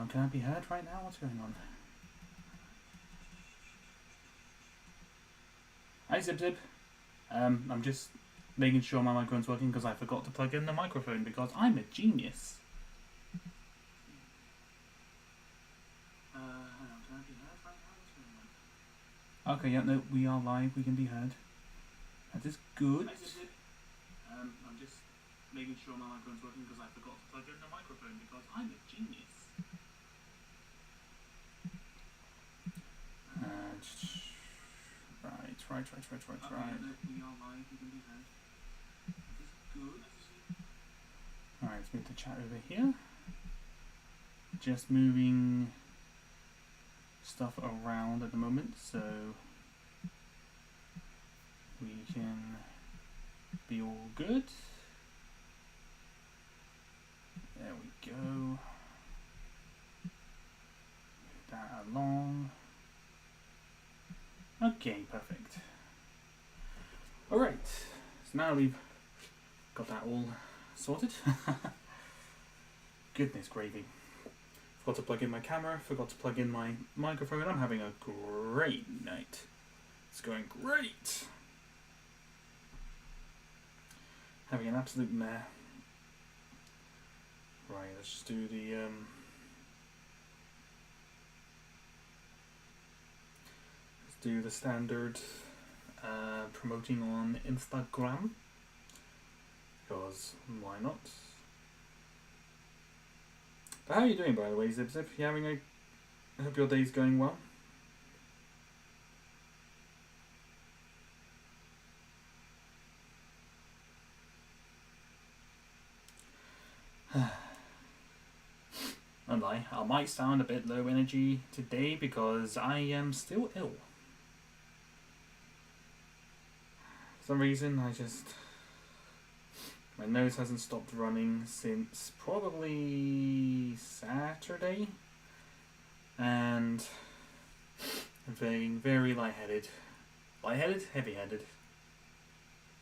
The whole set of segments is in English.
can I be heard right now? What's going on? Hi Zip Zip. I'm just making sure my microphone's working because I forgot to plug in the microphone because I'm a genius. Hang on, can I be heard right now? What's going on? Okay, yeah, no, we are live. We can be heard. That is good. Hi Zip Zip. I'm just making sure my microphone's working because I forgot to plug in the microphone because I'm a genius. Right. We are live, we can be heard. That is good. Alright, let's move the chat over here. Just moving stuff around at the moment so we can be all good. There we go. Move that along. Okay, perfect. Alright, so now we've got that all sorted. Goodness gravy. Forgot to plug in my camera, forgot to plug in my microphone. I'm having a great night. It's going great. Having an absolute mare. Right, let's just do the standard promoting on Instagram, because why not? But how are you doing, by the way, Zip Zip? You having a... I hope your day's going well. Don't lie, I might sound a bit low energy today because I am still ill. For some reason, my nose hasn't stopped running since probably Saturday, and I'm feeling very lightheaded. Lightheaded? Heavy-headed?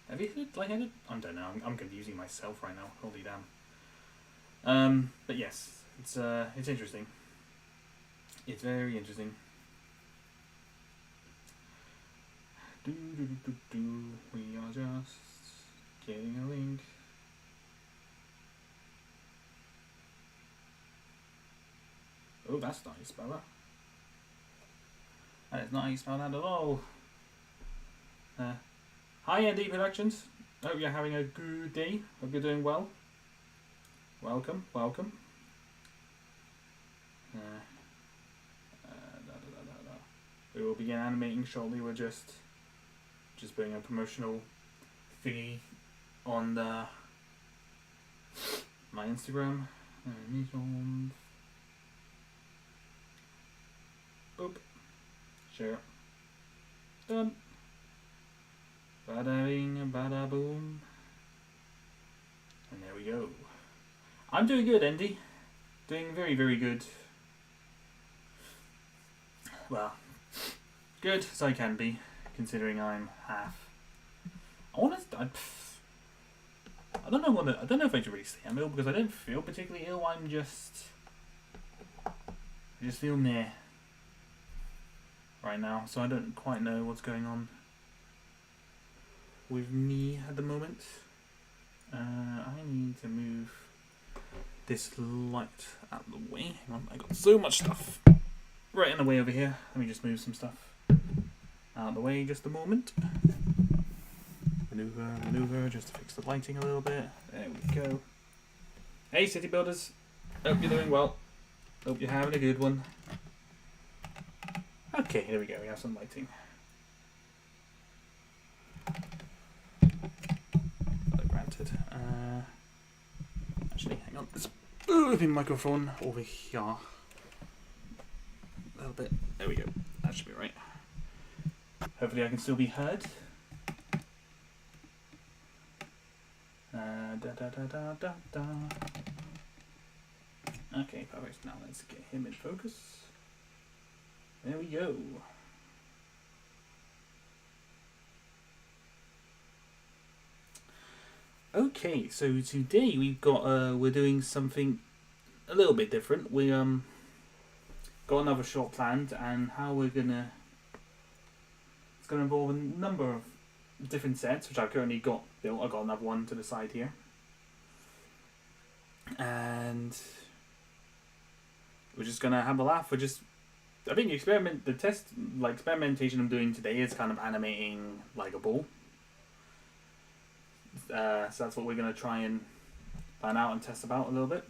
Heavy-headed? Lightheaded? I don't know, I'm confusing myself right now, holy damn. But yes, it's interesting. It's very interesting. We are just getting a link. Oh, that's not how you spell that. That is not how you spell that at all. Hi ND Productions. Hope you're having a good day. Hope you're doing well. Welcome. We will begin animating shortly. We're just putting a promotional thingy on my Instagram. Boop. Share. Done. Bada bing, bada boom. And there we go. I'm doing good, Andy. Doing very, very good. Well, good as I can be, considering I'm half. I don't know if I should really say I'm ill because I don't feel particularly ill. I just feel meh right now, so I don't quite know what's going on with me at the moment. I need to move this light out of the way. Hang on, I got so much stuff right in the way over here. Let me just move some stuff out of the way just a moment. Maneuver, just to fix the lighting a little bit. There we go. Hey city builders, hope you're doing well. Hope you're having a good one. Okay, here we go, we have some lighting. Granted. Actually, hang on, let's move the microphone over here. A little bit, there we go, that should be right. Hopefully I can still be heard. Okay, perfect. Now let's get him in focus. There we go. Okay, so today we've got we're doing something a little bit different. got another shot planned, and how we're gonna. It's gonna involve a number of different sets, which I've currently got built. I've got another one to the side here, and we're just gonna have a laugh. I think experimentation I'm doing today is kind of animating like a ball. So that's what we're gonna try and find out and test about a little bit.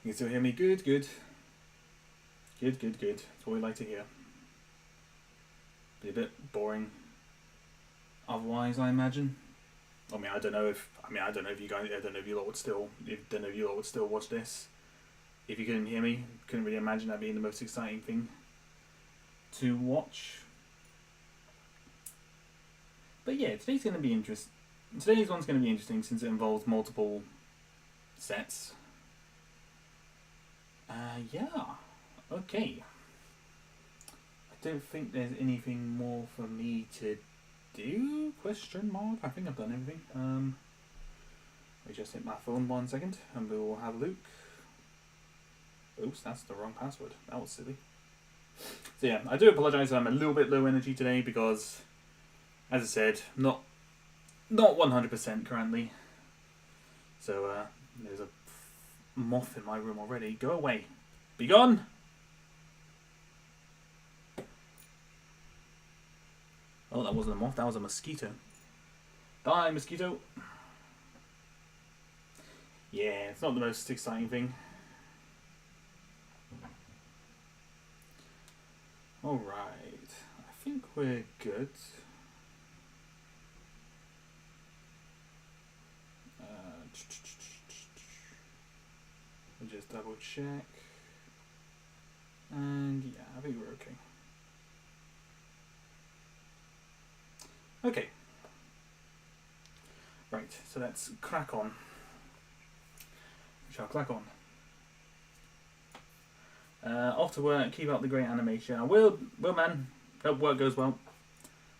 You can still hear me? Good, good. Good, good, good. That's what we like to hear. Be a bit boring. Otherwise, I imagine. I don't know if you guys, I don't know if you lot would still watch this. If you couldn't hear me, couldn't really imagine that being the most exciting thing to watch. But yeah, today's one's going to be interesting since it involves multiple sets. Yeah. Okay. I don't think there's anything more for me to do? Question mark? I think I've done everything. Let me just hit my phone 1 second and we will have a look. Oops, that's the wrong password. That was silly. So yeah, I do apologise I'm a little bit low energy today because, as I said, not 100% currently. So there's a moth in my room already. Go away. Be gone! Oh, that wasn't a moth, that was a mosquito. Die, mosquito! Yeah, it's not the most exciting thing. Alright, I think we're good. We'll just double check. And yeah, I think we're okay. Okay. Right, so let's crack on. We shall crack on. Off to work, keep up the great animation. I will man. Hope work goes well.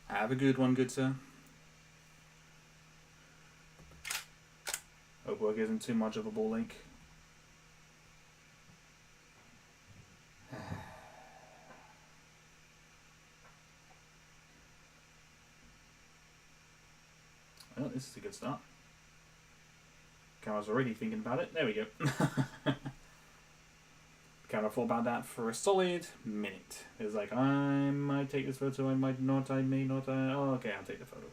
Have a good one, good sir. Hope work isn't too much of a ball ache. Well, this is a good start. Camera's already thinking about it. There we go. Camera thought about that for a solid minute. It was like, I might take this photo, I might not, I may not. Oh, okay, I'll take the photo.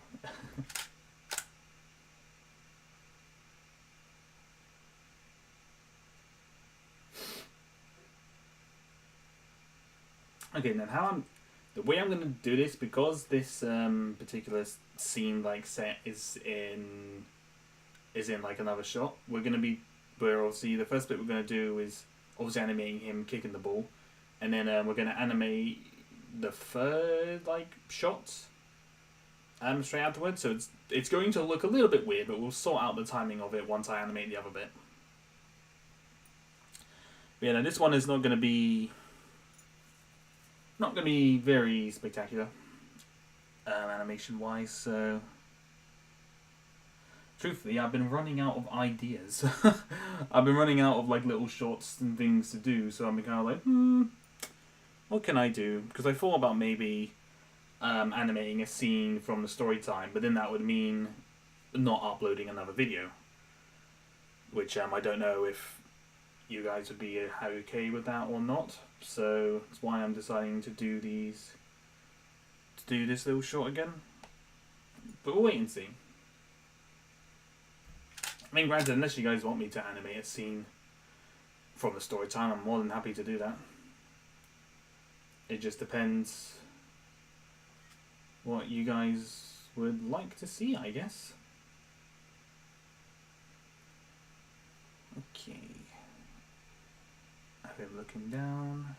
Okay, then the way I'm going to do this, because this particular scene set is in like another shot. Where obviously the first bit we're going to do is obviously animating him kicking the ball, and then we're going to animate the third shot straight afterwards. So it's going to look a little bit weird, but we'll sort out the timing of it once I animate the other bit. But yeah, now this one is not going to be very spectacular animation wise, so truthfully I've been running out of ideas. I've been running out of little shorts and things to do, so I've been kind of what can I do? Because I thought about maybe animating a scene from the story time, but then that would mean not uploading another video, which I don't know if you guys would be okay with that or not. So that's why I'm deciding to do this little short again. But we'll wait and see. I mean, granted, unless you guys want me to animate a scene from the story time, I'm more than happy to do that. It just depends what you guys would like to see, I guess. Okay. I've been looking down.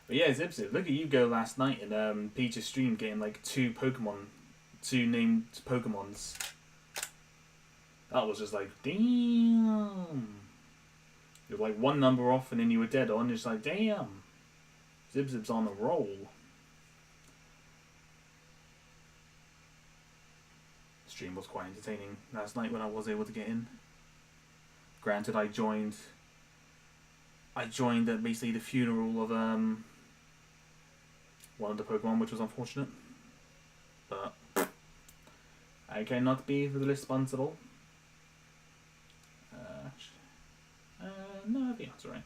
But yeah, Zipzip, look at you go last night in Peach's stream getting two named Pokemons. That was just damn. You're one number off and then you were dead on. It's damn. Zipzip's on a roll. stream was quite entertaining last night when I was able to get in. Granted, I joined basically the funeral of one of the Pokemon, which was unfortunate. But I cannot be responsible. No, I think that's alright.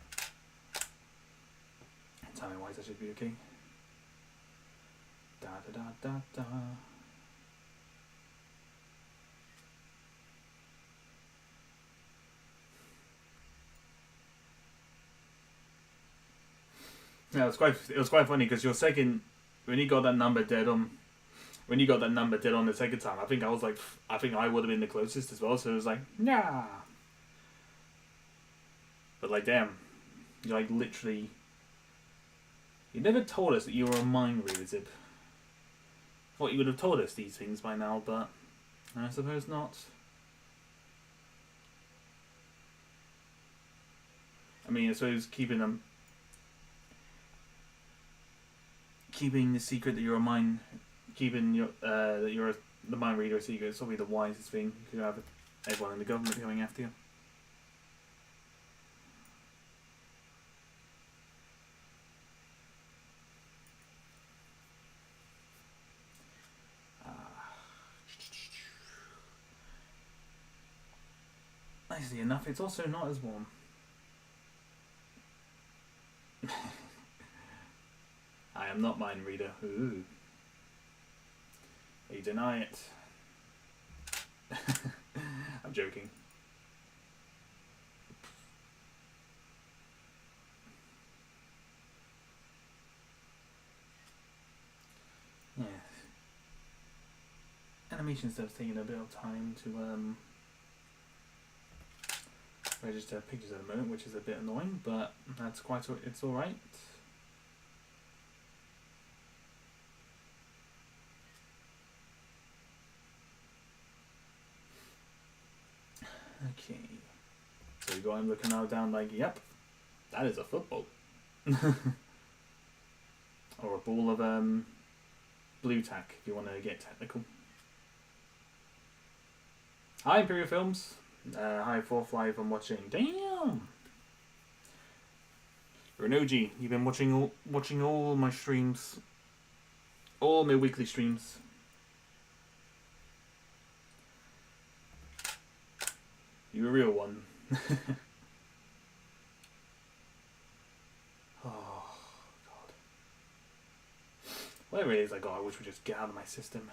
Timing wise, I should be okay. Da da da da da. Yeah, it was quite funny because your second, when you got that number dead on the second time, I think I was like, I think I would have been the closest as well. So it was like, nah. But like, damn, you like literally. You never told us that you were a mind reader, Zip. Thought you would have told us these things by now, but I suppose not. I mean, I suppose keeping the secret that you're a mind, that you're the mind reader secret is probably the wisest thing. You could have everyone in the government going after you. Nicely enough, it's also not as warm. I am not mind reader. Ooh. You deny it. I'm joking. Yeah. Animation stuff's taking a bit of time to register pictures at the moment, which is a bit annoying, but it's alright. Okay. So you got him looking now down like, yep, that is a football. Or a ball of blue tack if you want to get technical. Hi Imperial Films. Hi Fourth Live, I'm watching. Damn! You're an OG. You've been watching all my streams. All my weekly streams. You're a real one. Oh, God. Whatever it is I got, I wish would just get out of my system.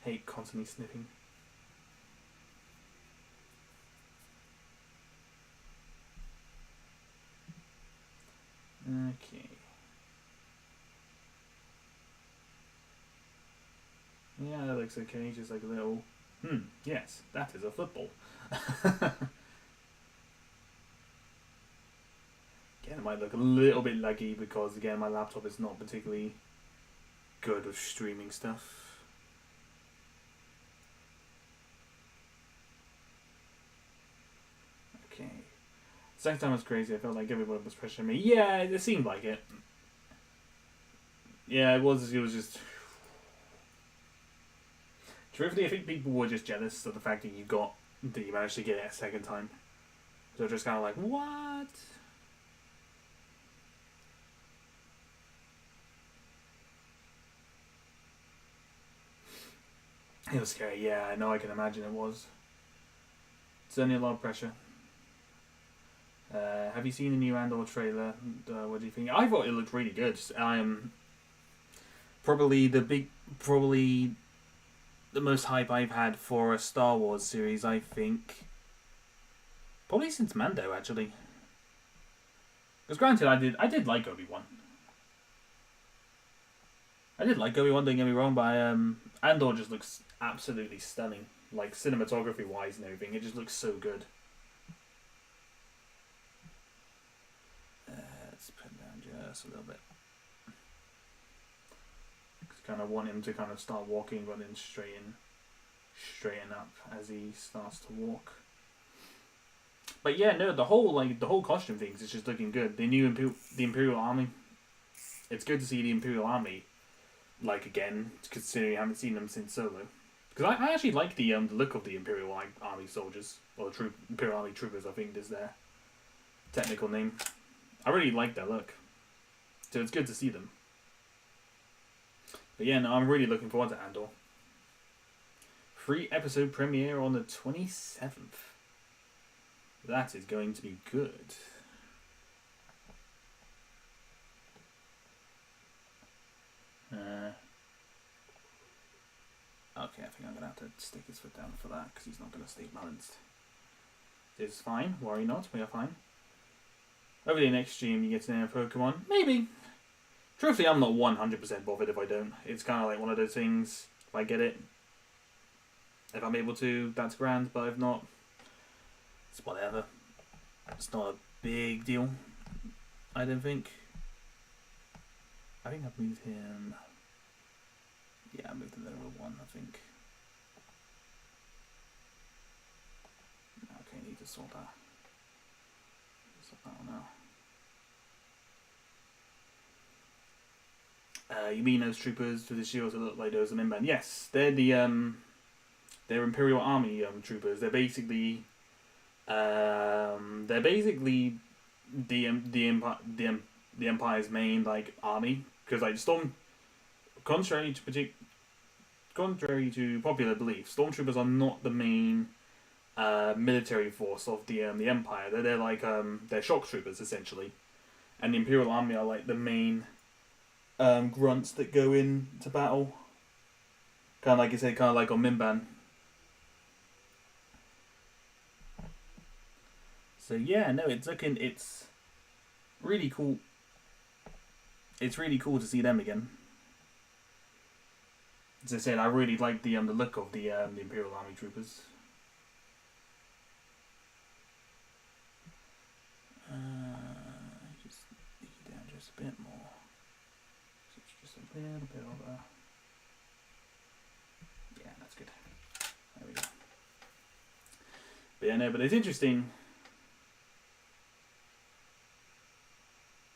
Hate constantly sniffing. Okay. Yeah, that looks okay. Just like a little... yes, that is a football. Again, it might look a little bit laggy because, again, my laptop is not particularly good with streaming stuff. Okay. Second time was crazy. I felt like everyone was pressuring me. Yeah, it seemed like it. Yeah, it was just... Truthfully, I think people were just jealous of the fact that you managed to get it a second time. So just kind of like, what? It was scary, yeah, I know, I can imagine it was. Certainly a lot of pressure. Have you seen the new Andor trailer? What do you think? I thought it looked really good. Probably the most hype I've had for a Star Wars series, I think. Probably since Mando, actually. Because granted, I did like Obi-Wan. Don't get me wrong, but Andor just looks absolutely stunning. Like, cinematography-wise and everything, it just looks so good. Let's put it down just a little bit. Kind of want him to kind of start walking, but then straighten up as he starts to walk. But yeah, no, the whole costume things is just looking good. The new Imperial Army. It's good to see the Imperial Army, like, again, considering I haven't seen them since Solo. Because I actually like the look of the Imperial Army soldiers, or Imperial Army troopers, I think is their technical name. I really like their look, so it's good to see them. But yeah, no, I'm really looking forward to Andor. 3-episode premiere on the 27th. That is going to be good. Okay, I think I'm going to have to stick his foot down for that, because he's not going to stay balanced. It's fine, worry not, we are fine. Over the next stream you get to name a Pokemon? Maybe. Truthfully, I'm not 100% bothered if I don't. It's kind of like one of those things, if I get it, if I'm able to, that's grand, but if not, it's whatever. It's not a big deal, I don't think. I think I've moved him. Yeah, I moved to level 1, I think. Okay, need to sort that. Sort that one out. You mean those troopers with the shields that look like those in Inban? Yes, they're the they're Imperial Army troopers. They're basically the Empire's main like army, because like contrary to popular belief, stormtroopers are not the main military force of the Empire. They're like they're shock troopers essentially, and the Imperial Army are like the main grunts that go into battle. Kind of like you said, kind of like on Mimban. So yeah, no, it's really cool. It's really cool to see them again. As I said, I really like the look of the Imperial Army troopers. Just take it down just a bit more. So it's just a little bit over. Yeah, that's good. There we go. But yeah, no, but it's interesting.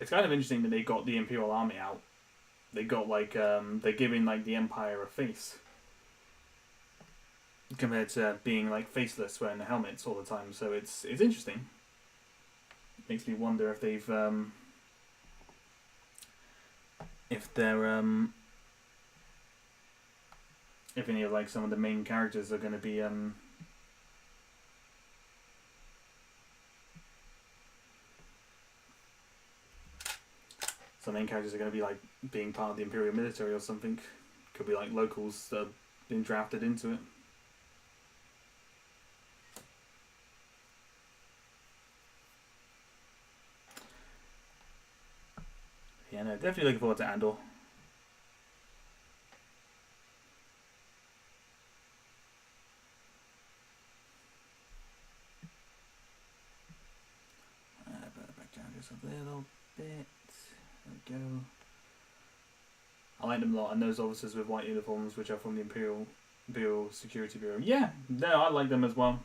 It's kind of interesting that they got the Imperial Army out. They got like they're giving like the Empire a face, compared to being like faceless wearing the helmets all the time. So it's interesting. Makes me wonder if they've if any of like some of the main characters are going to be some main characters are going to be like being part of the Imperial military or something. Could be like locals that have been drafted into it. Yeah, no, definitely looking forward to Andor. Put it back down just a little bit. There we go. I like them a lot, and those officers with white uniforms, which are from the Imperial Security Bureau. Yeah, no, I like them as well.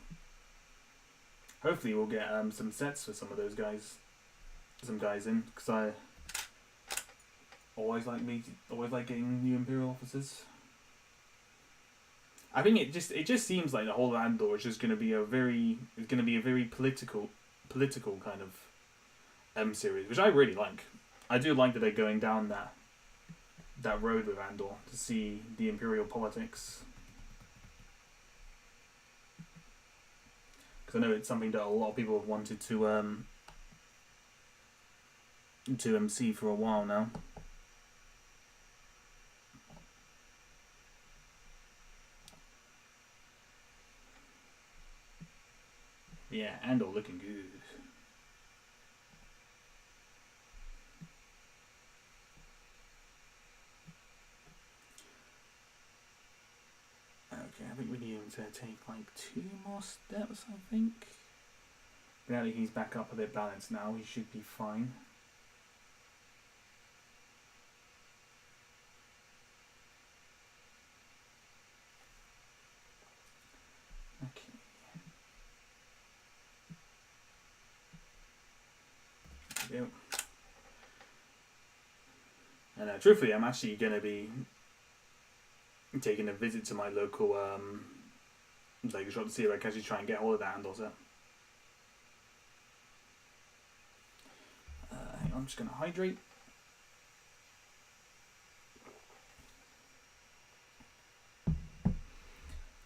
Hopefully, we'll get some sets for some of those guys, in, because I always like getting new Imperial officers. I think it just seems like the whole Andor is just going to be a very political kind of series, which I really like. I do like that they're going down that road with Andor to see the Imperial politics, because I know it's something that a lot of people have wanted to see for a while now. Yeah, Andor looking good. Okay, I think we need him to take like 2 more steps, I think. Now that he's back up a bit balanced now, he should be fine. Okay. There we go. And truthfully, I'm actually going to be taking a visit to my local Lego shop to see if I can actually try and get hold of that handle set. Hang on, I'm just going to hydrate.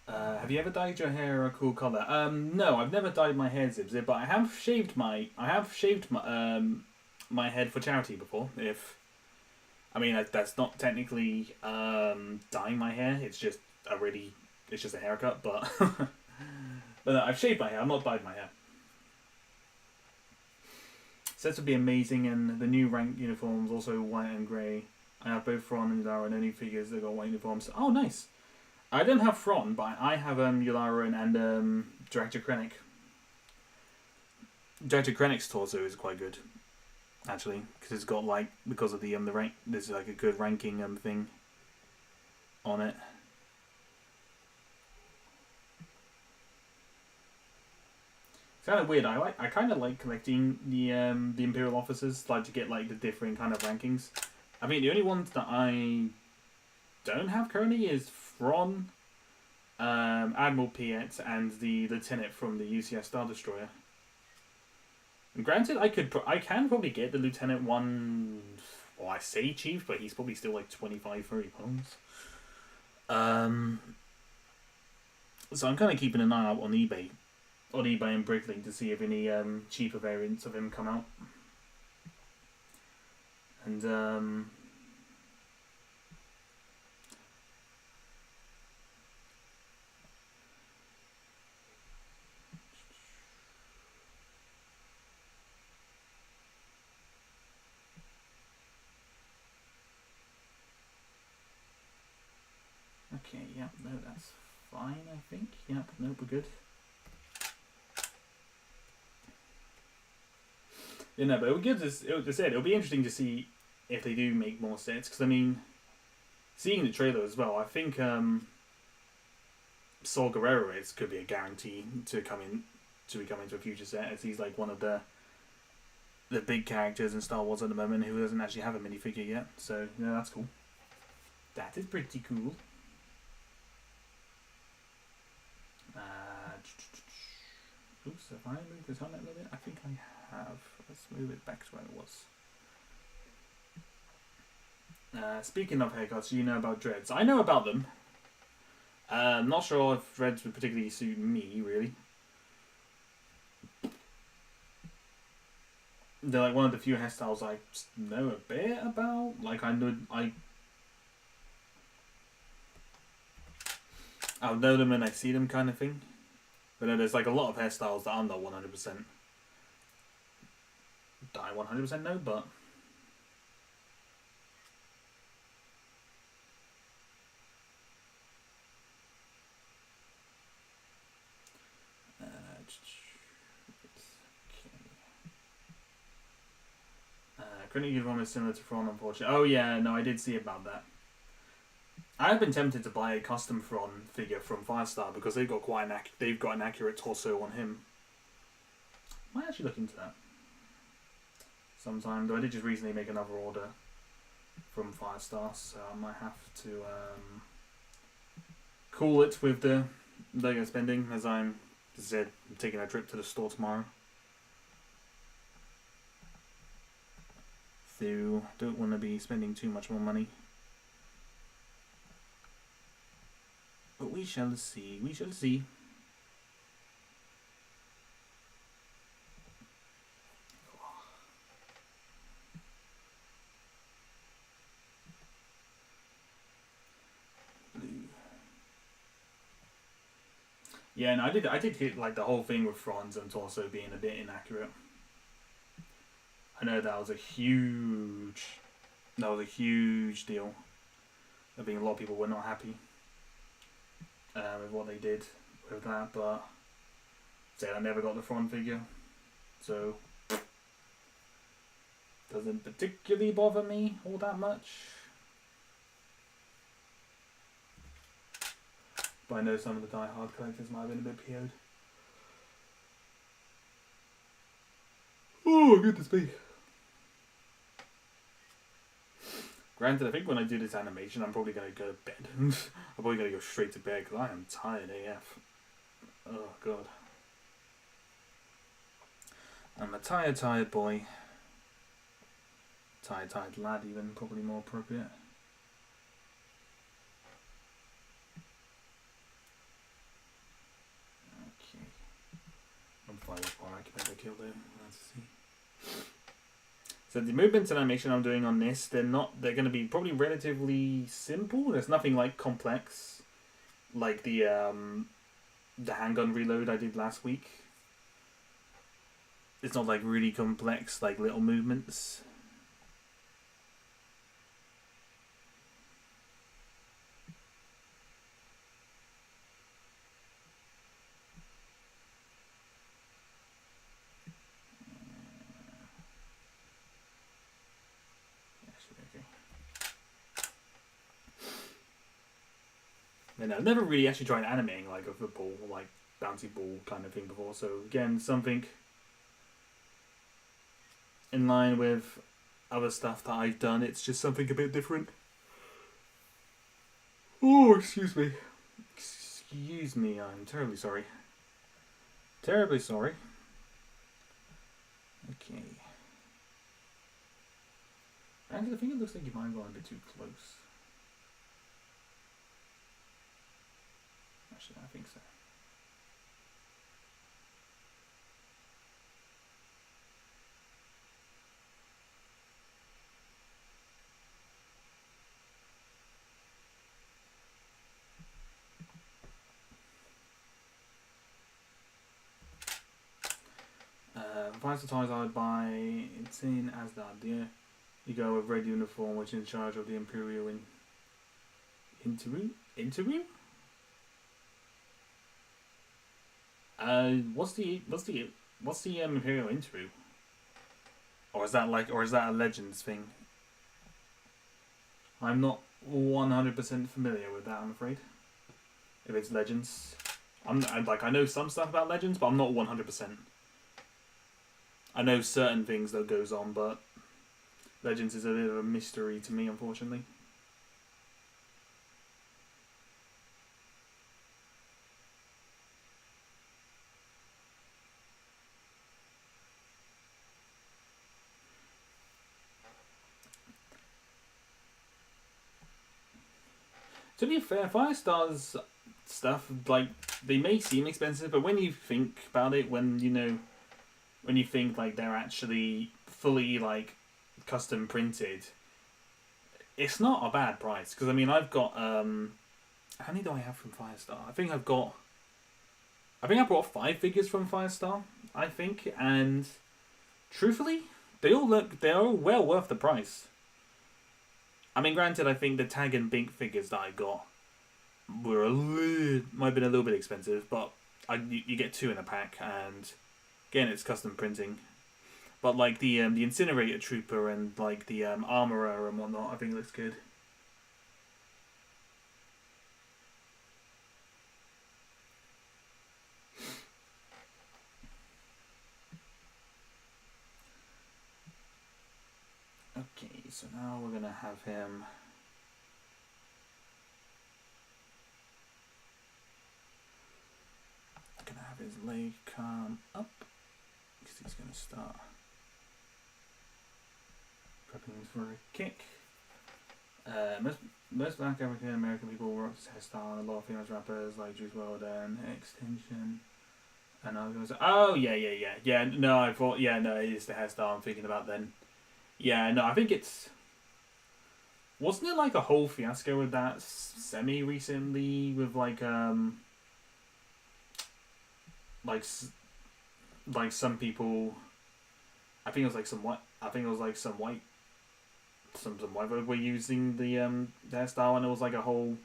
Have you ever dyed your hair a cool colour? No, I've never dyed my hair zip, but I have shaved my my head for charity before. That's not technically dyeing my hair. It's just a haircut. But but no, I've shaved my hair. I've not dyed my hair. Sets would be amazing, and the new rank uniforms also white and grey. I have both Fron and Ulara and only figures that got white uniforms. Oh, nice. I don't have Fron, but I have Ulara and Director Krennic. Director Krennic's torso is quite good, actually, because it's got because of the rank. There's a good ranking thing on it. It's kind of weird. I kind of like collecting the Imperial officers, to get the different kind of rankings. I mean, the only ones that I don't have currently is Fron, Admiral Piet, and the Lieutenant from the UCS Star Destroyer. And granted, I can probably get the Lieutenant one. Well, I say cheap, but he's probably still 25, 30 pounds. So I'm kind of keeping an eye out on eBay and Bricklink to see if any cheaper variants of him come out. And okay, yeah, no, that's fine, I think. Yep, no, we're good. Yeah, no, but it'll be interesting to see if they do make more sets, because I mean, seeing the trailer as well, I think Saul Guerrero could be a guarantee to be coming to a future set, as he's one of the big characters in Star Wars at the moment who doesn't actually have a minifigure yet. So yeah, that's cool. That is pretty cool. Oops, have I moved this on a little bit? I think I have. Let's move it back to where it was. Speaking of haircuts, you know about dreads. I know about them. Not sure if dreads would particularly suit me, really. They're one of the few hairstyles I know a bit about. I'll know them when I see them, kind of thing. But no, there's a lot of hairstyles that I'm not 100%. That I 100% know, but Krennic uniform is similar to Thrawn, unfortunately. Oh yeah, no, I did see about that. I've been tempted to buy a custom Thrawn figure from Firestar because they've got an accurate torso on him. Might actually look into that sometime. Though I did just recently make another order from Firestar, so I might have to call it with the Lego spending, as I'm taking a trip to the store tomorrow. So don't want to be spending too much more money. But we shall see. We shall see. Blue. Yeah, no, I did hit the whole thing with Franz and torso being a bit inaccurate. I know that was a huge deal. I think a lot of people were not happy with what they did with that, but I never got the front figure, so doesn't particularly bother me all that much. But I know some of the die-hard collectors might have been a bit PO'd. Oh, goodness me. Granted, I think when I do this animation, I'm probably going to go to bed. I'm probably going to go straight to bed because I am tired AF. Oh, God. I'm a tired boy. Tired lad, even, probably more appropriate. Okay. I'm fine with one. I can never kill them. Let's see. So the movements and animation I'm doing on this, they're going to be probably relatively simple. There's nothing like complex, like the handgun reload I did last week. It's not like really complex, like little movements. And I've never really actually tried animating like a football, like bouncy ball kind of thing before. So again, something in line with other stuff that I've done. It's just something a bit different. Oh, excuse me. Excuse me, I'm terribly sorry. Terribly sorry. Okay. Actually, I think it looks like you might have gone a bit too close. Actually, I think so. Vice ties I would buy. It's in as the idea. You go with red uniform, which is in charge of the Imperial interview. What's the Imperial interview? Or is that a Legends thing? I'm not 100% familiar with that, I'm afraid. If it's Legends, I know some stuff about Legends, but I'm not 100%. I know certain things that goes on, but Legends is a bit of a mystery to me, unfortunately. To be fair, Firestar's stuff, like, they may seem expensive, but when you think about it, when you think like they're actually fully like custom printed, it's not a bad price. Because I mean, I've got how many do I have from Firestar? I think I brought 5 figures from Firestar. I think, and truthfully, they are well worth the price. I mean, granted, I think the Tag and Bink figures that I got were might have been a little bit expensive, but you get 2 in a pack, and again, it's custom printing. But like the Incinerator Trooper and like the Armorer and whatnot, I think it looks good. Okay, so now we're gonna have him. Gonna have his leg come up because he's gonna start prepping for a kick. Most Black African American people rock this hairstyle. A lot of female rappers like Juice WRLD and Extension. And I was gonna say, oh yeah. No, I thought it is the hairstyle I'm thinking about then. Yeah, no, I think it's. Wasn't it like a whole fiasco with that semi recently with like some people. I think it was like some white. Some white folk were using the hairstyle, and it was like a whole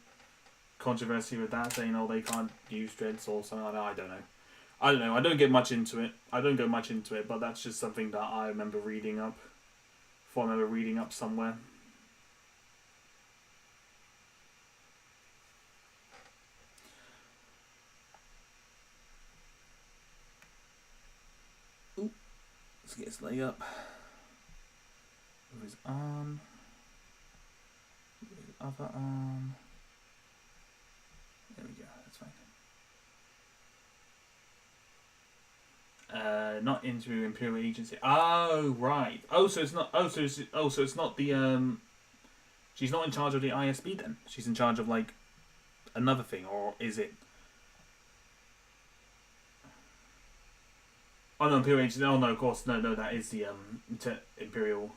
controversy with that, saying, "Oh, they can't use dreads or something like that." I don't know. I don't get much into it. But that's just something that I remember reading up. Somewhere. Ooh, let's get his leg up with his arm. other arm. There we go. That's fine. Not into Imperial Agency. Oh right. Oh, so it's not. So it's not the. She's not in charge of the ISB then. She's in charge of like another thing, or is it? Oh no, Imperial Agency. Oh no, of course, no. That is the Imperial.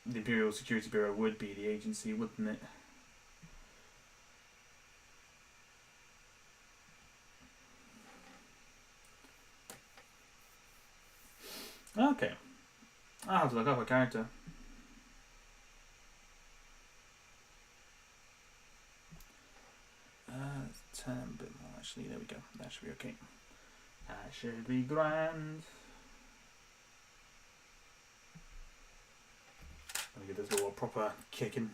The Imperial Security Bureau would be the agency, wouldn't it? Okay. I'll have to look up a character. Turn a bit more, actually. There we go. That should be okay. That should be grand. Let me get this little proper kicking.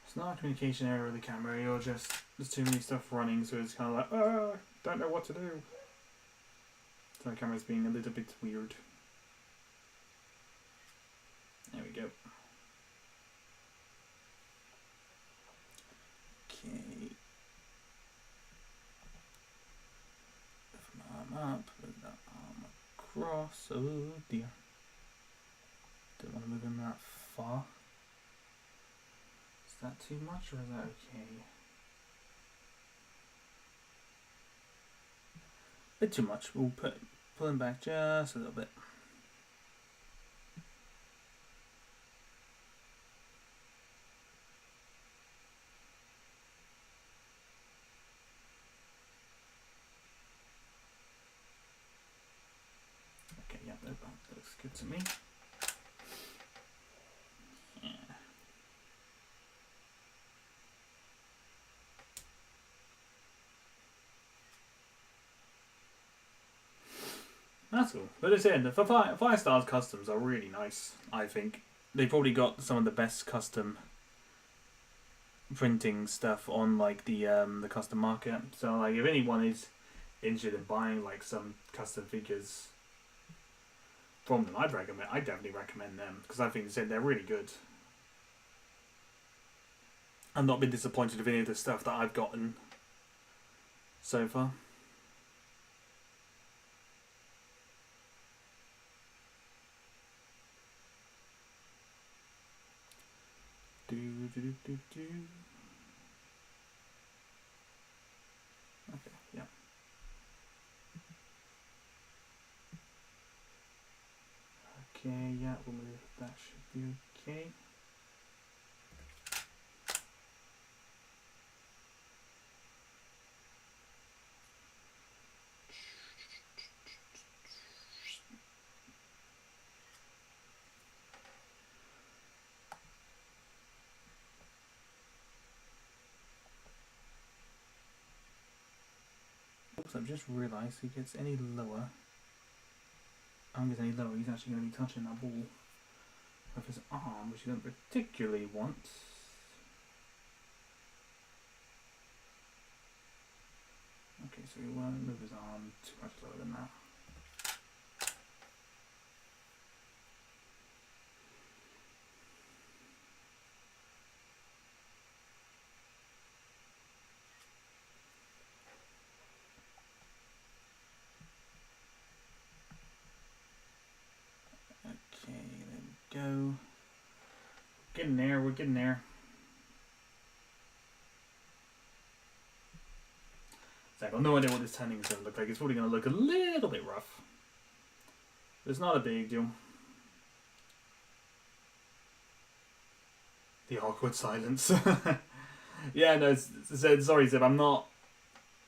It's not a communication error with the camera, you're just, there's too many stuff running, so it's kind of like, oh, don't know what to do. So the camera's being a little bit weird. There we go. Okay. Lift my arm up, put that arm across. Oh dear. Don't want to move him that far. Is that too much or is that okay? Bit too much. We'll pull him back just a little bit. Okay, yeah, that looks good to me. Yeah. That's cool. But as I said, the Fire Stars customs are really nice, I think. They probably got some of the best custom printing stuff on like the custom market. So like if anyone is interested in buying like some custom figures from them, I'd definitely recommend them because I think they're really good. I've not been disappointed with any of the stuff that I've gotten so far. Okay, yeah. Okay, yeah, that should be okay. Oops, I've just realised if he gets any lower, I don't get any lower, he's actually going to be touching that ball with his arm, which you don't particularly want. Okay, so we won't move his arm too much lower than that. Okay, there we go. Getting there, we're getting there. So I've got no idea what this turning is going to look like. It's probably going to look a little bit rough. But it's not a big deal. The awkward silence. Yeah, no, sorry, Zeb. I'm not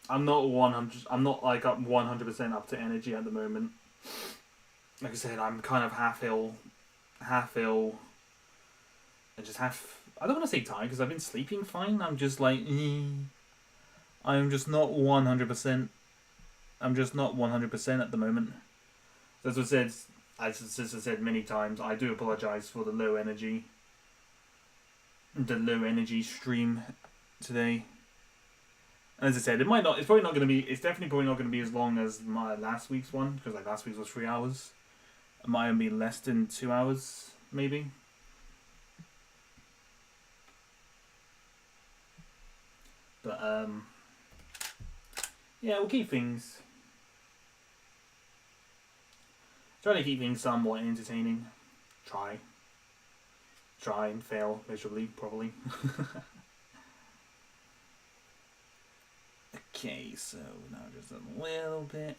100. I'm not like up 100% up to energy at the moment. Like I said, I'm kind of half ill, and just half. I don't want to say tired because I've been sleeping fine. I'm just like, I'm just not 100%. I'm just not 100% at the moment. As I said, as I said many times, I do apologise for the low energy stream today. As I said, it might not. It's probably not going to be. It's definitely probably not going to be as long as my last week's one, because like last week's was 3 hours. It might even be less than 2 hours, maybe. But yeah, we'll keep things. Try to keep things somewhat entertaining. Try and fail miserably, probably. Okay, so now just a little bit.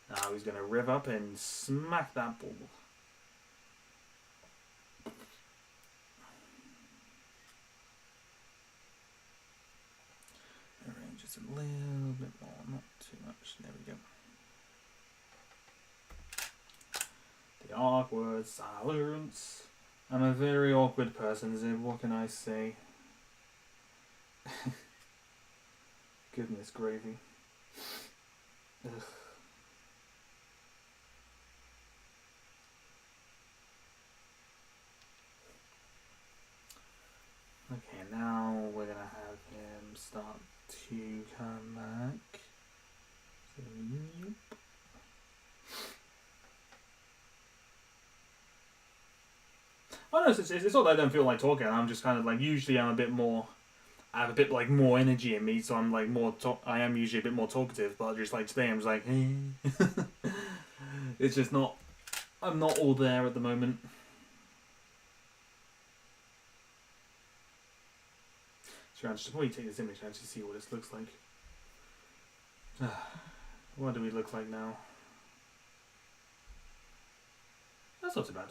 Now he's gonna rev up and smack that ball. Arrange just a little bit more, not too much. There we go. The awkward silence. I'm a very awkward person, so what can I say? Goodness gravy. Ugh. Okay, now we're gonna have him start to come back. So, yep. Oh no, it's not that I don't feel like talking. I'm just kind of like, usually I'm a bit more, I have a bit like more energy in me, so I'm like more. I am usually a bit more talkative, but just like today, I'm just like, it's just not. I'm not all there at the moment. So I should probably take this image and actually see what this looks like. What do we look like now? That's not too bad.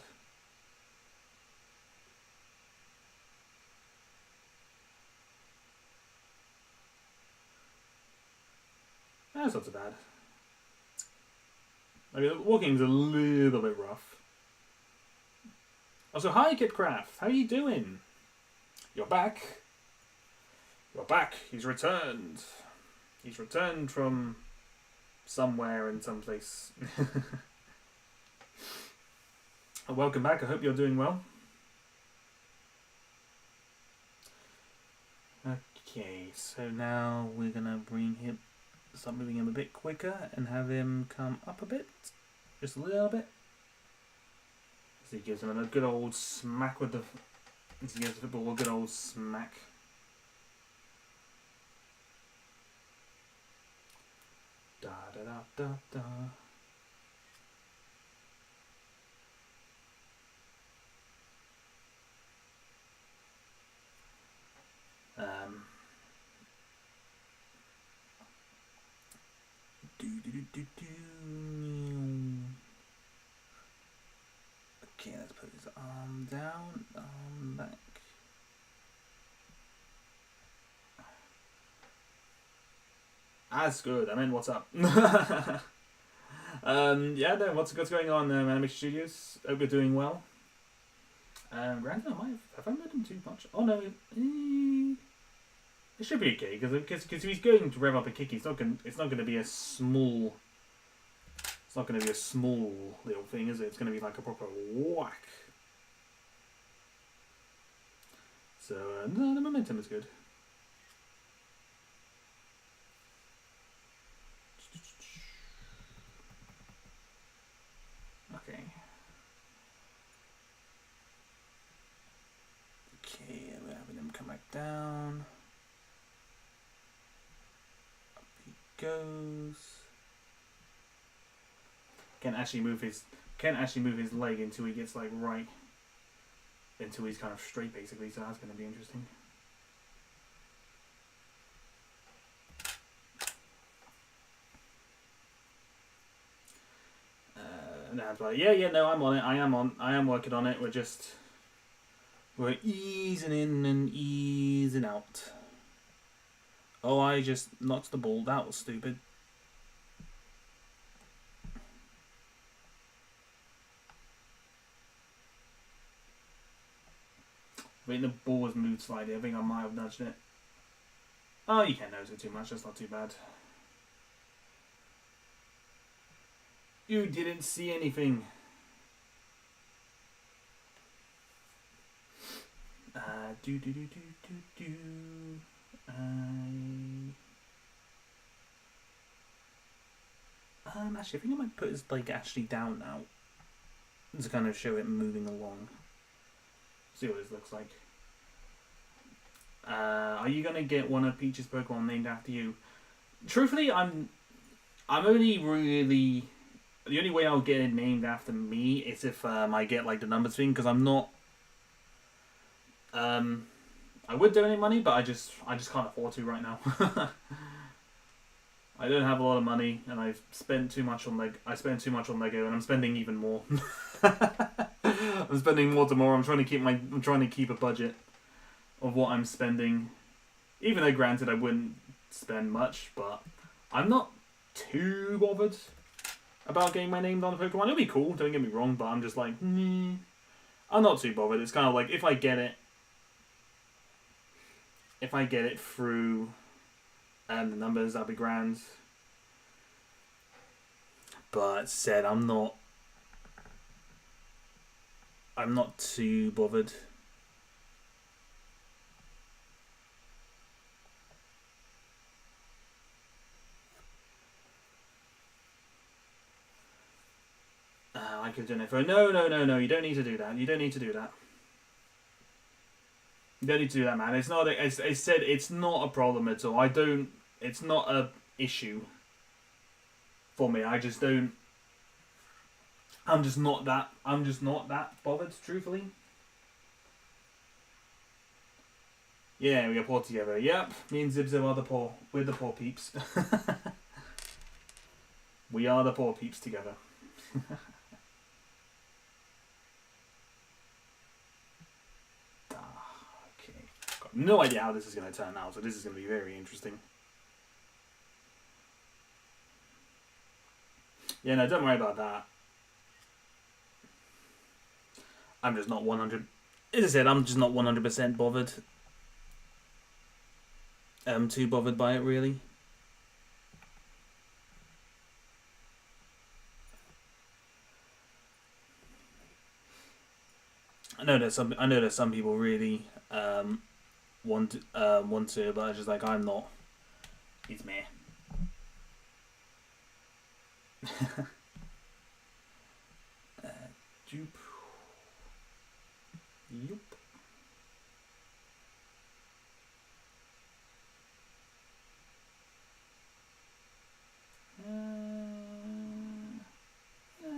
That's not too bad. I mean, walking's a little bit rough. Also, hi Kitcraft, how you doing? You're back. You're back. He's returned. He's returned from somewhere in some place. Welcome back. I hope you're doing well. Okay, so now we're gonna bring him, start moving him a bit quicker and have him come up a bit, just a little bit. So he gives him a good old smack with the. He gives the ball a good old smack. Da da da da da. Okay, let's put his arm down, arm back. That's good. I mean, what's up? Yeah, no, what's going on, Animation Studios? Hope you're doing well. Granted, have I met him too much? Oh no, it should be okay because if he's going to rev up a kick, it's not going to be a small. It's not going to be a small little thing, is it? It's going to be like a proper whack. So no, the momentum is good. Okay. Okay, we're having him come back down. Up he goes. Can't actually move his leg until he gets like right, until he's kind of straight basically. So that's going to be interesting. That's right. Yeah. No, I'm on it. I am working on it. We're easing in and easing out. Oh, I just knocked the ball. That was stupid. I think the ball was moved slightly. I think I might have nudged it. Oh, you can't notice it too much. That's not too bad. You didn't see anything. Do do do do do do. Actually, I think I might put it like actually down now to kind of show it moving along. See what this looks like. Are you gonna get one of Peach's Pokemon named after you? Truthfully, I'm only really the only way I'll get it named after me is if I get like the numbers thing, because I'm not. I would donate money, but I just can't afford to right now. I don't have a lot of money, and I've spent too much on I spend too much on Lego, and I'm spending even more. I'm spending more tomorrow. I'm trying to keep a budget of what I'm spending. Even though, granted, I wouldn't spend much, but I'm not too bothered about getting my name on a Pokemon. It'll be cool, don't get me wrong, but I'm just like, I'm not too bothered. It's kind of like if I get it through the numbers, that'd be grand. But said, I'm not too bothered. I could donate for no. You don't need to do that. You don't need to do that. You don't need to do that, man. It's not. I said it's not a problem at all. It's not a issue for me. I just don't. I'm just not that bothered, truthfully. Yeah, we got poor together. Yep, me and Zibzo are the poor. We're the poor peeps. We are the poor peeps together. Okay. Got no idea how this is going to turn out, so this is going to be very interesting. Yeah, no, don't worry about that. I'm just not 100. As I said, I'm just not 100% bothered. I'm too bothered by it, really. I know that some people really want to, but I'm just like, I'm not. It's me. Dupe. Yup.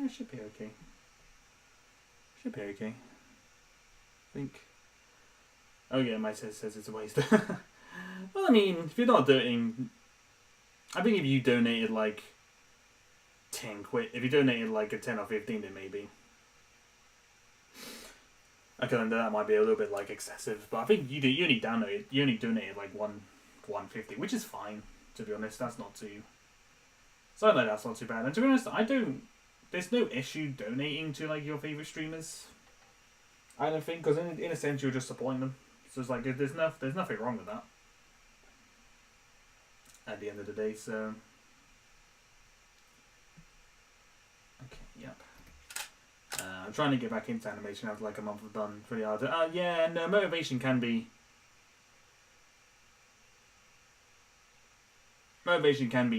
Should be okay. Should be okay. I think. Oh yeah, my says it's a waste. Well, I mean, if you're not donating, I think if you donated like 10 quid, if you donated like a 10 or 15, then maybe. Okay, then that might be a little bit like excessive, but I think you only donated like 150, which is fine, to be honest. That's not too. Something like that's not too bad. And to be honest, there's no issue donating to like your favorite streamers. I don't think, because in a sense you're just supporting them. So it's like there's nothing wrong with that. At the end of the day, so. Okay, yep. I'm trying to get back into animation after like a month of done. Pretty hard. Yeah, and motivation can be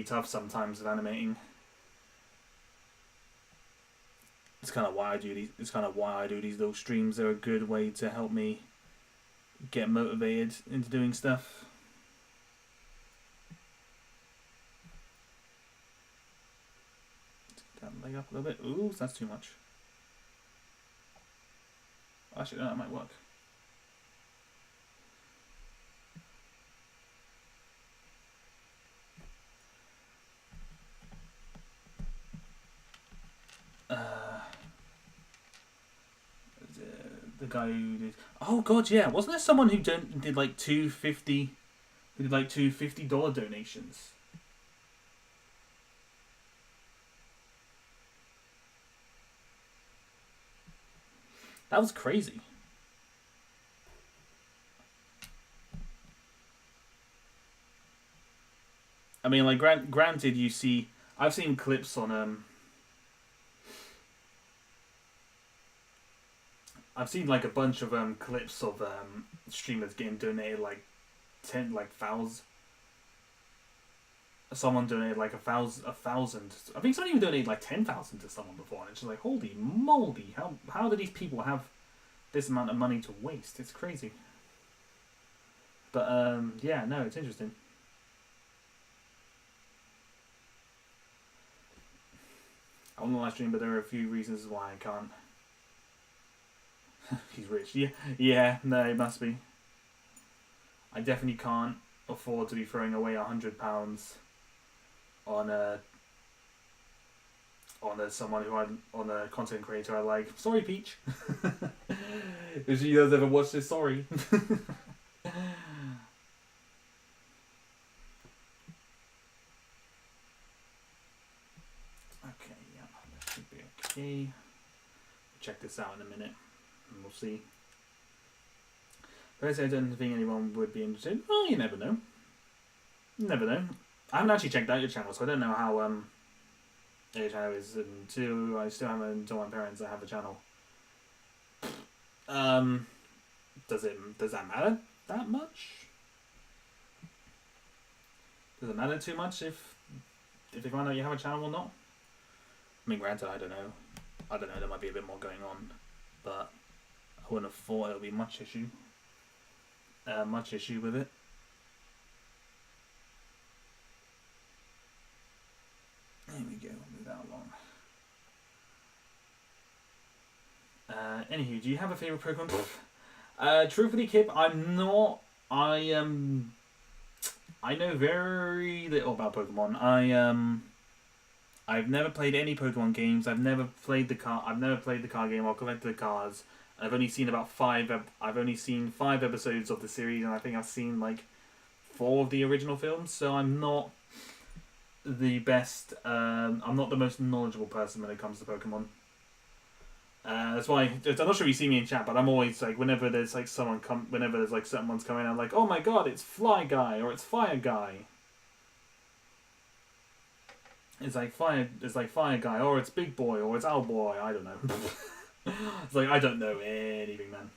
tough sometimes with animating. It's kind of why I do these. It's kind of why I do these little streams. They're a good way to help me get motivated into doing stuff. That leg up a little bit. Ooh, that's too much. Actually, no, that might work. The guy who did. Oh god, yeah. Wasn't there someone who did like $250 donations? That was crazy. I mean, like, granted, I've seen clips on I've seen like a bunch of clips of streamers getting donated like 10 like thousands. Someone donated like a thousand. I think someone even donated like 10,000 to someone before, and it's just like, holy moly! How do these people have this amount of money to waste? It's crazy. But yeah, no, it's interesting. I want to live stream, but there are a few reasons why I can't. He's rich. Yeah, no, it must be. I definitely can't afford to be throwing away £100 on a someone who on a content creator I like. Sorry, Peach. If she does ever watch this, sorry. Okay, yeah, that should be okay. Check this out in a minute, and we'll see. But I don't think anyone would be interested. Well, you never know. Never know. I haven't actually checked out your channel, so I don't know how your channel is until I still haven't told my parents I have a channel. Does that matter that much? Does it matter too much if they find out you have a channel or not? I mean, granted, I don't know. There might be a bit more going on, but I wouldn't have thought there would be much issue with it. There we go. Move that along. Anywho, do you have a favorite Pokemon? Truthfully, Kip, I'm not. I know very little about Pokemon. I've never played any Pokemon games. I've never played the card game or collected the cards. I've only seen about 5 episodes of the series, and I think I've seen like 4 of the original films. So I'm not the best. I'm not the most knowledgeable person when it comes to Pokemon. That's why I'm not sure if you see me in chat, but I'm always like, whenever there's like someone's coming, I'm like, oh my god, it's Fly Guy or it's Fire Guy. It's like Fire Guy or it's Big Boy or it's Owl Boy. I don't know. It's like I don't know anything, man.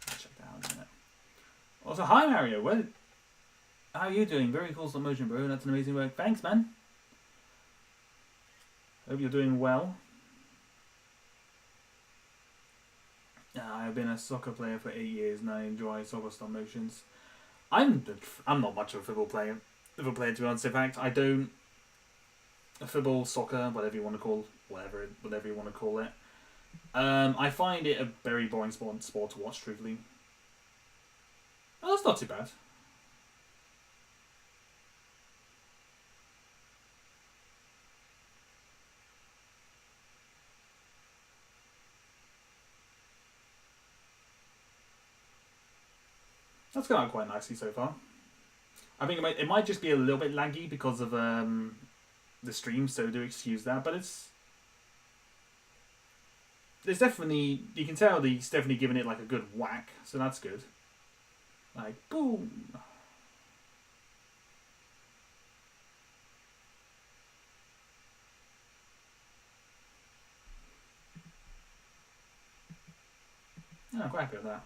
Check that out in a minute. Also, hi Mario. How are you doing? Very cool stop motion, bro. That's an amazing work. Thanks, man. Hope you're doing well. I've been a soccer player for 8 years and I enjoy soccer stop motions. I'm not much of a football player to be honest. In fact, I don't football, soccer, whatever you want to call it. I find it a very boring sport to watch, truthfully. Oh, that's not too bad. That's gone out quite nicely so far. I think it might just be a little bit laggy because of the stream, so do excuse that. But it's definitely, you can tell that he's definitely giving it like a good whack, so that's good. Like boom. Yeah, I'm quite happy with that.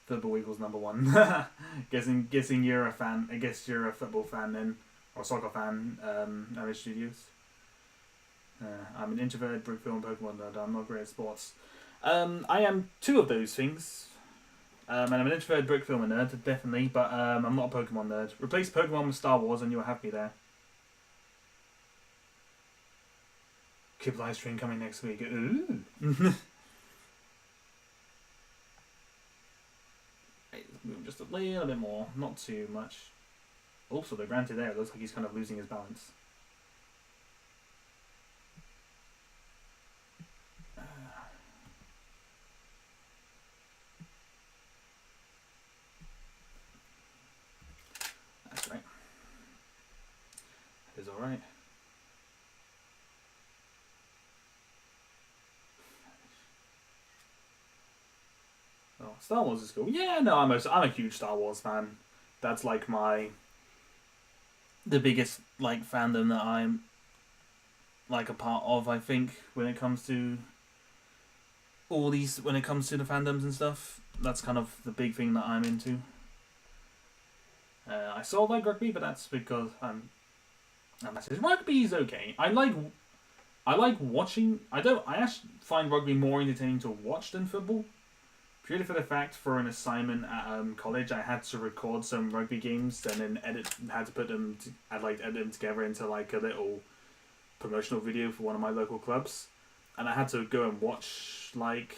Football equals number 1. guessing you're a fan. I guess you're a football fan then, or soccer fan. Irish Studios. I'm an introverted brick film Pokemon nerd. I'm not great at sports. I am 2 of those things. And I'm an introverted brick film nerd, definitely, but I'm not a Pokemon nerd. Replace Pokemon with Star Wars and you'll have me there. Kip live stream coming next week. Ooh. Move just a little bit more, not too much. Also, the granted there, it looks like he's kind of losing his balance. alright. Oh, Star Wars is cool. Yeah, no, I'm a huge Star Wars fan. That's like the biggest like fandom that I'm like a part of, I think, when it comes to when it comes to the fandoms and stuff. That's kind of the big thing that I'm into. I saw like rugby, but that's because rugby is okay. I like watching. I actually find rugby more entertaining to watch than football. Purely for the fact, for an assignment at college, I had to record some rugby games and then had to put them. I'd like edit them together into like a little promotional video for one of my local clubs, and I had to go and watch like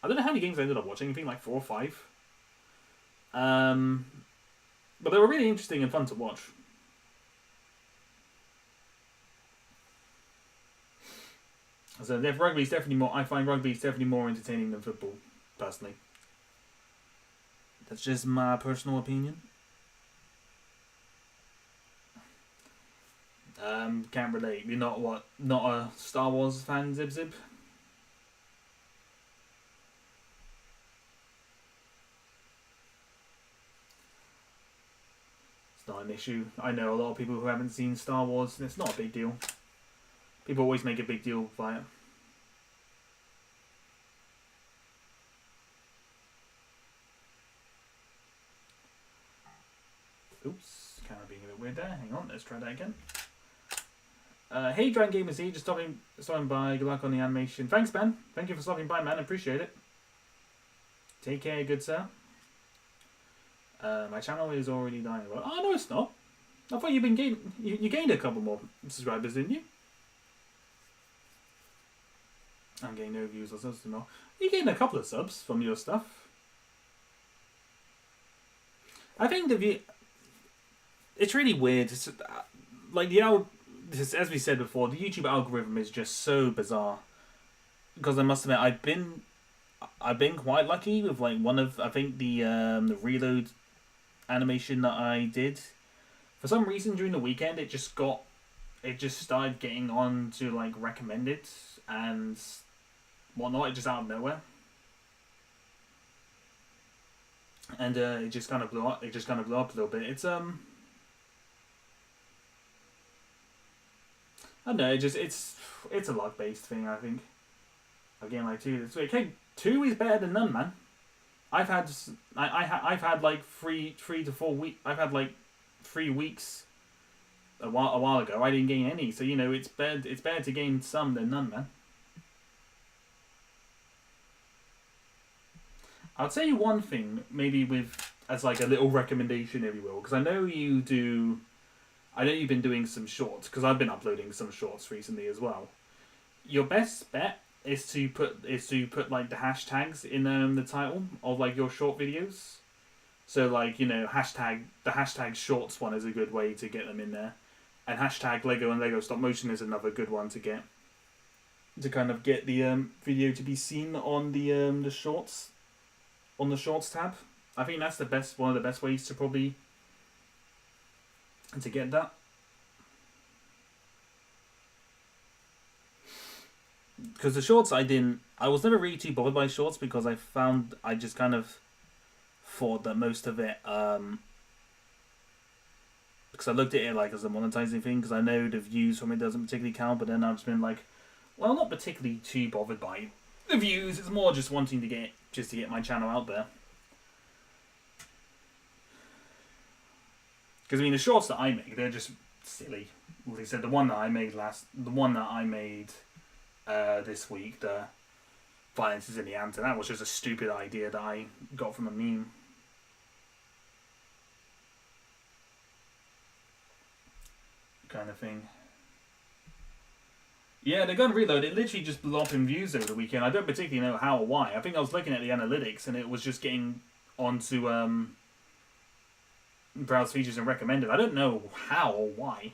I don't know how many games I ended up watching. I think like 4 or 5. But they were really interesting and fun to watch. So rugby is definitely more. I find rugby is definitely more entertaining than football, personally. That's just my personal opinion. Can't relate. You're not a Star Wars fan, Zib Zib? It's not an issue. I know a lot of people who haven't seen Star Wars, and it's not a big deal. People always make a big deal by it. Oops, camera being a bit weird there. Hang on, let's try that again. Hey, Dragon Gamers here, just stopping by. Good luck on the animation. Thanks, man. Thank you for stopping by, man. Appreciate it. Take care, good sir. My channel is already dying. Oh, no, it's not. I thought you gained a couple more subscribers, didn't you? I'm getting no views or subs anymore. You gained a couple of subs from your stuff. I think it's really weird. It's, like as we said before, the YouTube algorithm is just so bizarre. Because I must admit, I've been quite lucky with like one of I think the reload animation that I did. For some reason during the weekend, it just started getting on to like recommended and whatnot. It just out of nowhere. And it just kind of blew up. It just kind of blew up a little bit. It's I don't know. It's a luck based thing. I think. Again, like 2. Okay, 2 is better than none, man. I've had like 3 to 4 weeks. I've had like 3 weeks. A while ago, I didn't gain any. So you know, it's better to gain some than none, man. I'd say one thing, maybe as like a little recommendation, if you will, because I know you do. I know you've been doing some shorts, because I've been uploading some shorts recently as well. Your best bet is to put like the hashtags in the title of like your short videos. So like, you know, the hashtag shorts one is a good way to get them in there, and hashtag Lego and Lego stop motion is another good one to get. To kind of get the video to be seen on the shorts. On the shorts tab, I think that's one of the best ways to probably to get that. Because the shorts I was never really too bothered by shorts because I just kind of thought that most of it because I looked at it like as a monetizing thing, because I know the views from it doesn't particularly count, but then I've just been like, well, I'm not particularly too bothered by the views. It's more just wanting to get my channel out there. Because I mean, the shorts that I make, they're just silly. Like I said, the one that I made this week, the violence is in the ant, and that was just a stupid idea that I got from a meme. Kind of thing. Yeah, the gun reload, it literally just blew up in views over the weekend. I don't particularly know how or why. I think I was looking at the analytics and it was just getting onto browse features and recommended. I don't know how or why.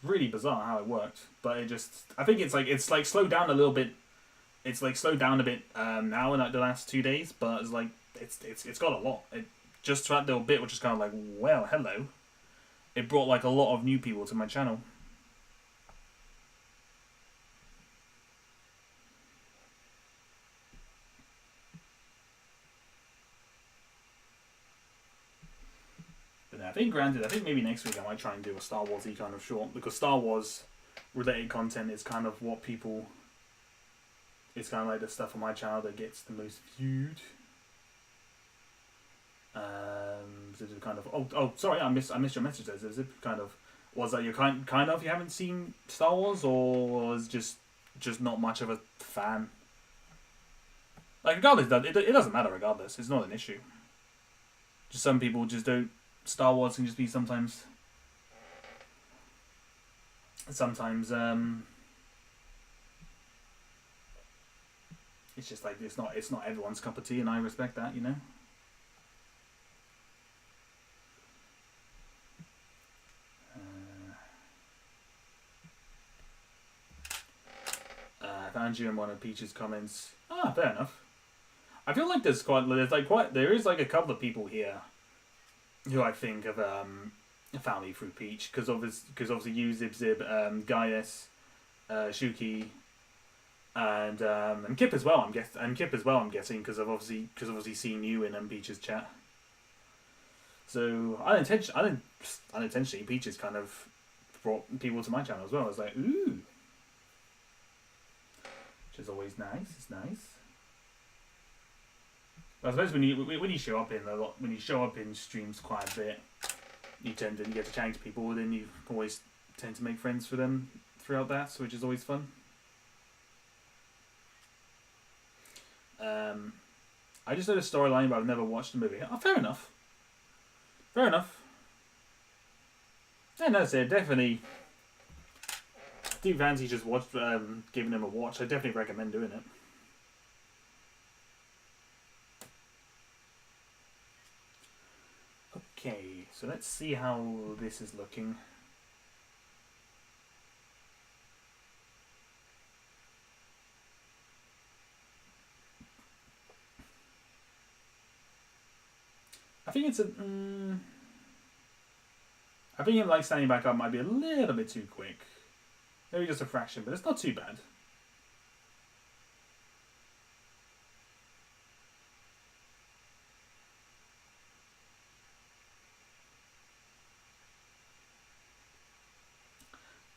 Really bizarre how it worked, but it just, I think it's like slowed down a little bit. It's like slowed down a bit now in like the last 2 days, but it's like it's got a lot. Just that little bit, which is kind of like, well, hello. it brought like a lot of new people to my channel. But I think, granted, I think maybe next week I might try and do a Star Wars-y kind of short, because Star Wars related content is kind of what people. It's kind of like the stuff on my channel that gets the most viewed. So it's kind of sorry, I missed your message there. Is it kind of was that you kind of you haven't seen Star Wars, or was just not much of a fan? Like regardless, it doesn't matter. Regardless, it's not an issue. Just some people just don't. Star Wars can just be sometimes. It's just like it's not everyone's cup of tea, and I respect that, you know. I found you in one of Peach's comments. Ah, fair enough. I feel like there is like a couple of people here who I think have found me through Peach, because obviously you, Zib, Gaius, Shuki, and Kip as well. I'm guessing because I've obviously seen you in Peach's chat. So unintentionally, Peach's kind of brought people to my channel as well. I was like, ooh, which is always nice. It's nice. But I suppose when you show up in streams quite a bit, you get to chat to people, then you always tend to make friends for them throughout that, which is always fun. I just heard a storyline, but I've never watched the movie. Oh, fair enough. Fair enough. Yeah, that's it. Definitely. Do fancy just giving him a watch? I definitely recommend doing it. Okay, so let's see how this is looking. I think it's I think like standing back up might be a little bit too quick. Maybe just a fraction, but it's not too bad.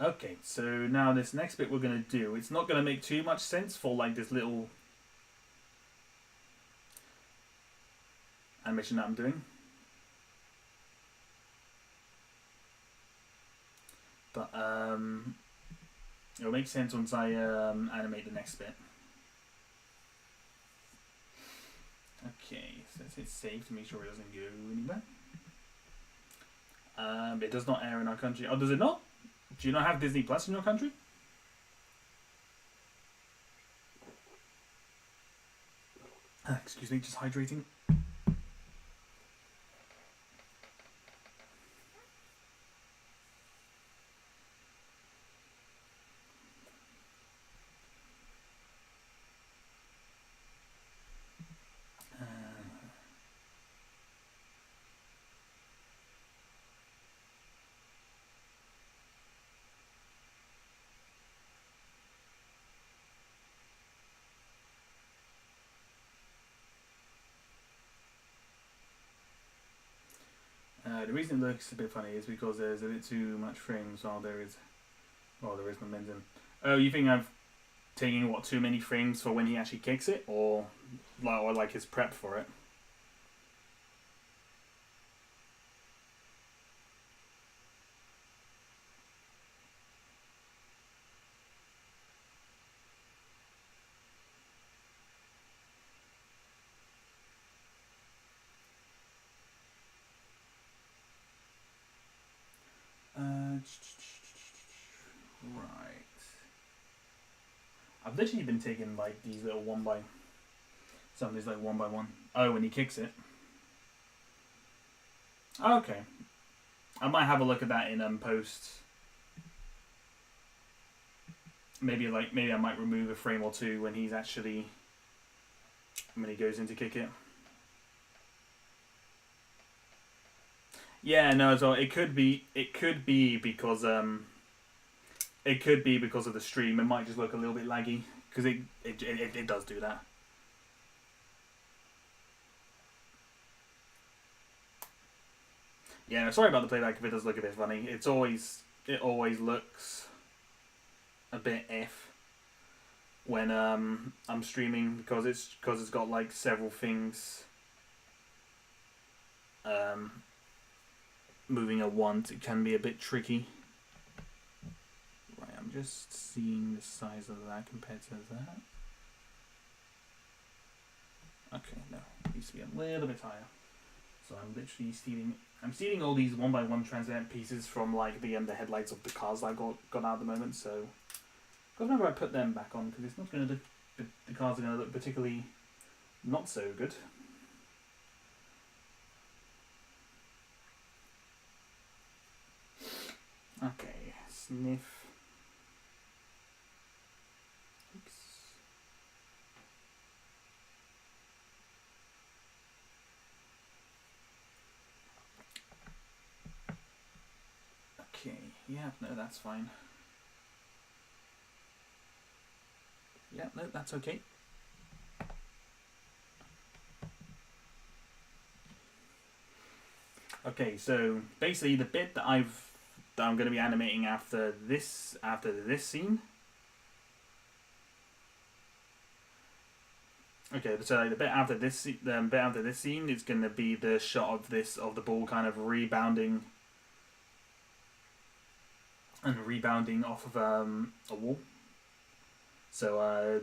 Okay, so now this next bit we're going to do, it's not going to make too much sense for like this little animation that I'm doing. But it'll make sense once I animate the next bit. Okay, so let's hit save to make sure it doesn't go anywhere. It does not air in our country. Oh, does it not? Do you not have Disney Plus in your country? Excuse me, just hydrating. The reason it looks a bit funny is because there's a bit too much frames while there is momentum. Oh, you think I've taken too many frames for when he actually kicks it, or like his prep for it? Right. I've literally been taking like these little one by one. Oh, when he kicks it. Okay. I might have a look at that in post. Maybe I might remove a frame or two when he goes in to kick it. Yeah, no, so it could be because it could be because of the stream. It might just look a little bit laggy because it does do that. Yeah, no, sorry about the playback if it does look a bit funny. It always looks a bit when I'm streaming because it's got like several things moving at once. It can be a bit tricky. Right, I'm just seeing the size of that compared to that. Okay, no, it needs to be a little bit higher. So I'm literally stealing all these 1x1 transparent pieces from like the headlights of the cars that I got out at the moment. So gotta remember I put them back on because it's not going to look. The cars are going to look particularly not so good. Okay, sniff. Oops. Okay, yeah, no, that's fine. Yeah, no, that's okay. Okay, so basically the bit that I'm going to be animating after this scene. Okay, so the bit after this scene is going to be the shot of the ball kind of rebounding off of a wall. So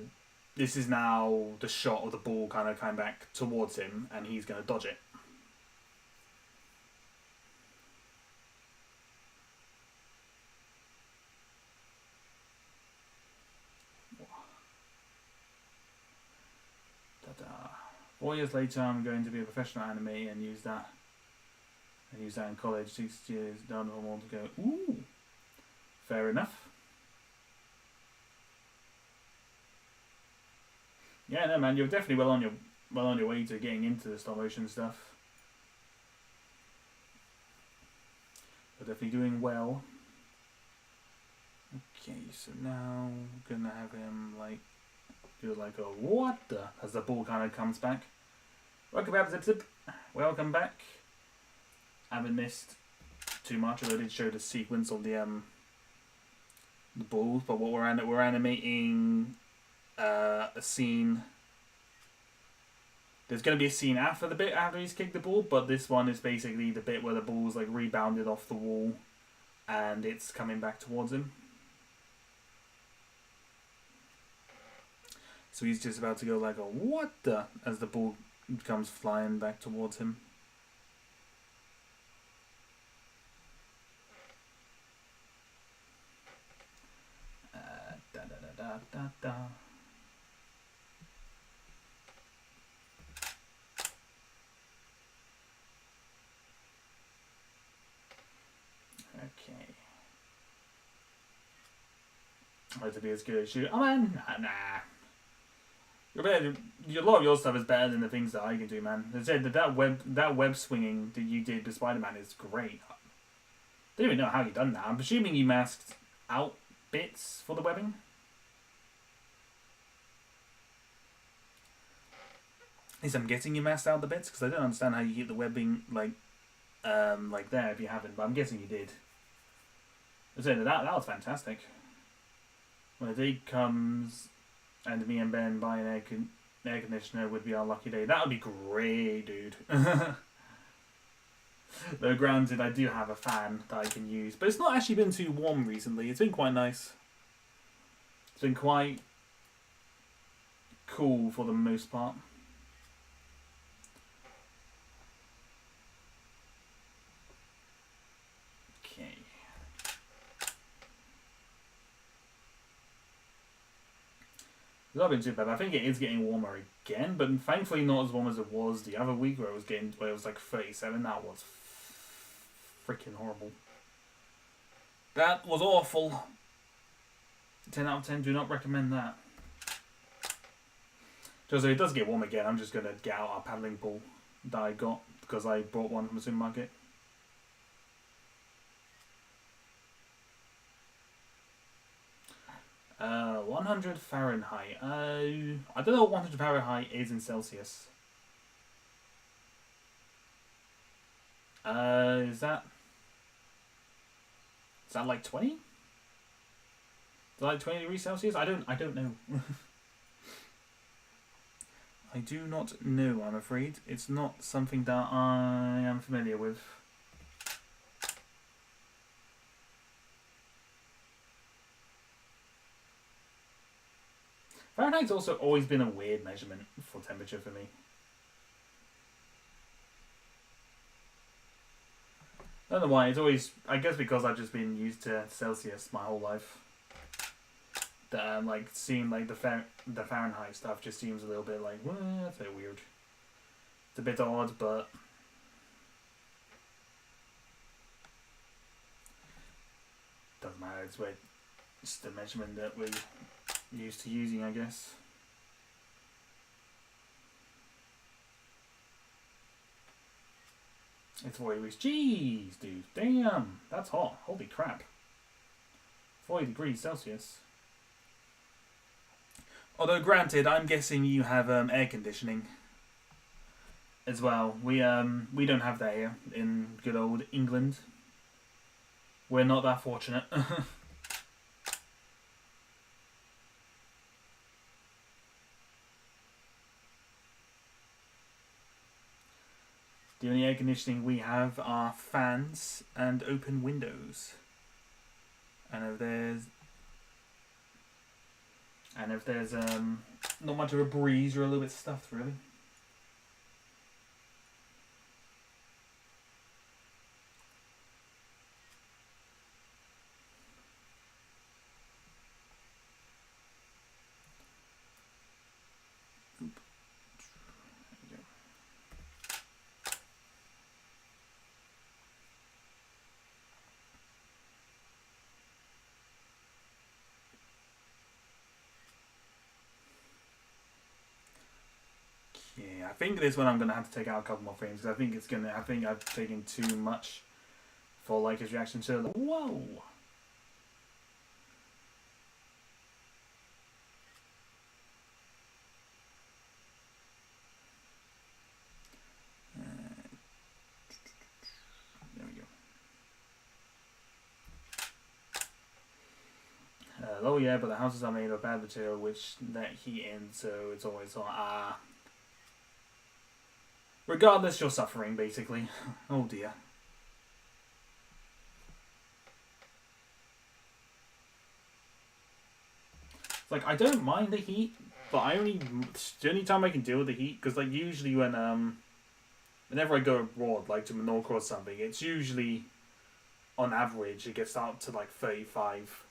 this is now the shot of the ball kind of coming back towards him, and he's going to dodge it. Ta-da. 4 years later, I'm going to be a professional animator and use that in college. 6 years down the hall to go. Ooh, fair enough. Yeah, no, man, you're definitely well on your way to getting into the stop motion stuff. You're definitely doing well. Okay, so now we're gonna have him like do like a what the as the ball kind of comes back. Welcome back, Zip Zip. Welcome back. I haven't missed too much, although I did show the sequence of the balls. But what we're animating a scene. There's going to be a scene after the bit after he's kicked the ball, but this one is basically the bit where the ball's like rebounded off the wall, and it's coming back towards him. So he's just about to go like a what the as the ball comes flying back towards him. Da da da da da da. Okay. I like to be as good as you. Oh man, nah. You're better. A lot of your stuff is better than the things that I can do, man. As I said, that web swinging that you did with Spider-Man is great. I don't even know how you done that. I'm presuming you masked out bits for the webbing. At least I'm guessing you masked out the bits because I don't understand how you get the webbing like there if you haven't. But I'm guessing you did. As I said, that was fantastic. When the day comes and me and Ben buy an air conditioner would be our lucky day. That would be great, dude. Though granted, I do have a fan that I can use. But it's not actually been too warm recently. It's been quite nice. It's been quite cool for the most part. Okay. It's not been too bad. I think it is getting warmer again, but thankfully not as warm as it was the other week where it was like 37. That was freaking horrible. That was awful. 10 out of 10. Do not recommend that. So it does get warm again. I'm just gonna get out our paddling pool that I got because I bought one from the supermarket. 100 Fahrenheit. I don't know what 100 Fahrenheit is in Celsius. Is that like 20? Is that like 20 degrees Celsius? I don't know. I do not know, I'm afraid. It's not something that I am familiar with. Fahrenheit's also always been a weird measurement for temperature for me. I don't know why, it's always, I guess because I've just been used to Celsius my whole life. That like seeing like the Fahrenheit stuff just seems a little bit like, well, that's a bit weird. It's a bit odd, but doesn't matter. It's the measurement that we're used to using, I guess. It's 40 degrees. Jeez, dude. Damn. That's hot. Holy crap. 40 degrees Celsius. Although, granted, I'm guessing you have air conditioning as well. We don't have that here in good old England. We're not that fortunate. The only air conditioning we have are fans and open windows. And if there's not much of a breeze, you're a little bit stuffed, really. Yeah, I think this one I'm gonna have to take out a couple more frames because I think I've taken too much for like his reaction to the whoa. There we go. Oh yeah, but the houses are made of bad material which let heat in, so it's always on. Regardless, you're suffering, basically. Oh dear. It's like, I don't mind the heat, but the only time I can deal with the heat, because like usually whenever I go abroad, like to Menorca or something, it's usually, on average, it gets out to like 35,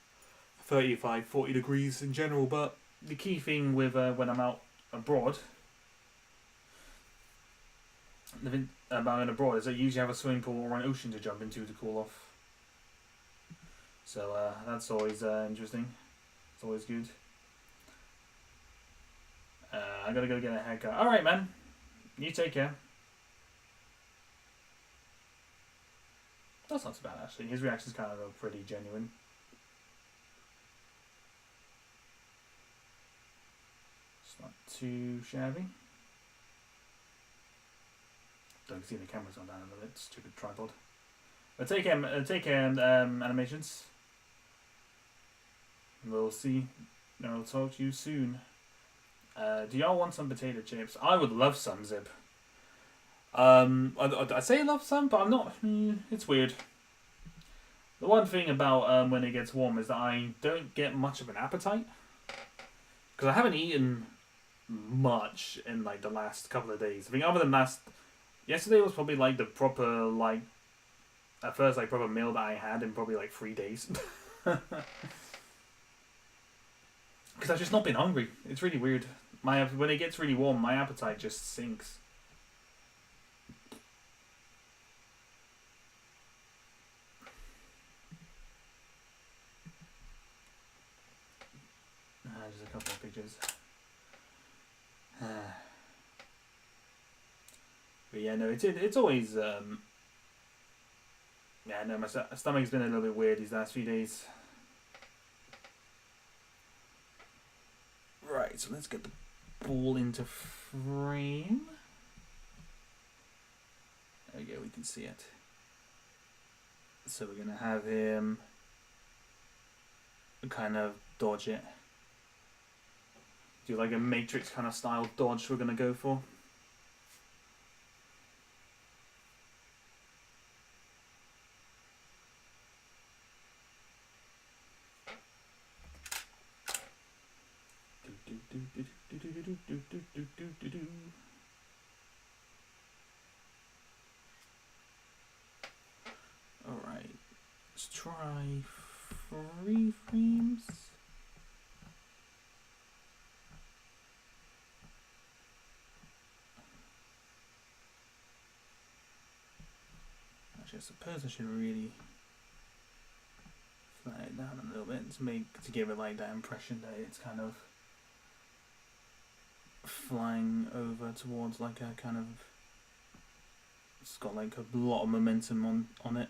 40 degrees in general, but the key thing with when I'm out abroad, about in abroad, is that you usually have a swimming pool or an ocean to jump into to cool off. So that's always interesting. It's always good. I gotta go get a haircut. Alright, man. You take care. That's not too bad, actually. His reaction's kind of pretty genuine. It's not too shabby. Don't see the camera's on down a little bit. Stupid tripod. But take care, animations. We'll see. I'll talk to you soon. Do y'all want some potato chips? I would love some, Zip. I say I love some, but I'm not. It's weird. The one thing about when it gets warm is that I don't get much of an appetite. Because I haven't eaten much in like the last couple of days. I think other than yesterday was probably like the proper first like proper meal that I had in probably like 3 days. Because I've just not been hungry. It's really weird. When it gets really warm, my appetite just sinks. Just a couple of pictures. But yeah, no, it's always yeah, no, my stomach's been a little bit weird these last few days. Right, so let's get the ball into frame. There we go, we can see it. So we're going to have him kind of dodge it. Do like a Matrix kind of style dodge we're going to go for. Alright, let's try 3 frames. Actually, I suppose I should really flatten it down a little bit to give it like that impression that it's kind of flying over towards like a kind of, it's got like a lot of momentum on it.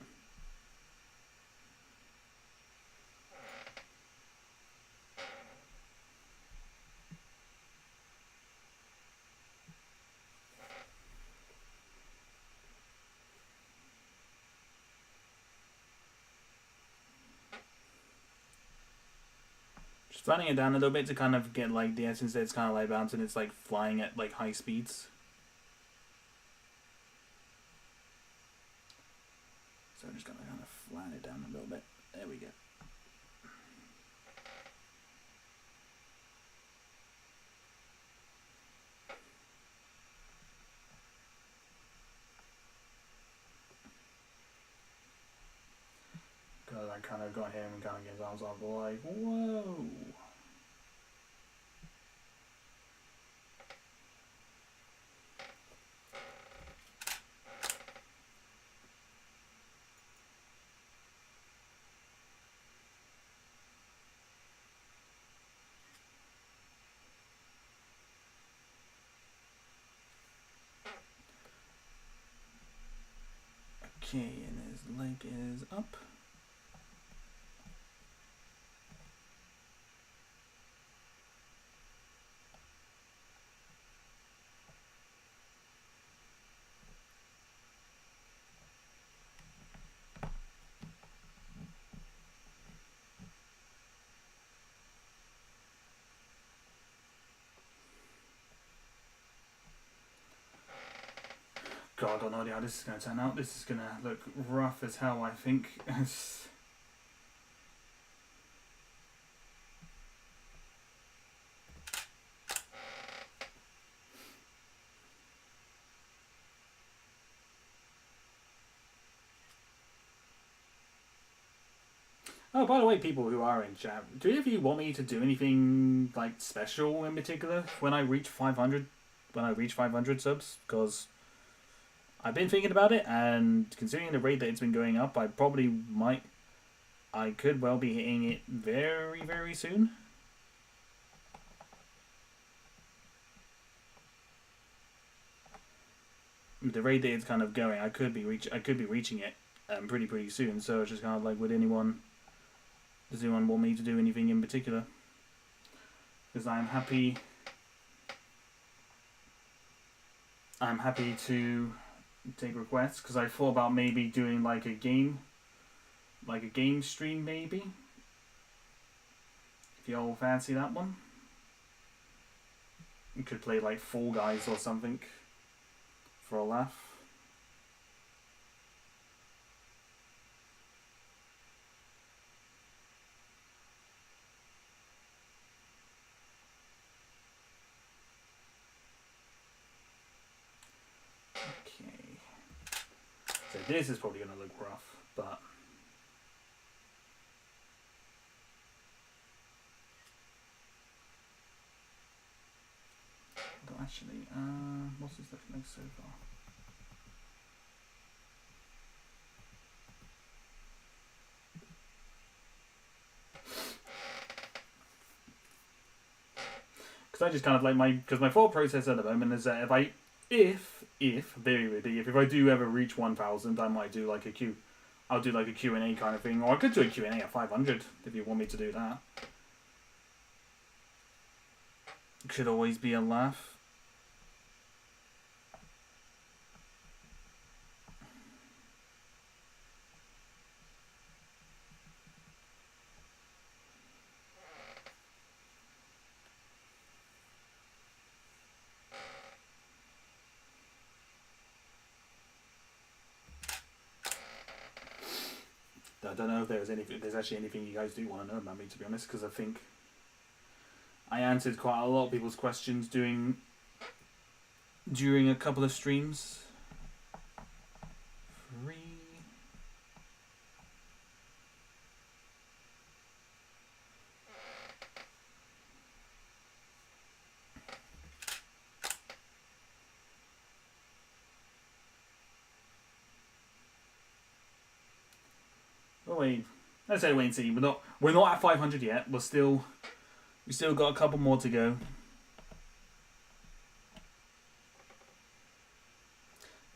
Just flattening it down a little bit to kind of get like the essence that it's kind of like bouncing, it's like flying at like high speeds. So I'm just going to kind of flatten it down a little bit. There we go. Because I kind of got him and kind of gets arms up like, whoa. Okay, and his leg is up. God, I don't know how this is going to turn out. This is going to look rough as hell, I think. Oh, by the way, people who are in chat, do any of you want me to do anything like special in particular when I reach 500? When I reach 500 subs? Because I've been thinking about it, and considering the rate that it's been going up, I could well be hitting it very, very soon. The rate that it's kind of going, I could be reaching it pretty soon. So it's just kind of like, does anyone want me to do anything in particular? Because I'm happy to take requests, because I thought about maybe doing like a game stream, maybe, if y'all fancy that one. You could play like Fall Guys or something for a laugh. So this is probably going to look rough, but actually, what's this looking like so far? Because I just kind of like my thought process at the moment is that if I do ever reach 1,000, I might do like I'll do like a Q&A kind of thing, or I could do a Q&A at 500 if you want me to do that. Could always be a laugh. I don't know if there's actually anything you guys do want to know about me, to be honest, because I think I answered quite a lot of people's questions during a couple of streams. Oh wait, let's say wait and see. We're not at 500 yet. We still got a couple more to go.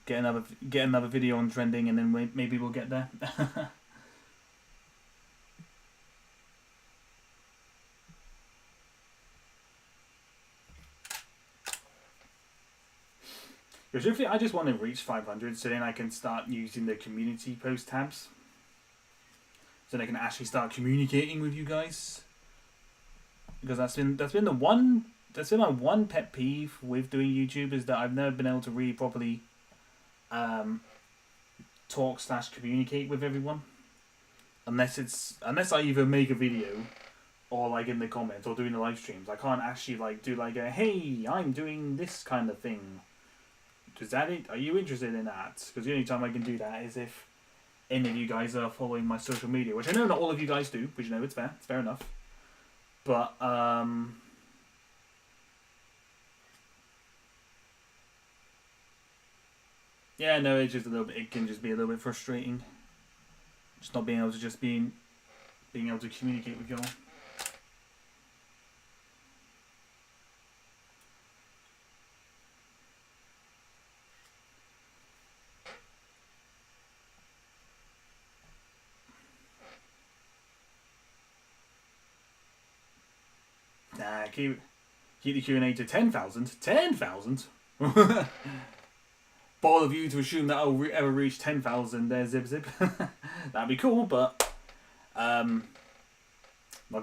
Get another video on trending, and then maybe we'll get there. Because I just want to reach 500, so then I can start using the community post tabs. So they can actually start communicating with you guys. Because that's been my one pet peeve with doing YouTube, is that I've never been able to really properly talk/communicate with everyone. Unless I either make a video or like in the comments or doing the live streams. I can't actually like do like a hey, I'm doing this kind of thing. Is that it? Are you interested in that? Because the only time I can do that is if any of you guys are following my social media, which I know not all of you guys do, but you know, it's fair enough. But yeah, no, it's just a little bit. It can just be a little bit frustrating, just not being able to being able to communicate with y'all. Nah, keep the Q&A to 10,000. 10,000? For all of you to assume that I'll ever reach 10,000 there, zip. That'd be cool, but not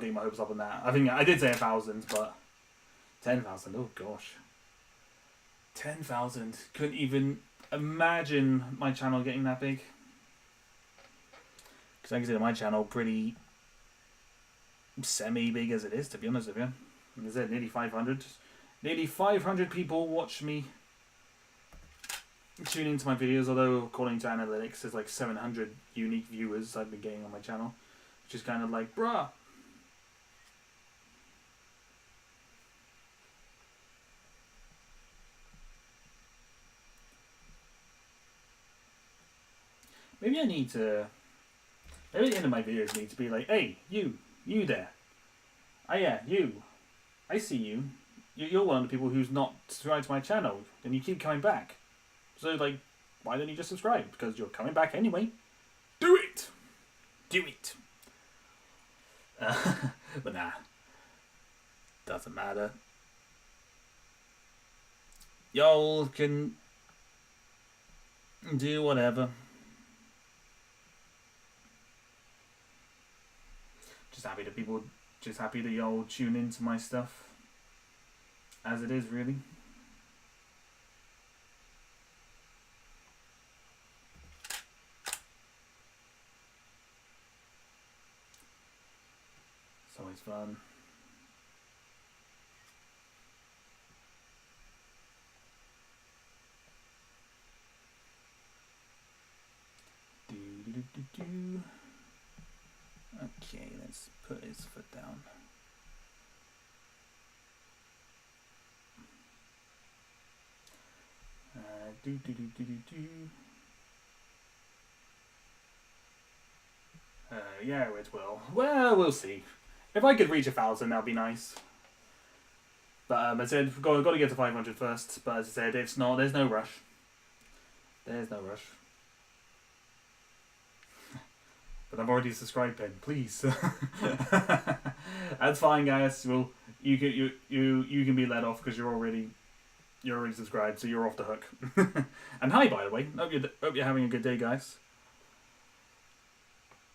getting my hopes up on that. I think I did say 1,000, but 10,000, oh gosh. 10,000. Couldn't even imagine my channel getting that big. Because I consider my channel pretty semi-big as it is, to be honest with you. Is it nearly 500? Nearly 500 people watch me tune into my videos, although according to analytics there's like 700 unique viewers I've been getting on my channel, which is kind of like, bruh. Maybe the end of my videos need to be like, hey, you there. Oh yeah, you. I see you. You're one of the people who's not subscribed to my channel, and you keep coming back. So, like, why don't you just subscribe? Because you're coming back anyway. Do it! Do it! But nah. Doesn't matter. Y'all can do whatever. Just happy that y'all tune into my stuff. As it is, really. It's always fun. Okay, let's put his foot down. Yeah, it will. Well, we'll see. If I could reach 1,000, that'd be nice. But I said, got to get to 500 first. But as I said, it's not. There's no rush. There's no rush. But I'm already subscribed, Ben. Please. That's fine, guys. Well, you can be let off because you're already subscribed, so you're off the hook. And hi, by the way. Hope you're having a good day, guys.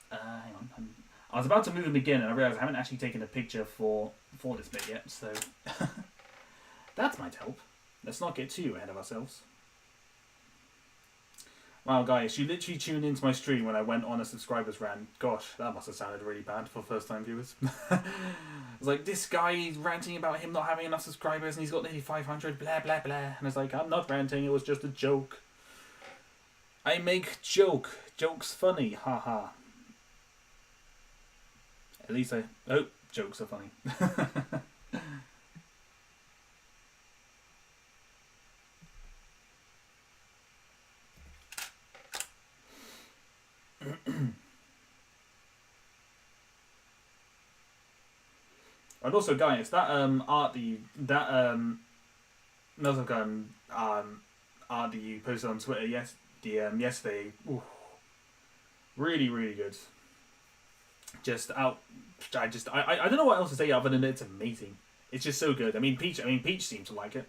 Hang on. I was about to move them again, and I realised I haven't actually taken a picture for this bit yet. So that might help. Let's not get too ahead of ourselves. Wow, guys, you literally tuned into my stream when I went on a subscribers rant. Gosh, that must have sounded really bad for first-time viewers. It's like, this guy is ranting about him not having enough subscribers and he's got nearly 500, blah, blah, blah. And it's like, I'm not ranting, it was just a joke. I make joke. Joke's funny, haha. At least I... Oh, jokes are funny. And also, guys, that art that you posted on Twitter yesterday, ooh, really, really good. I don't know what else to say other than it's amazing. It's just so good. I mean, Peach seemed to like it,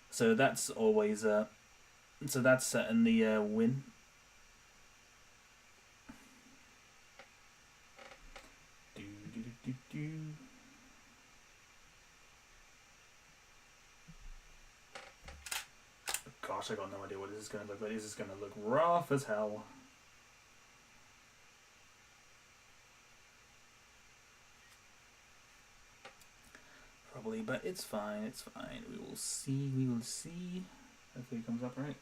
so that's always so that's certainly a win. Gosh, I got no idea what this is going to look like. This is going to look rough as hell. Probably, but it's fine. It's fine. We will see. We will see. Hopefully it comes up right.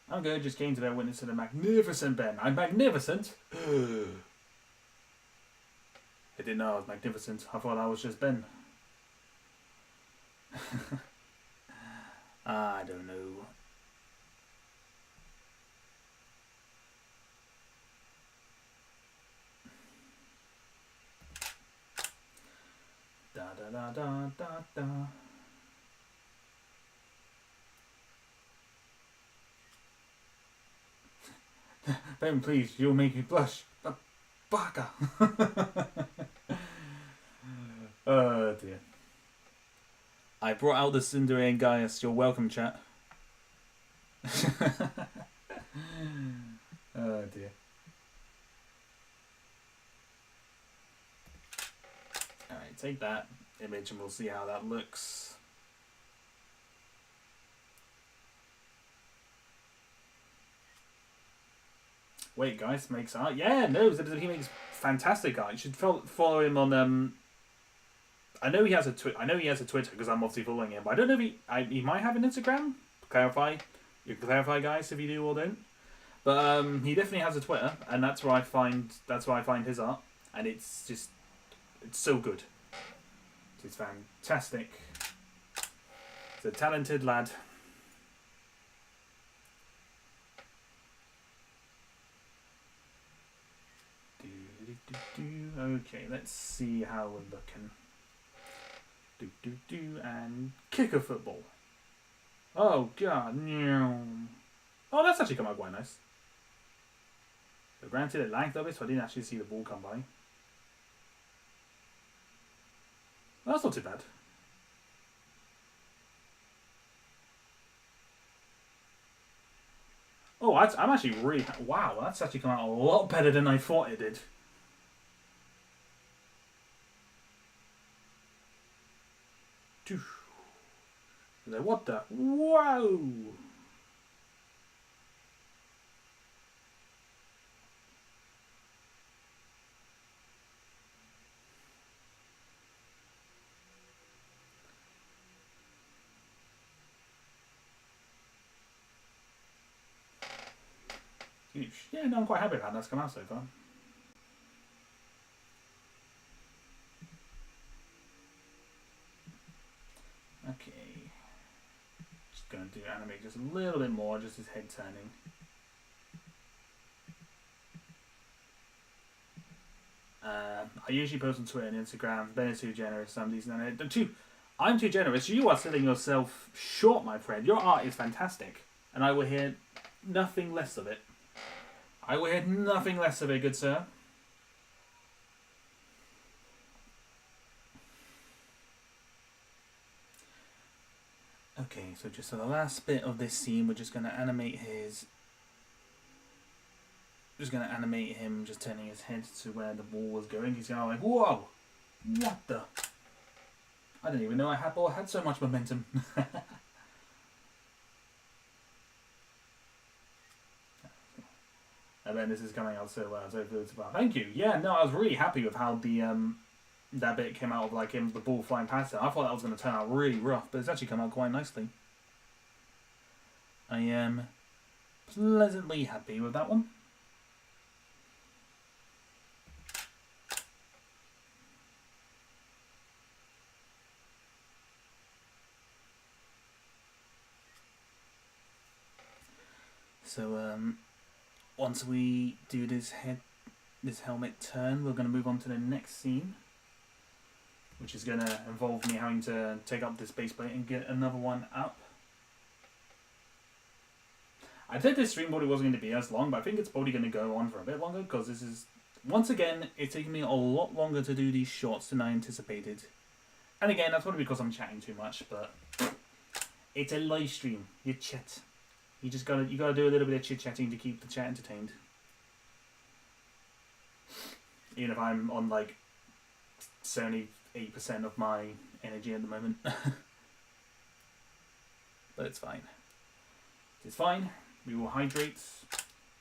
I'm good. Just came to bear witness to the magnificent Ben. I'm magnificent. I didn't know I was magnificent. I thought I was just Ben. I don't know. Da da da da da da. Ben, please, you'll make me blush. Baka. Oh dear. I brought out the Tsundere and Gaius. You're welcome, chat. Oh dear. Alright, take that image and we'll see how that looks. Wait, Gaius makes art? Yeah, no, he makes fantastic art. You should follow him on I know he has a Twitter because I'm obviously following him, but I don't know if he might have an Instagram. You can clarify, guys, if you do or don't. But he definitely has a Twitter, and that's where I find his art, and it's so good. It's fantastic. He's a talented lad. Okay, let's see how we're looking. And kick a football. Oh god, no. Oh, that's actually come out quite nice. So granted, it lagged a bit, so I didn't actually see the ball come by. Well, that's not too bad. Oh, I'm actually really... Wow, that's actually come out a lot better than I thought it did. What the? Whoa! Yeah, no, I'm quite happy about that's come out so far. Okay. Just going to animate just a little bit more, just his head turning. I usually post on Twitter and Instagram. Ben is too generous. I'm too generous. You are selling yourself short, my friend. Your art is fantastic, and I will hear nothing less of it. I will hear nothing less of it, good sir. Okay, so just for the last bit of this scene, we're just going to animate his... Just going to animate him just turning his head to where the ball was going. He's going like, whoa! What the... I didn't even know I had ball had so much momentum. And then this is coming out so well. So thank you. Yeah, no, I was really happy with how the that bit came out of like him, the ball flying past it. I thought that was going to turn out really rough, but it's actually come out quite nicely. I am pleasantly happy with that one. So once we do this helmet turn, we're going to move on to the next scene, which is going to involve me having to take up this base plate and get another one up. I said this stream probably wasn't going to be as long, but I think it's probably going to go on for a bit longer, because this is, once again, it's taking me a lot longer to do these shots than I anticipated. And again, that's probably because I'm chatting too much, but it's a live stream. You chat. You gotta do a little bit of chit chatting to keep the chat entertained. Even if I'm on like 78% of my energy at the moment. But it's fine. It's fine. We will hydrate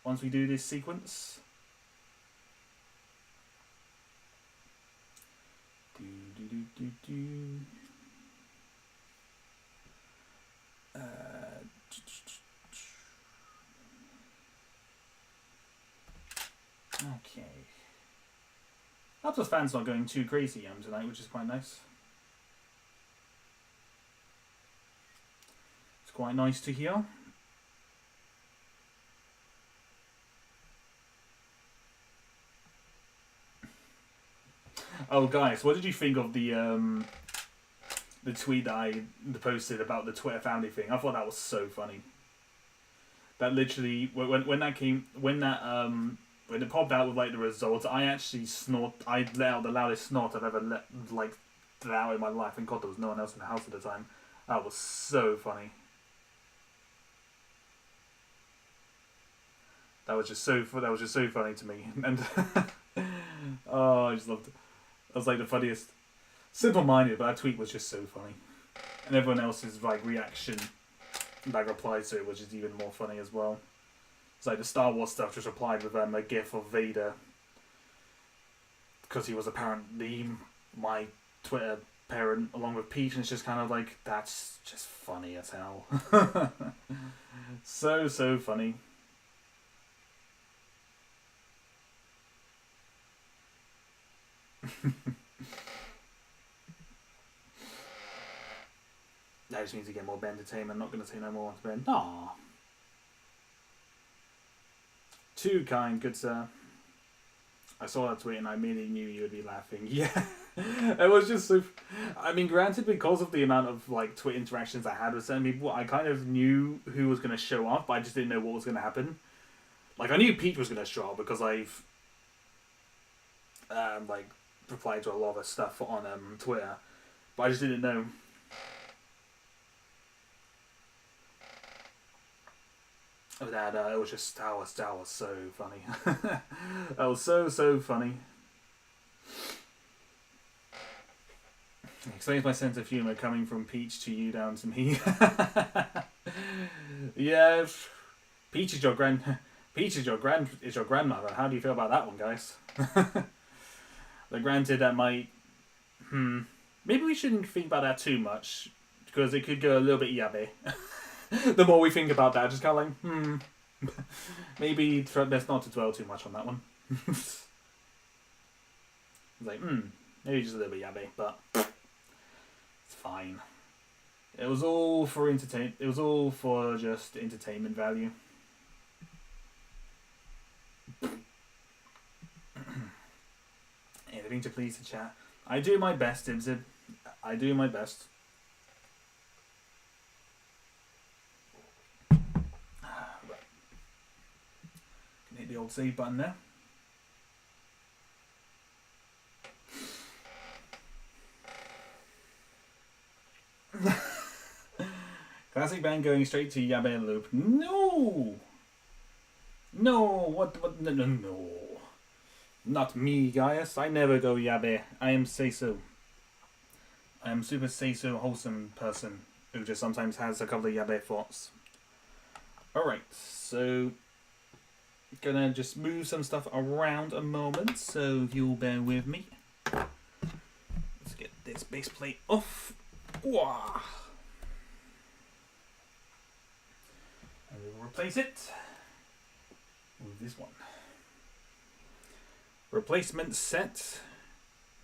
once we do this sequence. Okay. Laptop's fan's not going too crazy tonight, which is quite nice. It's quite nice to hear. Oh, guys, what did you think of the tweet that I posted about the Twitter family thing? I thought that was so funny. That literally, when it popped out with like the results, I actually I let out the loudest snort I've ever let out in my life, and God, there was no one else in the house at the time. That was so funny. That was just so funny to me, and oh, I just loved it. That was like the funniest. Simple-minded, but that tweet was just so funny, and everyone else's like reaction, like replies to it, was just even more funny as well. It's like the Star Wars stuff just replied with a gif of Vader, because he was apparently my Twitter parent along with Pete, and it's just kind of like, that's just funny as hell. So funny. That just means to get more entertainment. Not going to say no more to Ben. Aww. Too kind, good sir. I saw that tweet and I immediately knew you would be laughing. Yeah, it was just so... I mean, granted, because of the amount of like tweet interactions I had with certain people, I kind of knew who was going to show up, but I just didn't know what was going to happen. Like, I knew Pete was going to show up because I've like replied to a lot of stuff on Twitter, but I just didn't know. That it was just that was so funny. That was so funny. Explains my sense of humour coming from Peach to you down to me. Yeah, Peach is your grandmother. How do you feel about that one, guys? But granted, that might maybe we shouldn't think about that too much, because it could go a little bit yabby. The more we think about that, just kind of like, maybe best not to dwell too much on that one. It's like, maybe just a little bit yabby, but it's fine. It was all for It was all for just entertainment value. Anything to please the chat. I do my best, Ibzib. I do my best. Hit the old save button there. Classic band going straight to Yabe loop. No! No, what, no. Not me, Gaius. I never go Yabe. I am Seiso. I am super Seiso wholesome person who just sometimes has a couple of Yabe thoughts. Alright, so gonna just move some stuff around a moment, so if you'll bear with me. Let's get this base plate off. Wah! And we'll replace it with this one. Replacement set.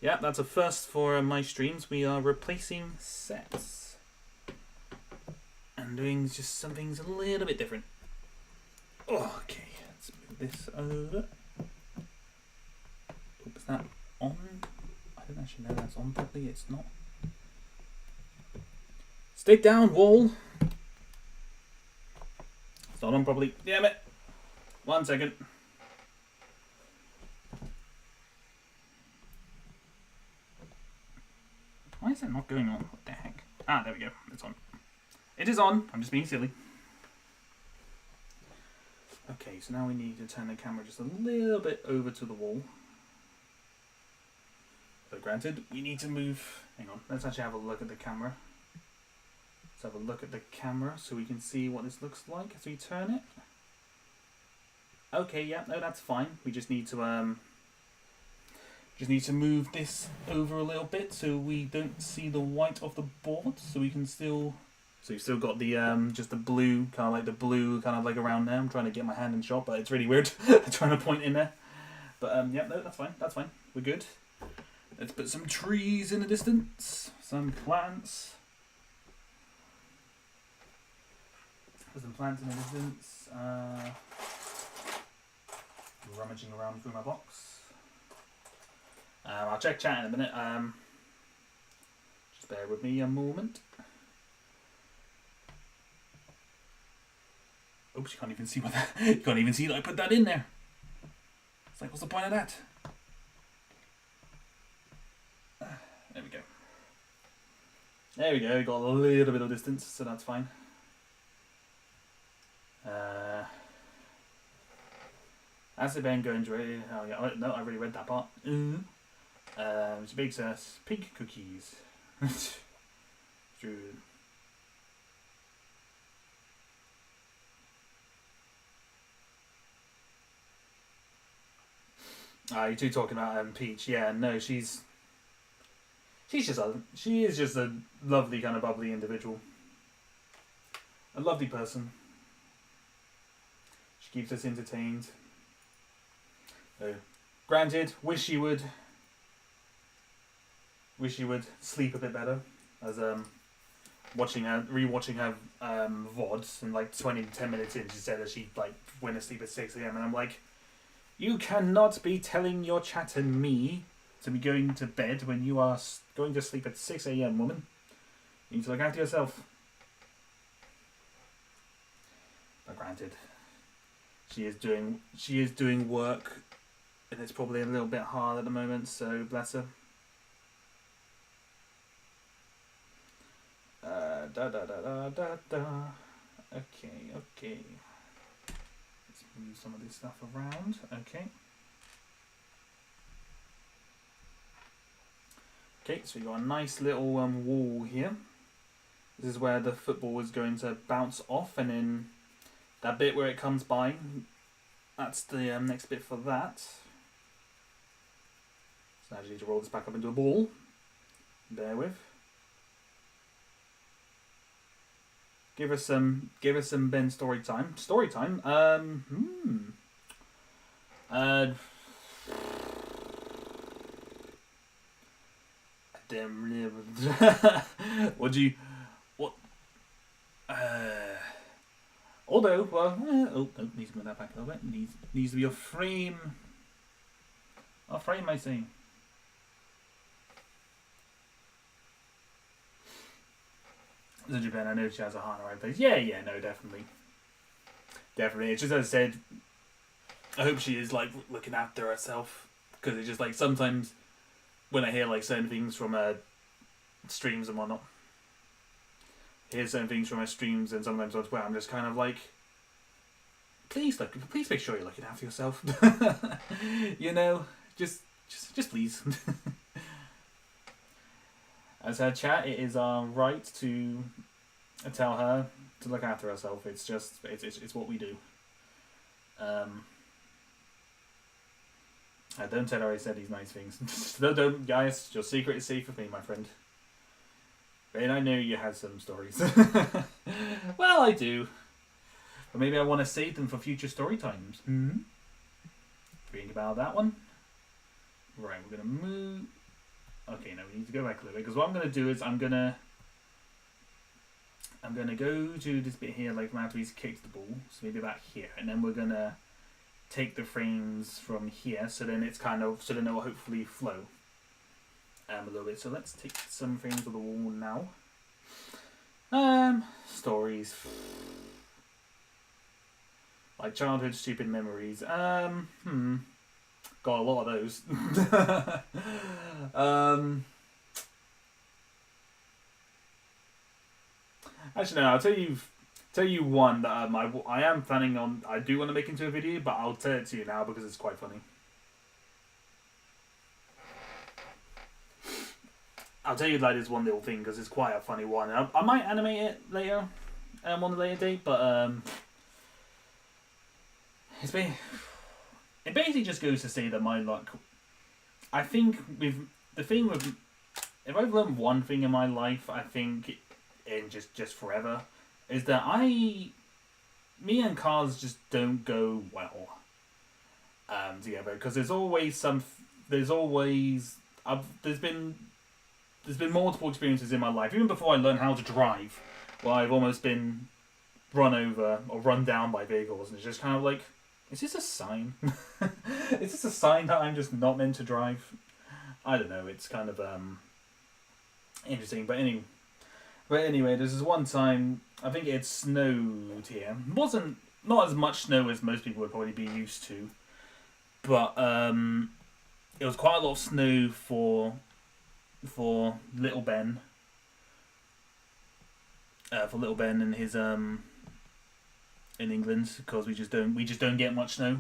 Yeah, that's a first for my streams. We are replacing sets. And doing just some things a little bit different. Okay, let's move this over. Oops, is that on? I don't actually know that's on properly. It's not. Stay down, wall. It's not on properly. Damn it. 1 second. Why is that not going on? What the heck? Ah, there we go. It's on. It is on. I'm just being silly. Okay, so now we need to turn the camera just a little bit over to the wall. But granted, we need to move... Hang on. Let's actually have a look at the camera. Let's have a look at the camera so we can see what this looks like as we turn it. Okay, yeah, no, that's fine. We just need to move this over a little bit so we don't see the white of the board, so we can still. So you've still got the just the blue, kind of like around there. I'm trying to get my hand in shot, but it's really weird trying to point in there. But yeah, no, that's fine. That's fine. We're good. Let's put some trees in the distance, some plants. Put some plants in the distance. Rummaging around through my box. I'll check chat in a minute. Just bear with me a moment. Oops, you can't even see what that. You can't even see that I put that in there. It's like, what's the point of that? There we go. There we go. Got a little bit of distance, so that's fine. Acid Ben going to radio. Oh yeah, no, I already read that part. She bakes us pink cookies. True. You two talking about Peach? Yeah, no, she is just a lovely kind of bubbly individual, a lovely person. She keeps us entertained. Granted, wish you would sleep a bit better. As rewatching her VODs, and like 10 minutes in, she said that she like went to sleep at 6 a.m. and I'm like, you cannot be telling your chat and me to be going to bed when you are going to sleep at 6 a.m. woman. You need to look after yourself. But granted, she is doing work. And it's probably a little bit hard at the moment, so bless her. Okay. Let's move some of this stuff around. Okay. Okay, so you got a nice little wall here. This is where the football is going to bounce off, and then that bit where it comes by, that's the next bit for that. So now I just need to roll this back up into a ball. Bear with. Give us some Ben story time. Story time. Although, well, needs to move that back a little bit. Needs to be a frame. A frame, I say. So Japan, I know she has a heart in the right place. Yeah, no, definitely. It's just, as I said, I hope she is like looking after herself, because it's just like sometimes when I hear like certain things from streams and whatnot, hear certain things from my streams, and sometimes where I'm just kind of like, please make sure you're looking after yourself. You know, just please. As her chat, it is our right to tell her to look after herself. It's just it's what we do. Don't tell her I said these nice things. Don't, guys. Your secret is safe with me, my friend. And I know you had some stories. Well, I do. But maybe I want to save them for future story times. Think about that one. Right, we're going to move. Okay, no, we need to go back a little bit. Because what I'm going to do is I'm going to go to this bit here, like from after he's kicked the ball. So maybe about here. And then we're going to take the frames from here. So then it's kind of, so then it will hopefully flow a little bit. So let's take some frames of the wall now. Stories. Like childhood stupid memories. Got a lot of those. Actually, no. I'll tell you one that I am planning on. I do want to make into a video, but I'll tell it to you now because it's quite funny. I'll tell you like this one little thing because it's quite a funny one. I might animate it later, on a later date, but it basically just goes to say that my luck. I think if I've learned one thing in my life, I think in just forever, is that me and cars just don't go well together, because there's been multiple experiences in my life, even before I learned how to drive, where I've almost been run over or run down by vehicles, and it's just kind of like, is this a sign? Is this a sign that I'm just not meant to drive? I don't know. It's kind of interesting, but anyway, there's this one time, I think it snowed here. It wasn't not as much snow as most people would probably be used to, but it was quite a lot of snow for little Ben. For little Ben and his in England, because we just don't get much snow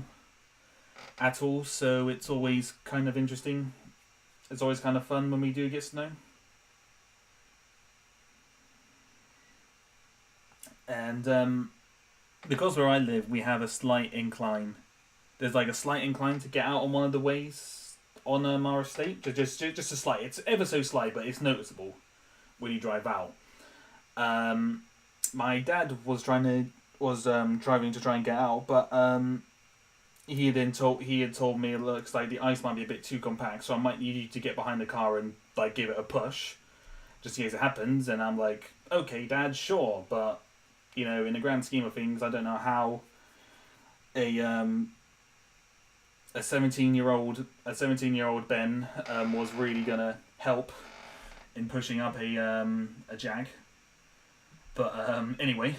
at all. So it's always kind of interesting. It's always kind of fun when we do get snow. And because where I live, we have a slight incline. There's like a slight incline to get out on one of the ways on our estate. Just a slight. It's ever so slight, but it's noticeable when you drive out. My dad was driving to try and get out, but he had told me it looks like the ice might be a bit too compact, so I might need you to get behind the car and like give it a push, just in case it happens. And I'm like, okay, Dad, sure, but you know, in the grand scheme of things, I don't know how a 17-year-old Ben was really gonna help in pushing up a Jag. But anyway,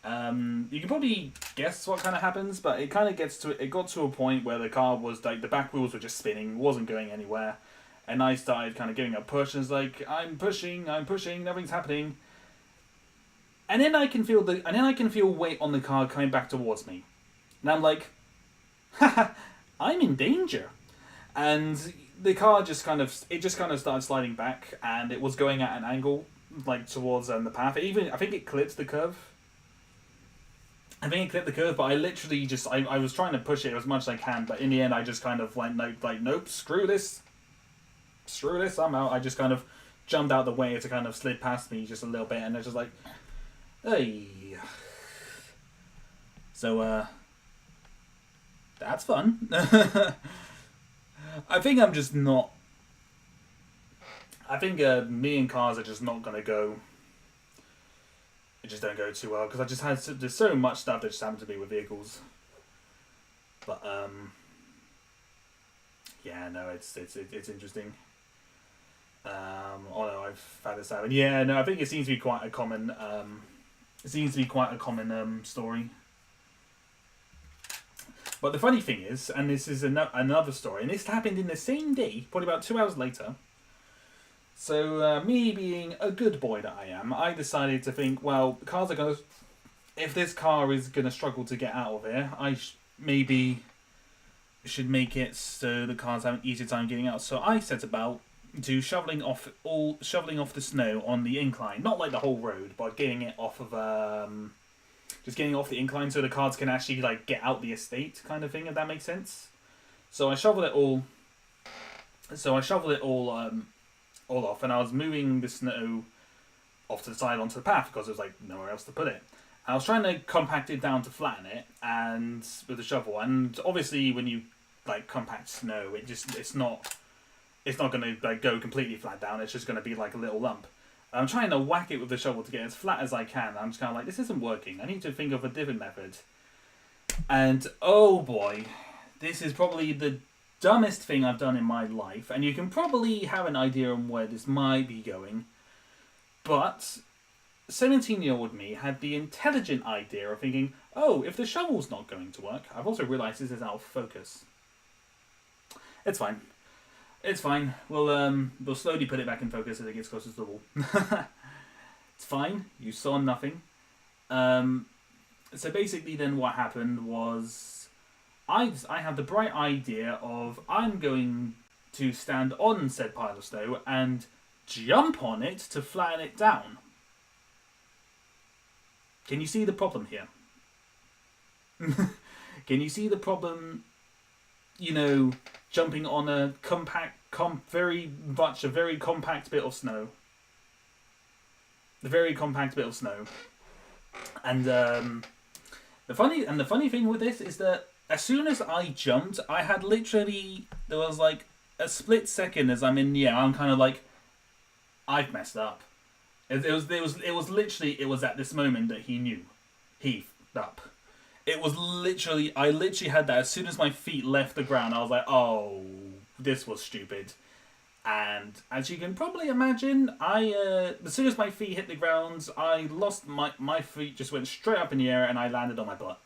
you can probably guess what kind of happens, but it kind of got to a point where the car was like, the back wheels were just spinning, wasn't going anywhere, and I started kind of giving a push, and it's like, I'm pushing, nothing's happening, and then I can feel weight on the car coming back towards me, and I'm like, haha, I'm in danger, and the car just kind of started sliding back, and it was going at an angle like towards the path. I think it clipped the curve. But I literally I was trying to push it as much as I can, but in the end I just kind of went like nope, screw this, I'm out. I just kind of jumped out the way. It kind of slid past me just a little bit, and it's just like, hey. So that's fun. I think me and cars are just not gonna go. It just don't go too well, because I just had there's so much stuff that just happened to me with vehicles. But yeah, no, it's interesting. Oh no, I've had this happen. Yeah, no, I think it seems to be quite a common. Story. But the funny thing is, and this is another story, and this happened in the same day, probably about 2 hours later. So me being a good boy that I am, I decided to think, well, cars are going to... If this car is going to struggle to get out of here, I maybe should make it so the cars have an easier time getting out. So I set about to shoveling off the snow on the incline. Not like the whole road, but getting it off of... just getting off the incline so the cars can actually like get out the estate kind of thing, if that makes sense. So I shoveled it all... all off, and I was moving the snow off to the side onto the path because there was like nowhere else to put it. I was trying to compact it down to flatten it, and with the shovel. And obviously, when you like compact snow, it's not going to like go completely flat down. It's just going to be like a little lump. I'm trying to whack it with the shovel to get it as flat as I can. I'm just kind of like, this isn't working. I need to think of a different method. And oh boy, this is probably the dumbest thing I've done in my life, and you can probably have an idea on where this might be going. But 17-year-old me had the intelligent idea of thinking, oh, if the shovel's not going to work, I've also realised this is out of focus. It's fine. It's fine. We'll slowly put it back in focus as it gets closer to the wall. It's fine. You saw nothing. So basically then what happened was I had the bright idea of I'm going to stand on said pile of snow and jump on it to flatten it down. Can you see the problem here? Can you see the problem, you know, jumping on a very compact bit of snow? The very compact bit of snow. And the funny thing with this is that as soon as I jumped, I had literally, there was like a split second as I'm in the air, I'm kind of like, I've messed up. It was literally at this moment that he knew. He f***ed up. It was literally, I literally had that as soon as my feet left the ground, I was like, oh, this was stupid. And as you can probably imagine, as soon as my feet hit the ground, I lost my feet just went straight up in the air and I landed on my butt.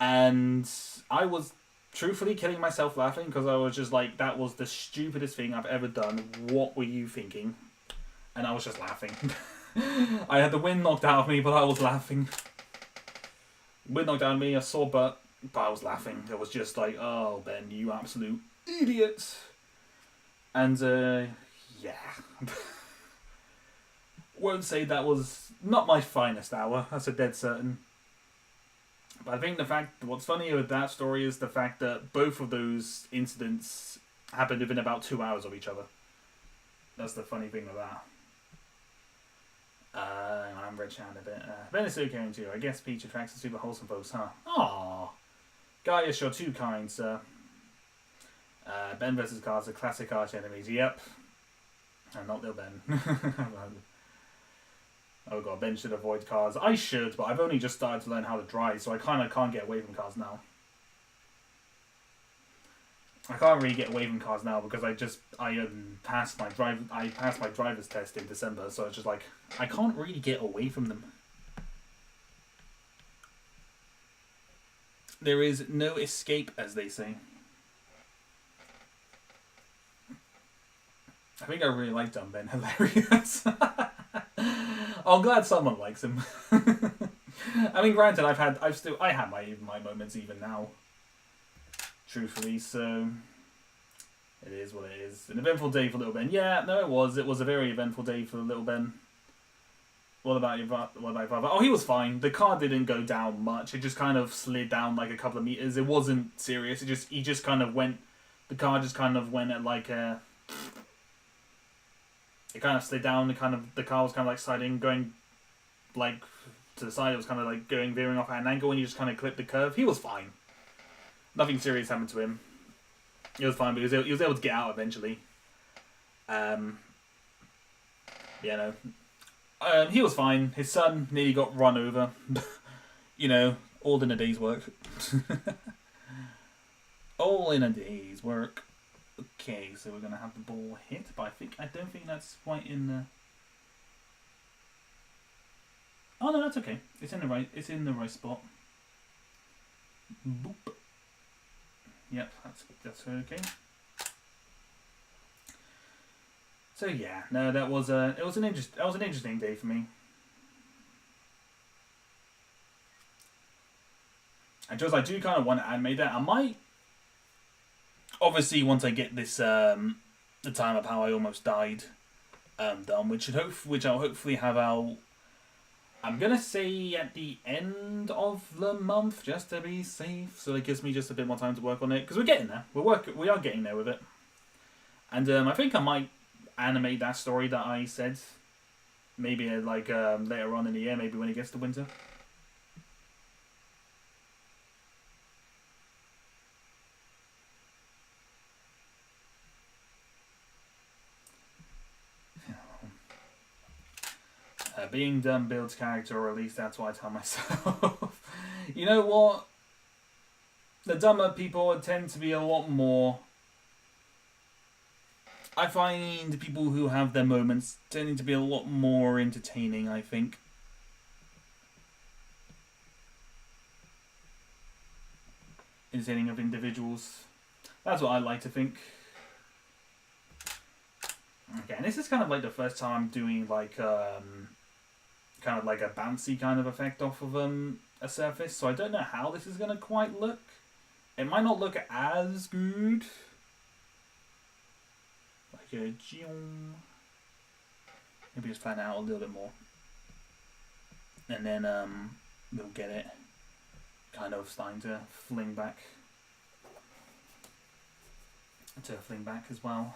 And I was truthfully killing myself laughing because I was just like, that was the stupidest thing I've ever done. What were you thinking? And I was just laughing. I had the wind knocked out of me, but I was laughing. Wind knocked out of me, a sore butt, but I was laughing. It was just like, oh, Ben, you absolute idiot. And, yeah. Won't say that was not my finest hour. That's a dead certain. But I think what's funny with that story is the fact that both of those incidents happened within about 2 hours of each other. That's the funny thing with that. I'm red chatting a bit. Ben is so caring too. I guess Peach attracts the super wholesome folks, huh? Aww. Gaius, you're too kind, sir. Ben versus cars are classic arch enemies. Yep. And not little Ben. Oh god, Ben should avoid cars. I should, but I've only just started to learn how to drive, so I kind of can't get away from cars now. I can't really get away from cars now because I passed my driver's test in December, so it's just like I can't really get away from them. There is no escape, as they say. I think I really like Dumb Ben. Hilarious. I'm glad someone likes him. I mean, granted, I have my moments even now. Truthfully, so it is what it is. An eventful day for Little Ben. Yeah, no, it was. It was a very eventful day for Little Ben. What about your brother? Oh, he was fine. The car didn't go down much. It just kind of slid down like a couple of meters. It wasn't serious. He just kind of went. The car just kind of went at like a. It kind of slid down. The car was kind of like sliding, going like to the side. It was kind of like veering off at an angle, and he just kind of clipped the curve. He was fine. Nothing serious happened to him. He was fine, but he was able to get out eventually. He was fine. His son nearly got run over. You know, all in a day's work. All in a day's work. Okay, so we're gonna have the ball hit, but I don't think that's quite in the. Oh no, that's okay. It's in the right spot. Boop. Yep, that's okay. So yeah, no, that was an interesting day for me. And just I do kind of want to animate that. I might, obviously, once I get this the time of how I almost died done, which I'll hopefully have out. I'm gonna say at the end of the month, just to be safe, so it gives me just a bit more time to work on it, because we're getting there. We are getting there with it, and I think I might animate that story that I said, maybe later on in the year, maybe when it gets to winter. Being dumb builds character, or at least that's what I tell myself. You know what? The dumber people tend to be a lot more... I find people who have their moments tending to be a lot more entertaining, I think. Entertaining of individuals. That's what I like to think. Okay, and this is kind of like the first time I'm doing kind of like a bouncy kind of effect off of a surface, so I don't know how this is going to quite look. It might not look as good. Like a maybe just fan out a little bit more. And then we'll get it kind of starting to fling back. As well.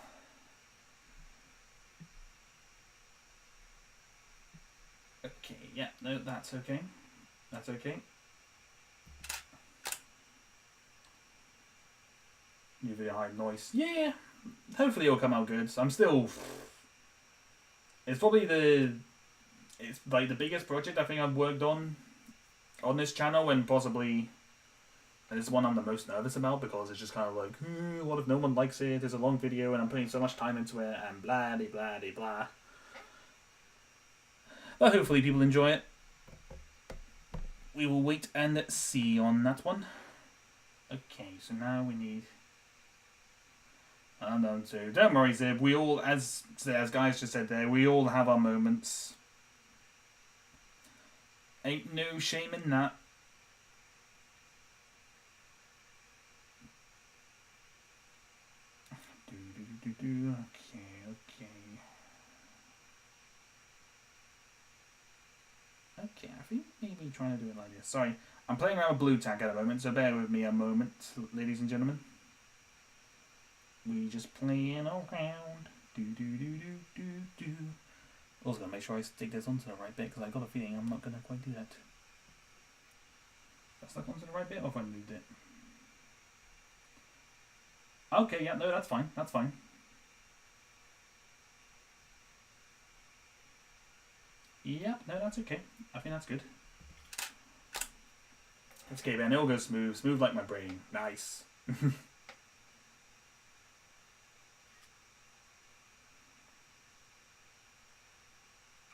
Okay, yeah, no, that's okay. That's okay. New video high noise. Yeah, hopefully it'll come out good. I'm still... It's probably it's like the biggest project I think I've worked on this channel, and possibly... And it's one I'm the most nervous about, because it's just kind of like, what if no one likes it? It's a long video and I'm putting so much time into it, and blah de blah de blah. But hopefully people enjoy it. We will wait and see on that one. Okay, so now we need... So don't worry, Zib. We all, as guys just said there, we all have our moments. Ain't no shame in that. Okay, I think maybe trying to do it like this. Sorry, I'm playing around with blue tack at the moment, so bear with me a moment, ladies and gentlemen. We just playing around. Also gotta make sure I stick this onto the right bit, because I got a feeling I'm not gonna quite do that. If I stuck onto the right bit, or if I moved it. Okay, yeah, no, that's fine. That's fine. Yeah, no, that's okay. I think that's good. It's okay, man. It'll go smooth. Smooth like my brain. Nice.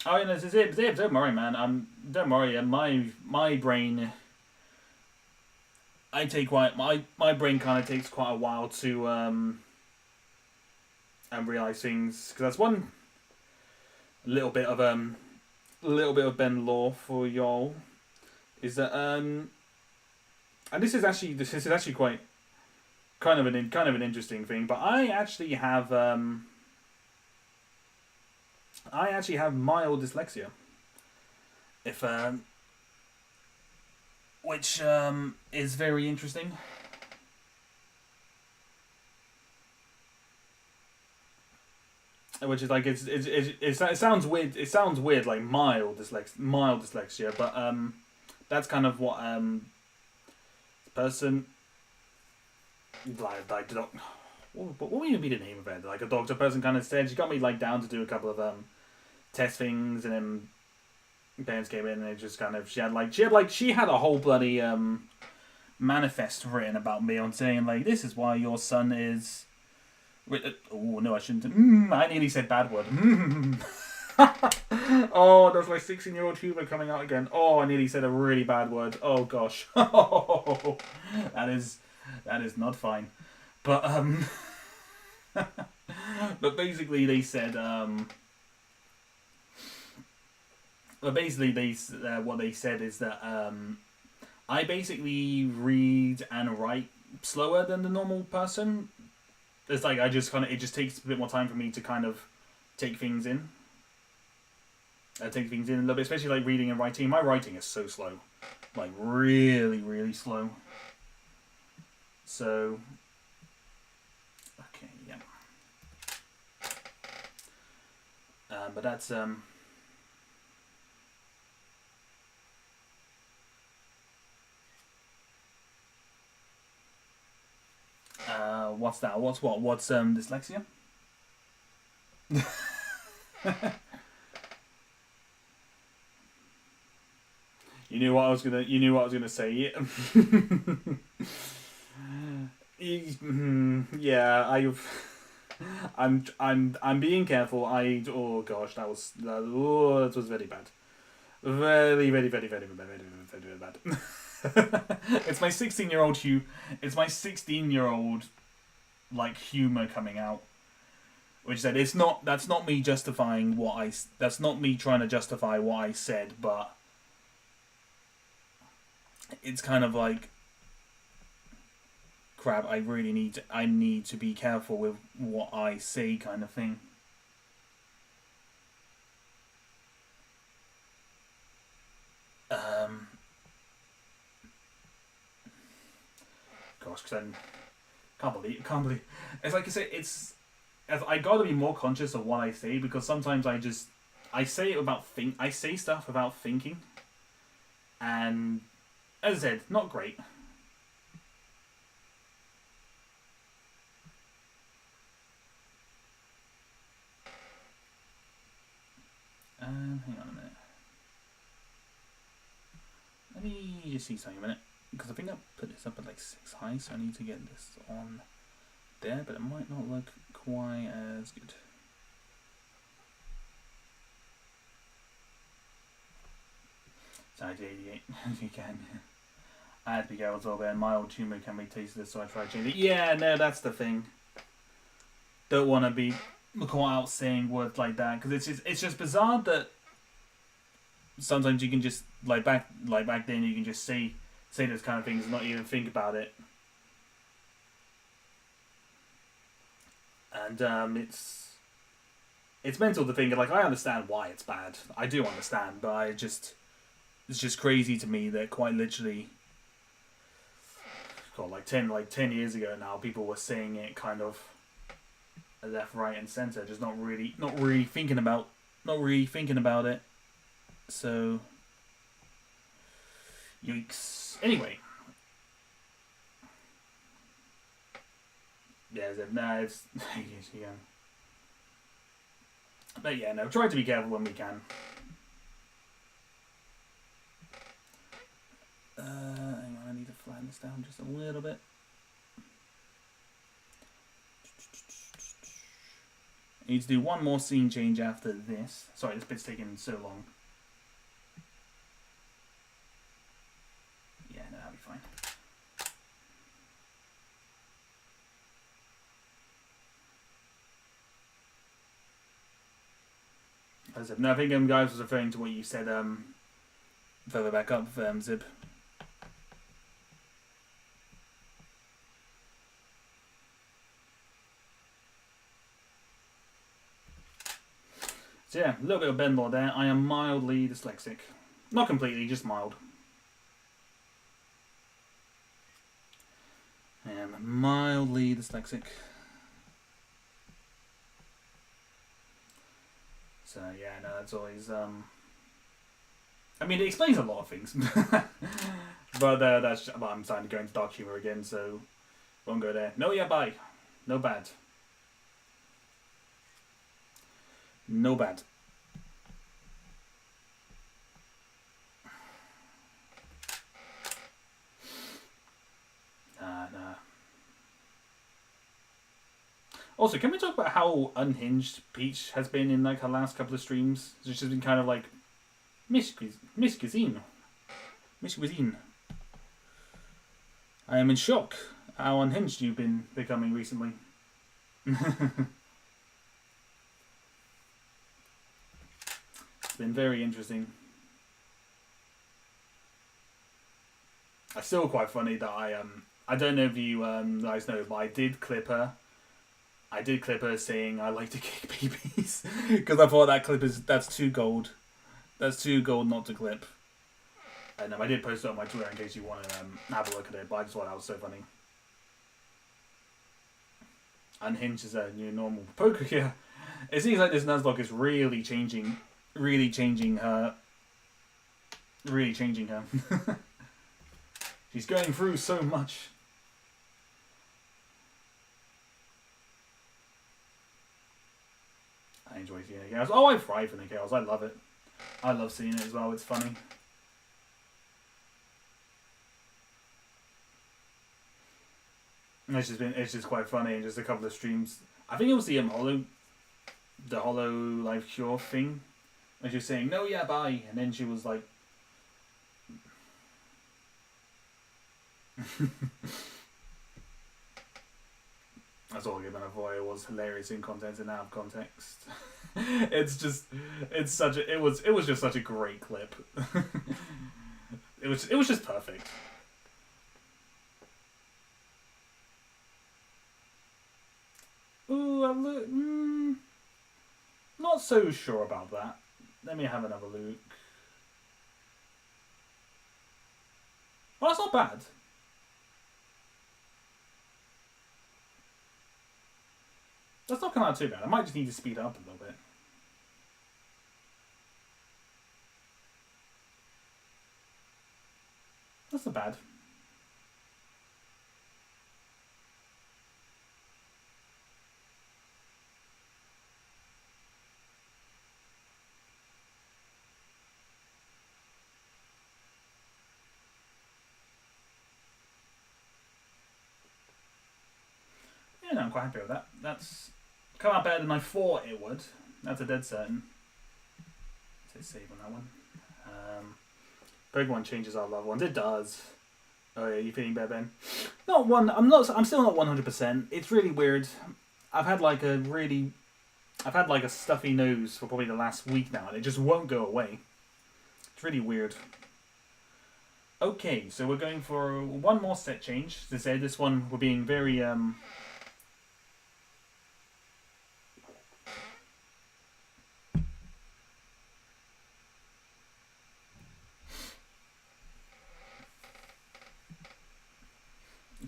Oh, yeah, no, Zib, don't worry, man. Don't worry. My brain... My brain kind of takes quite a while to realize things, because that's one little bit of Ben Law for y'all, is that and this is actually quite kind of an interesting thing, but I actually have mild dyslexia, which is very interesting. Which is like it sounds weird. It sounds weird, like mild dyslexia, but that's kind of what the person like what would even be the name of it? Like a doctor person kind of said. She got me like down to do a couple of test things, and then parents came in and it just kind of she had a whole bloody manifest written about me on saying like, this is why your son is. Oh no, I shouldn't. I nearly said bad word. Oh, that's my 16-year-old humor coming out again. Oh, I nearly said a really bad word. Oh gosh. Oh, that is not fine. But But basically they said, what they said is that I basically read and write slower than the normal person. It's like it just takes a bit more time for me to kind of take things in. Take things in a little bit, especially like reading and writing. My writing is so slow, like really, really slow. So, okay, yeah. But that's what's that? What's dyslexia? You knew what I was gonna say. Yeah, I'm being careful. Oh gosh, that was very bad. Very, very, very, very, very, very, very bad. It's my 16-year-old It's my 16-year-old like humor coming out. Which said that's not me justifying that's not me trying to justify what I said, but it's kind of like crap, I need to be careful with what I say kind of thing. Gosh, because I can't believe it's like I say, I gotta be more conscious of what I say, because sometimes I say stuff without thinking, and as I said, not great. Hang on a minute. Let me just see something a minute, because I think I put this up at like 6 high, so I need to get this on there, but it might not look quite as good. Size 88, if you can. I had to be careful as well, and my old tumor can be tasteless, so I tried changing it. Yeah, no, that's the thing. Don't want to be caught out saying words like that, because it's just bizarre that sometimes you can just back then you can just say those kind of things and not even think about it. And it's mental to think, like, I understand why it's bad. I do understand, but it's just crazy to me that quite literally, God, like 10 years ago now, people were saying it kind of left, right, and center, just not really thinking about it. So, yikes. Anyway, yeah, it's yeah. But yeah, no, try to be careful when we can. Hang on, I need to flatten this down just a little bit. I need to do one more scene change after this. Sorry, this bit's taking so long. Yeah, no, that'll be fine. As I said, no, I think guys was referring to what you said further back up, Zib. So yeah, a little bit of Benlore there. I am mildly dyslexic. Not completely, just mild. I am mildly dyslexic. So yeah, no, that's always I mean, it explains a lot of things, but I'm starting to go into dark humor again, so won't go there. No, yeah, bye. No bad. No bad. Nah. Also, can we talk about how unhinged Peach has been in like her last couple of streams? She's been kind of like Miss Cuisine. I am in shock how unhinged you've been becoming recently. been very interesting. It's still quite funny that I don't know if you guys know, but I did clip her saying I like to kick babies because I thought that clip that's too gold. That's too gold not to clip. And I did post it on my Twitter in case you want to have a look at it, but I just thought that was so funny. Unhinged is a new normal. Poker, yeah. It seems like this Nuzlocke is really changing her. She's going through so much. I enjoy seeing it. Oh, I thrive in the chaos. I love it. I love seeing it as well. It's funny. It's just quite funny. And just a couple of streams. I think it was the Hollow Life Cure thing, when she was saying no, yeah, bye, and then she was like. That's all given a voice. It was hilarious in context and out of context. It was just such a great clip. it was just perfect. Ooh, not so sure about that. Let me have another look. Well, that's not bad. That's not come out too bad. I might just need to speed up a little bit. That's not bad. Yeah, no, I'm quite happy with that. That's come out better than I thought it would. That's a dead certain. Let's save on that one. Pokemon changes our love ones. It does. Oh yeah, you feeling better, Ben? Not one. I'm still not 100%. It's really weird. I've had like a stuffy nose for probably the last week now, and it just won't go away. It's really weird. Okay, so we're going for one more set change. As I said, this one we're being very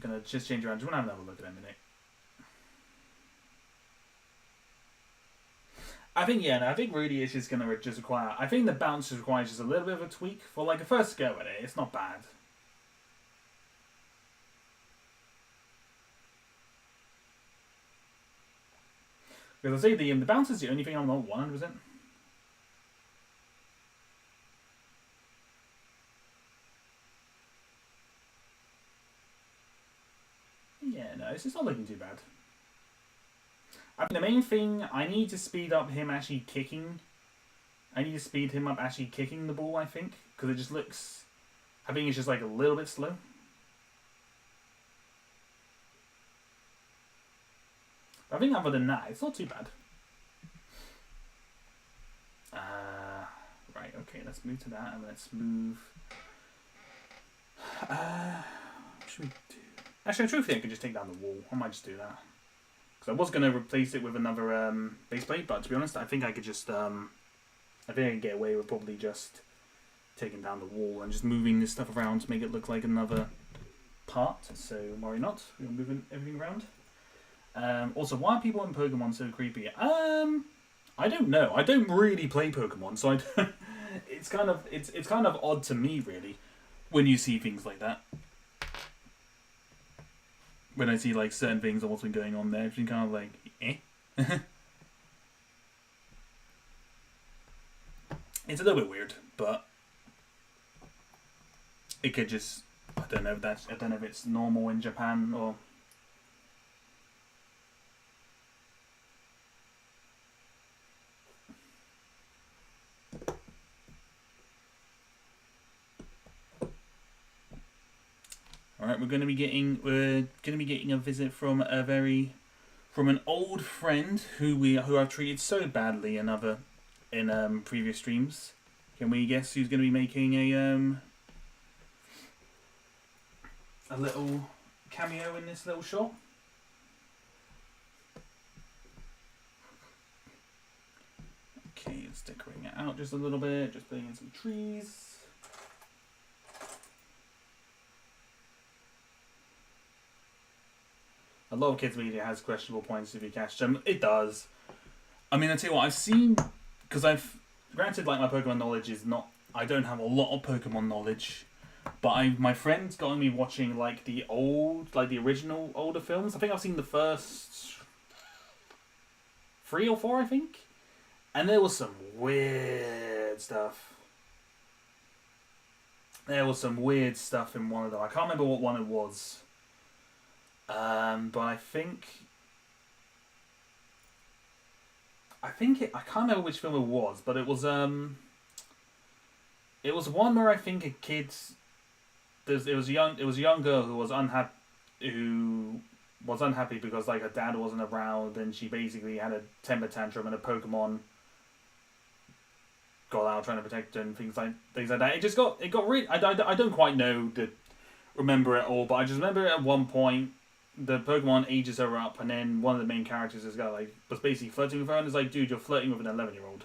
gonna just change around. Just wanna have another look at that in a minute. I think really it's just gonna just require. I think the bounce requires just a little bit of a tweak for like a first go at it. It's not bad. Because I say the bounce is the only thing I'm not 100%. Yeah, no, it's not looking too bad. I think the main thing, I need to speed up him actually kicking. I need to speed him up actually kicking the ball, I think. Because it just looks... I think it's just like a little bit slow. But I think other than that, it's not too bad. Right, okay, let's move to that and let's move... what should we do? Actually, truthfully, I could just take down the wall. I might just do that. Because I was going to replace it with another base plate, but to be honest, I think I could just... I think I could get away with probably just taking down the wall and just moving this stuff around to make it look like another part. So, worry not. We're moving everything around. Also, why are people in Pokemon so creepy? I don't know. I don't really play Pokemon, so I don't... It's kind of odd to me, really, when you see things like that. When I see like certain things and what's been going on there, it's been kind of like, eh. It's a little bit weird, but it could just I don't know if it's normal in Japan or. All right, we're going to be getting a visit from an old friend who I've treated so badly in other in previous streams. Can we guess who's going to be making a little cameo in this little shot? Okay, let's decorating it out just a little bit, just putting in some trees. A lot of kids media has questionable points if you catch them. It does. I mean, I tell you what, I've seen, because granted, like, my Pokemon knowledge is not, I don't have a lot of Pokemon knowledge, but my friends got me watching, like, the original older films. I think I've seen the first 3 or 4, I think. And there was some weird stuff. There was some weird stuff in one of them. I can't remember what one it was. But I can't remember which film it was, but it was one where I think a it was a young girl who was unhappy because, like, her dad wasn't around, and she basically had a temper tantrum, and a Pokemon got out trying to protect her and things like that. It got really. I don't quite remember it all, but I just remember at one point the Pokemon ages her up, and then one of the main characters was basically flirting with her, and it's like, dude, you're flirting with an 11-year-old.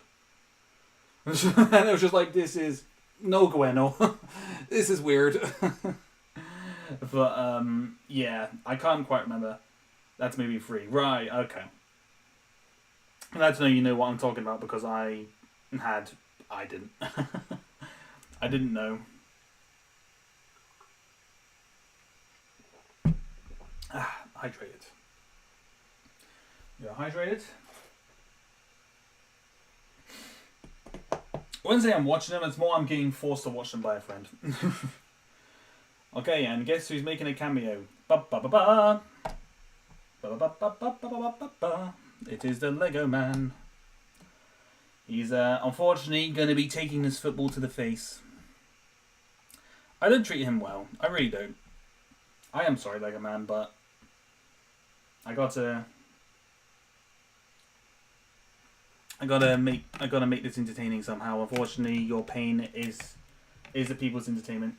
And it was just like, this is no bueno. This is weird. But yeah, I can't quite remember. That's maybe 3. Right, okay. That's you know what I'm talking about, because I didn't. I didn't know. Hydrated. You're hydrated. Wednesday I'm watching them, it's more I'm getting forced to watch them by a friend. Okay, and guess who's making a cameo? Ba-ba-ba-ba. Ba-ba-ba-ba-ba-ba-ba-ba. It is the Lego Man. He's unfortunately going to be taking this football to the face. I don't treat him well. I really don't. I am sorry, Lego Man, but I gotta make this entertaining somehow. Unfortunately, your pain is the people's entertainment.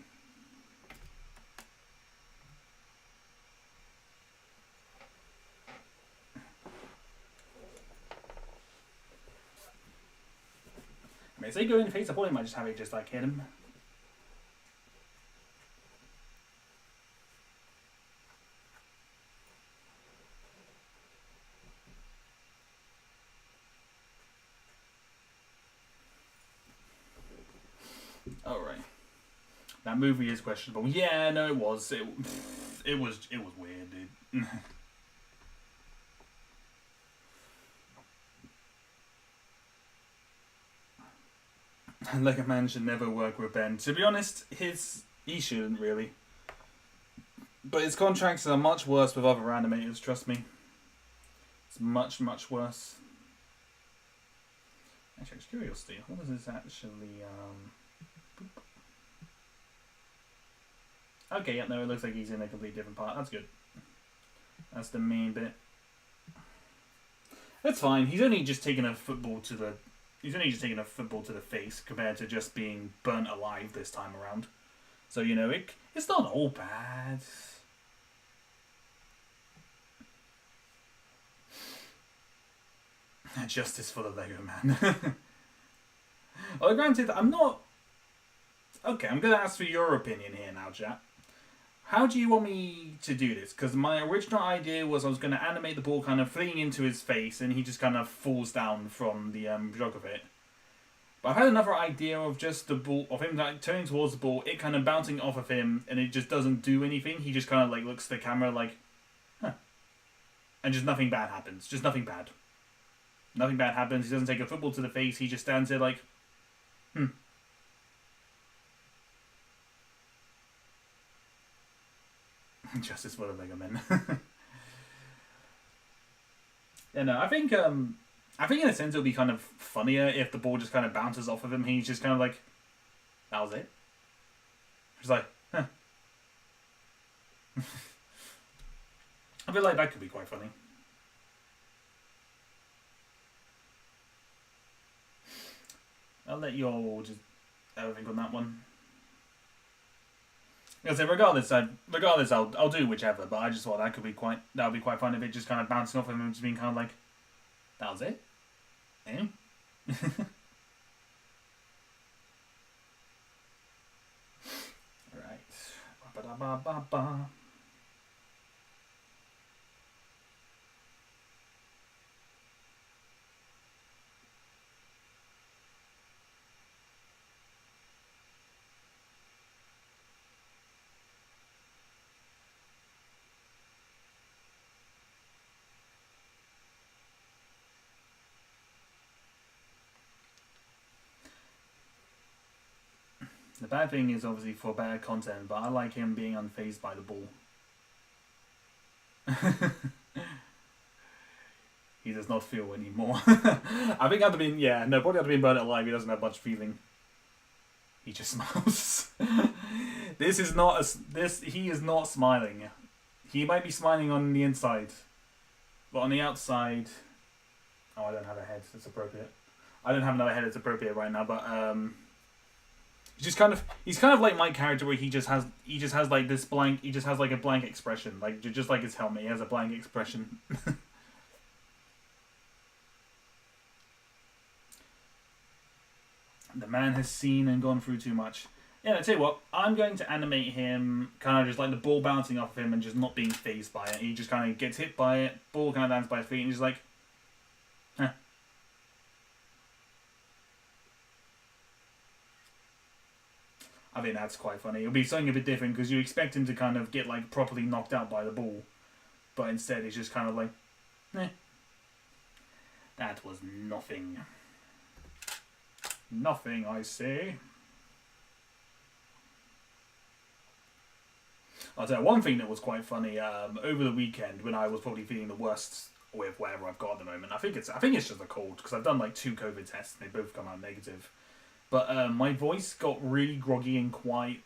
I mean, if they go in the face, I probably might just have it just like hit him. All right. That movie is questionable. Yeah, no, it was. It was weird, dude. Lego Man should never work with Ben. To be honest, he shouldn't really. But his contracts are much worse with other animators, trust me. It's much, much worse. Actually, just curiosity, what is this actually, Okay, yeah, no, it looks like he's in a completely different part. That's good. That's the main bit. That's fine. He's only just taken a football to the face compared to just being burnt alive this time around. So, you know, it's not all bad. Justice for the Lego Man. Well, granted, I'm not... Okay, I'm going to ask for your opinion here now, chat. How do you want me to do this? Because my original idea was I was going to animate the ball kind of fleeing into his face, and he just kind of falls down from the jog of it. But I've had another idea of just the ball, of him like turning towards the ball, it kind of bouncing off of him, and it just doesn't do anything. He just kind of like looks at the camera like, huh. And just nothing bad happens. Just nothing bad. Nothing bad happens. He doesn't take a football to the face. He just stands there like, Justice for the Lego Men. Yeah, no, I think in a sense it'll be kind of funnier if the ball just kind of bounces off of him. He's just kind of like, that was it. Just like, huh. I feel like that could be quite funny. I'll let you all just have a think on that one. I say regardless, I'll do whichever. But I just thought that would be quite fun if it just kind of bouncing off him and just being kind of like, that was it. Eh? Right. Ba-ba-da-ba-ba-ba. The bad thing is obviously for bad content, but I like him being unfazed by the ball. He does not feel anymore. I think probably had to be burnt alive. He doesn't have much feeling. He just smiles. He is not smiling. He might be smiling on the inside, but on the outside, oh, I don't have a head that's appropriate. I don't have another head that's appropriate right now, but he's kind of like my character where he just has like this blank. He just has like a blank expression, like just like his helmet. He has a blank expression. The man has seen and gone through too much. Yeah, I tell you what, I'm going to animate him kind of just like the ball bouncing off of him and just not being fazed by it. He just kind of gets hit by it, ball kind of lands by his feet, and he's like, huh. I think that's quite funny. It'll be something a bit different because you expect him to kind of get like properly knocked out by the ball, but instead he's just kind of like, eh. That was nothing. Nothing, I say. I'll tell you one thing that was quite funny over the weekend when I was probably feeling the worst with whatever I've got at the moment. I think it's just a cold because I've done like 2 COVID tests and they both come out negative. But my voice got really groggy and quite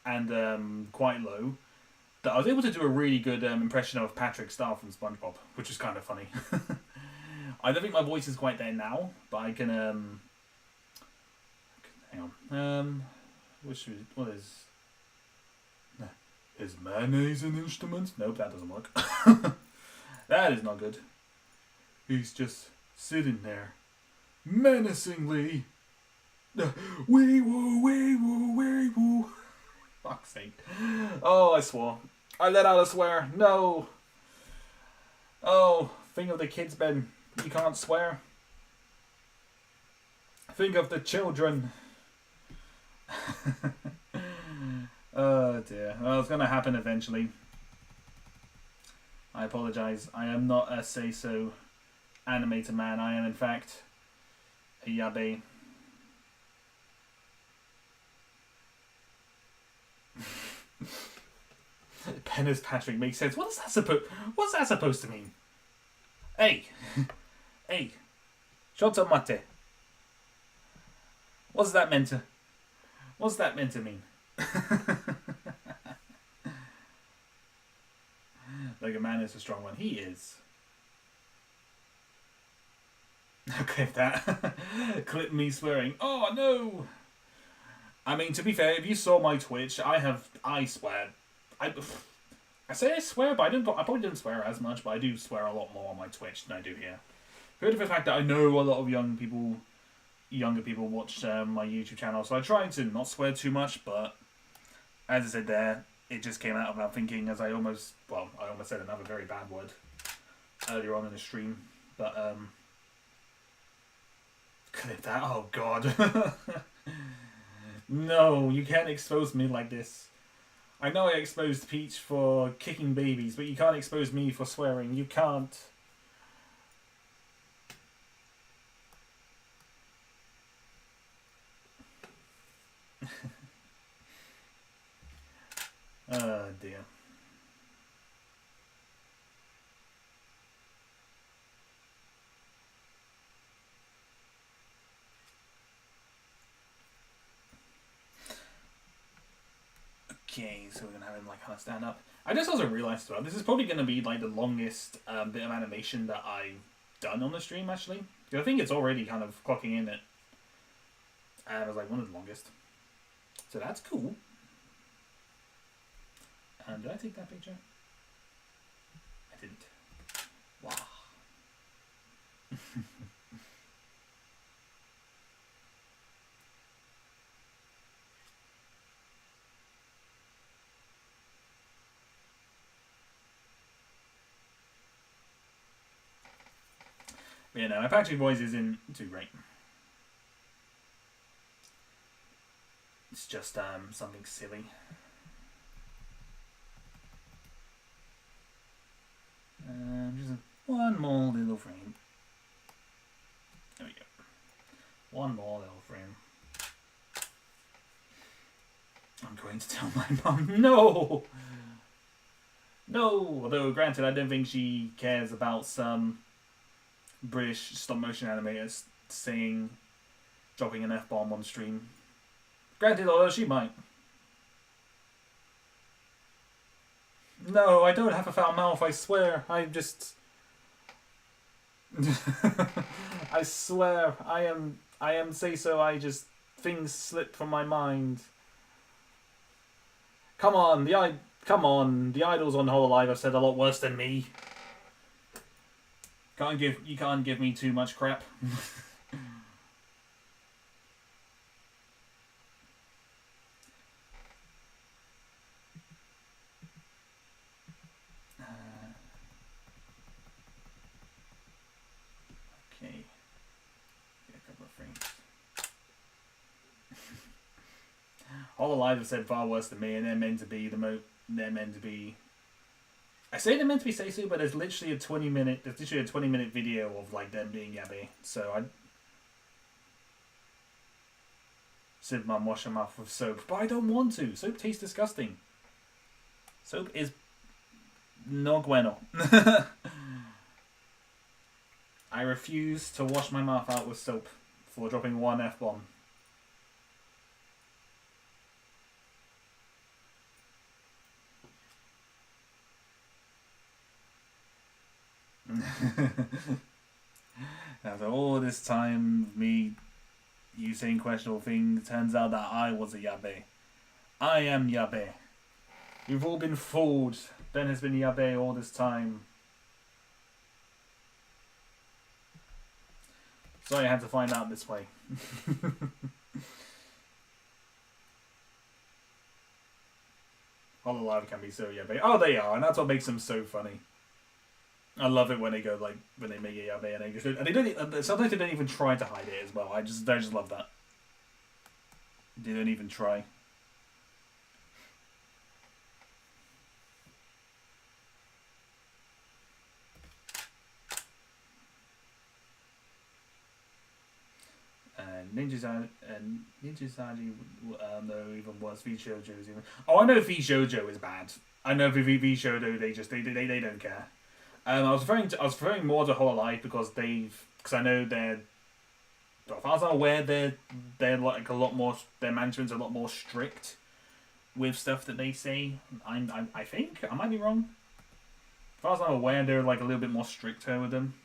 low. That I was able to do a really good impression of Patrick Star from SpongeBob, which is kind of funny. I don't think my voice is quite there now, but I can hang on. What is mayonnaise an instrument? Nope, that doesn't work. That is not good. He's just sitting there, menacingly. Wee woo, wee woo, wee woo. Fuck's sake. Oh, I swore. I let out a swear. No. Oh, think of the kids, Ben. You can't swear. Think of the children. Oh dear. Well, it's going to happen eventually. I apologise. I am not a say-so animator man. I am in fact a yabe. Pen as Patrick makes sense. What's that supposed to mean? Hey. Hey. Shota mate. What's that meant to mean? Like a man is a strong one. He is. Clip that. Clip me swearing. Oh no! I mean, to be fair, if you saw my Twitch, I swear. I say I swear, but I probably don't swear as much, but I do swear a lot more on my Twitch than I do here. Heard of the fact that I know a lot of younger people watch my YouTube channel, so I try to not swear too much, but as I said there, it just came out without thinking, as I almost said another very bad word earlier on in the stream, but clip that, oh god. No, you can't expose me like this. I know I exposed Peach for kicking babies, but you can't expose me for swearing. You can't. Oh dear. Okay, so we're gonna have him like kind of stand up. I just also realized as well, this is probably gonna be like the longest bit of animation that I've done on the stream actually. I think it's already kind of clocking in at And it was like one of the longest. So that's cool. And did I take that picture? I didn't. Wow. But yeah, no, my Apache voice isn't too great. It's just something silly. Just one more little frame. There we go. One more little frame. I'm going to tell my mum, no! No! Although, granted, I don't think she cares about some British stop-motion animators saying, dropping an F-bomb on stream. Granted, although she might. No, I don't have a foul mouth, I swear. I just... I swear, I am say so, I just... Things slip from my mind. Come on, the idols on Hololive have said a lot worse than me. You can't give me too much crap. Okay. Get a couple of frames. Hololive have said far worse than me, and they're meant to be they're meant to be. I say they're meant to be Seisu, but there's literally a 20-minute video of like them being yabe. So I said, "Mum, wash them off with soap," but I don't want to. Soap tastes disgusting. Soap is no bueno. I refuse to wash my mouth out with soap for dropping one F-bomb. After all this time, you saying questionable things, turns out that I was a yabe. I am yabe. You've all been fooled. Ben has been yabe all this time. Sorry I had to find out this way. Hololive can be so yabe. Oh, they are, and that's what makes them so funny. I love it when they go when they make it yabe and they just and they don't. Sometimes they don't even try to hide it as well. I just love that. They don't even try. Ninjazaji, no, even worse. V Shoujo's even. Oh, I know V Shoujo is bad. I know V Shoujo they don't care. I was referring more to Hololive because I know as far as I'm aware, they're like a lot more. Their management's a lot more strict with stuff that they say. I think I might be wrong. As far as I'm aware, they're like a little bit more stricter with them.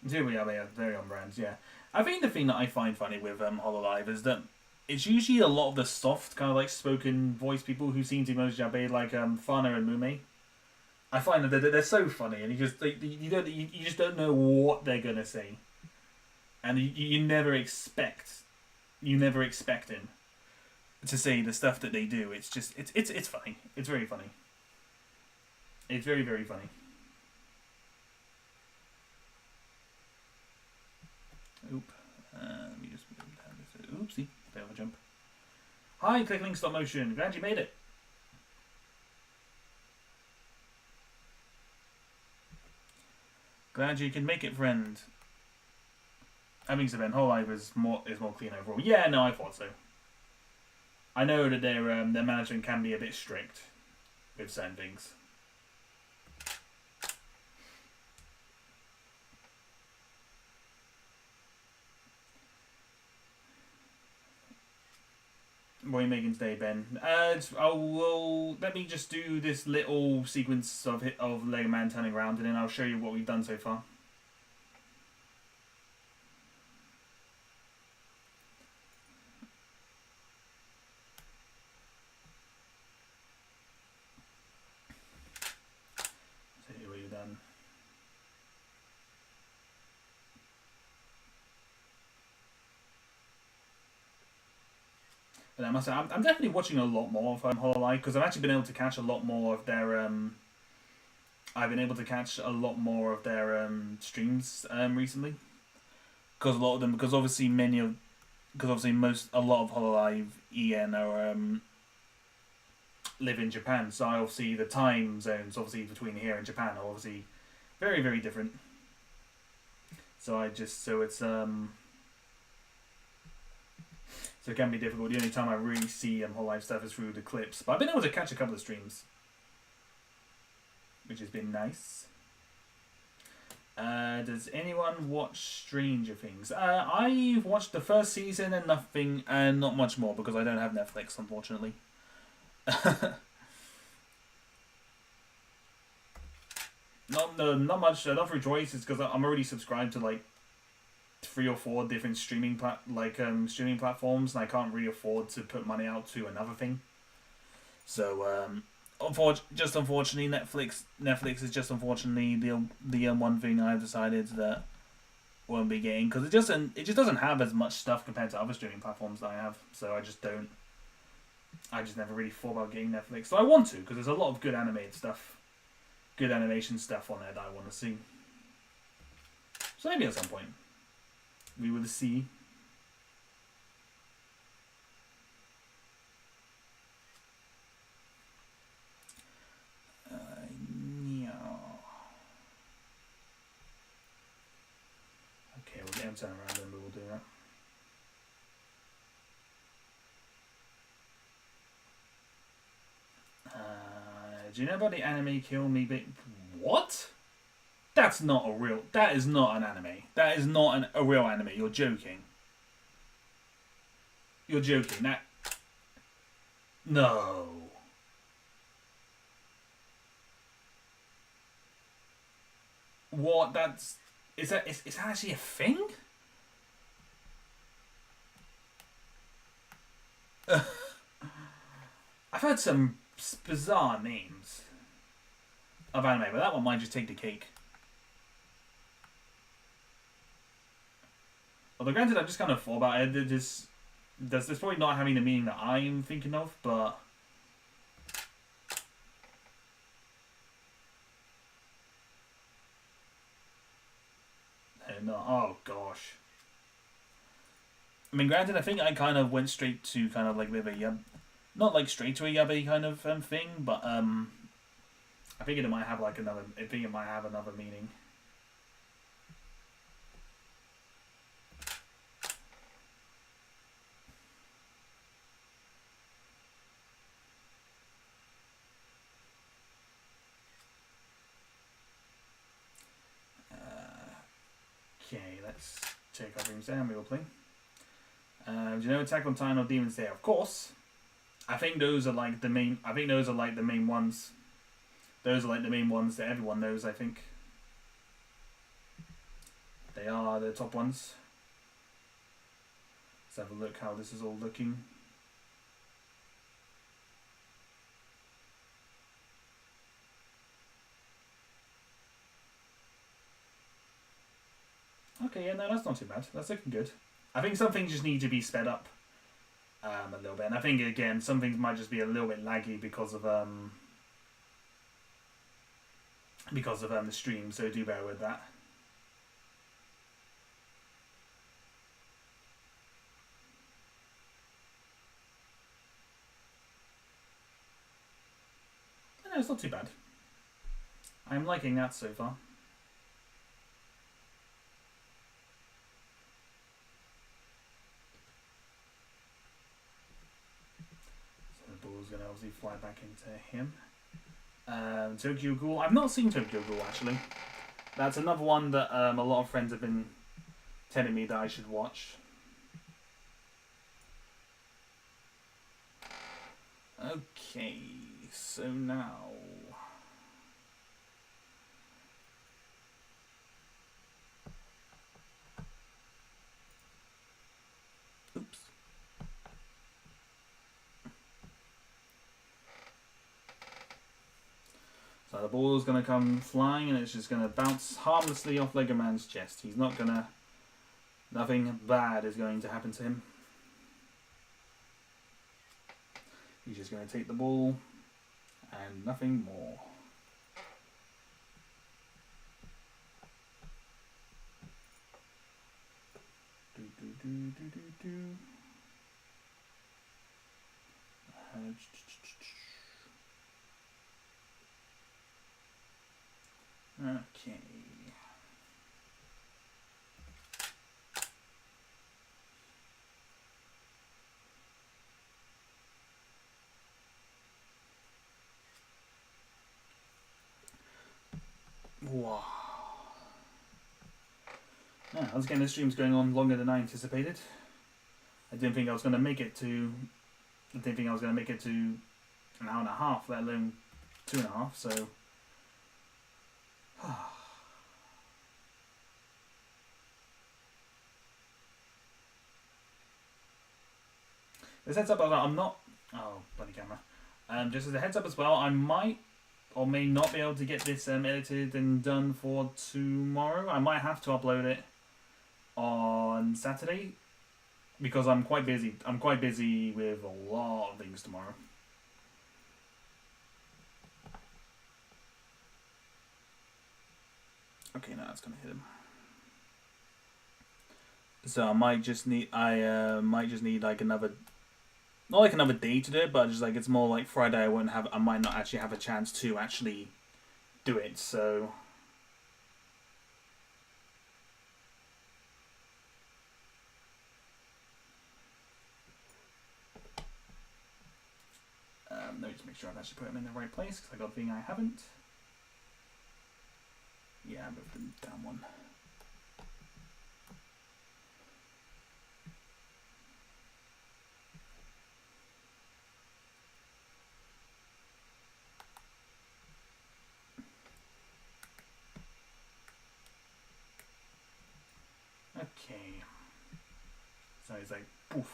Here we are, they are very on brands, yeah. I think the thing that I find funny with Hololive is that it's usually a lot of the soft, kind of like spoken voice people who seem to be most yabe, like Fana and Mume. I find that they're so funny, and you just don't know what they're gonna say, and you never expect him to say the stuff that they do. It's just it's funny. It's very funny. It's very, very funny. Oop. Let me just move down this. Oopsie. Bit of a jump. Hi, Clickling Stop Motion. Glad you made it. Glad you can make it, friend. Having said that, Hololive is more clean overall. Yeah, no, I thought so. I know that their management can be a bit strict with certain things. What are you making today, Ben? Let me just do this little sequence of Lego Man turning around, and then I'll show you what we've done so far. So here what you've done. But I must say, I'm definitely watching a lot more of AreaLight because I've actually been able to catch a lot more of their I've been able to catch a lot more of their streams recently because a lot of them because obviously a lot of HoloLive EN are live in Japan, so obviously the time zones obviously between here and Japan are obviously very, very different. So so it can be difficult. The only time I really see whole life stuff is through the clips. But I've been able to catch a couple of streams, which has been nice. Does anyone watch Stranger Things? I've watched the first season and nothing, and not much more because I don't have Netflix, unfortunately. Not much. Not through choice. It's because I'm already subscribed to like 3 or 4 different streaming platforms, and I can't really afford to put money out to another thing. So unfortunately, Netflix is just unfortunately the one thing I've decided that won't be getting because it just doesn't have as much stuff compared to other streaming platforms that I have. So I just never really thought about getting Netflix. So I want to because there's a lot of good animated stuff, good animation stuff on there that I want to see. So maybe at some point. We will see. Yeah. Okay, we'll get him turn around and we will do that. Do you know about the anime Kill Me Bit? What? That is not an anime. That is not a real anime. You're joking. You're joking. No. What? Is that actually a thing? I've heard some bizarre names of anime, but that one might just take the cake. Although granted, I've just kind of thought about it. This probably not having the meaning that I'm thinking of, but no. Oh gosh. I mean, granted, I think I kind of went straight to kind of like a not like straight to a yabe kind of thing, but I think it might have like another. I think it might have another meaning. Okay, let's check our rooms down. We will play. Do you know Attack on Titan or Demon Slayer? Of course. I think those are like the main. I think those are like the main ones. Those are like the main ones that everyone knows. I think they are the top ones. Let's have a look how this is all looking. Okay, yeah, no, that's not too bad. That's looking good. I think some things just need to be sped up a little bit. And I think, again, some things might just be a little bit laggy because of the stream, so do bear with that. No, it's not too bad. I'm liking that so far. Ball's going to obviously fly back into him. Tokyo Ghoul. I've not seen Tokyo Ghoul actually. That's another one that a lot of friends have been telling me that I should watch. Okay, so now... Oops. So the ball is going to come flying and it's just going to bounce harmlessly off Lego Man's chest. He's not going to... Nothing bad is going to happen to him. He's just going to take the ball and nothing more. Okay. Wow. Yeah, once again, this stream's going on longer than I anticipated. I didn't think I was going to make it to... I didn't think I was going to make it to an hour and a half, let alone 2.5, so... This heads up, I'm not... Oh, bloody camera. Just as a heads up as well, I might or may not be able to get this edited and done for tomorrow. I might have to upload it on Saturday because I'm quite busy. I'm quite busy with a lot of things tomorrow. Okay, now it's gonna hit him. So I might just need like another, not like another day to do it, but just like it's more like Friday. I might not actually have a chance to actually do it. So let me just make sure I've actually put them in the right place because I got a thing I haven't. Yeah, I moved them down one. Okay. So he's like, poof.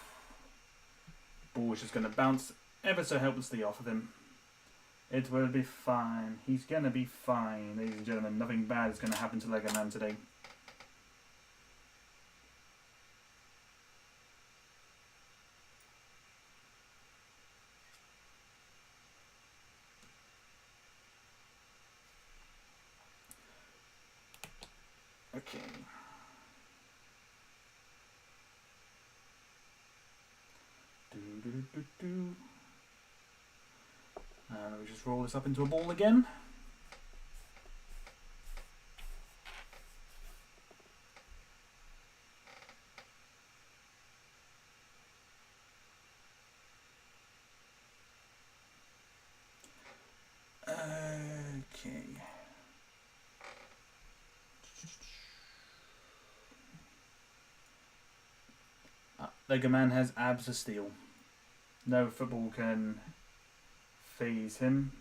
Ball is just going to bounce ever so helplessly off of him. It will be fine. He's going to be fine, ladies and gentlemen. Nothing bad is going to happen to Lego Man today. Okay. And we just roll this up into a ball again. Okay. Lego Man has abs of steel. No football can phase him.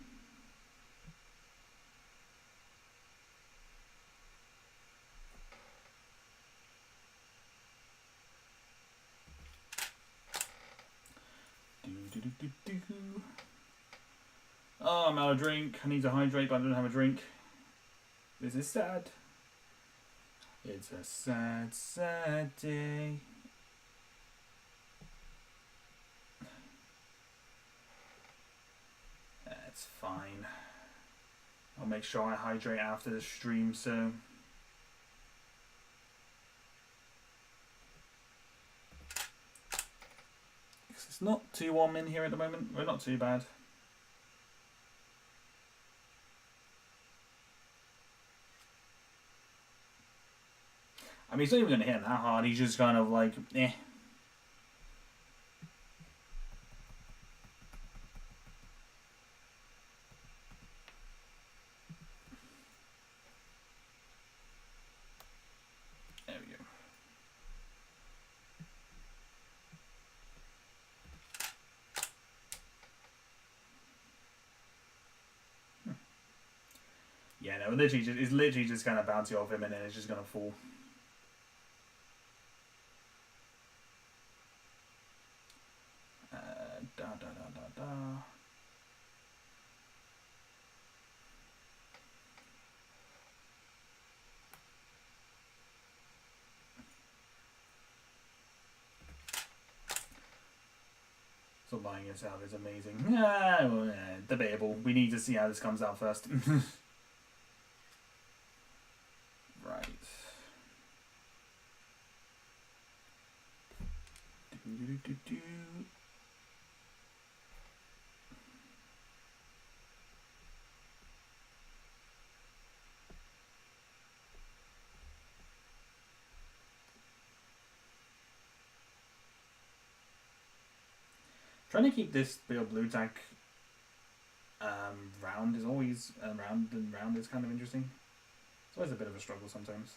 Oh, I'm out of drink. I need to hydrate, but I don't have a drink. This is sad. It's a sad, sad day. That's fine. I'll make sure I hydrate after the stream, so... It's not too warm in here at the moment. We're not too bad. I mean, he's not even going to hit him that hard. He's just kind of like, eh. There we go. Yeah, no, it's literally just gonna bounce off him and then it's just gonna fall. Da da da da da. So buying this out is amazing. Yeah, well, debatable. We need to see how this comes out first. Right. Do. Trying to keep this blue tack round is always round is kind of interesting. It's always a bit of a struggle sometimes.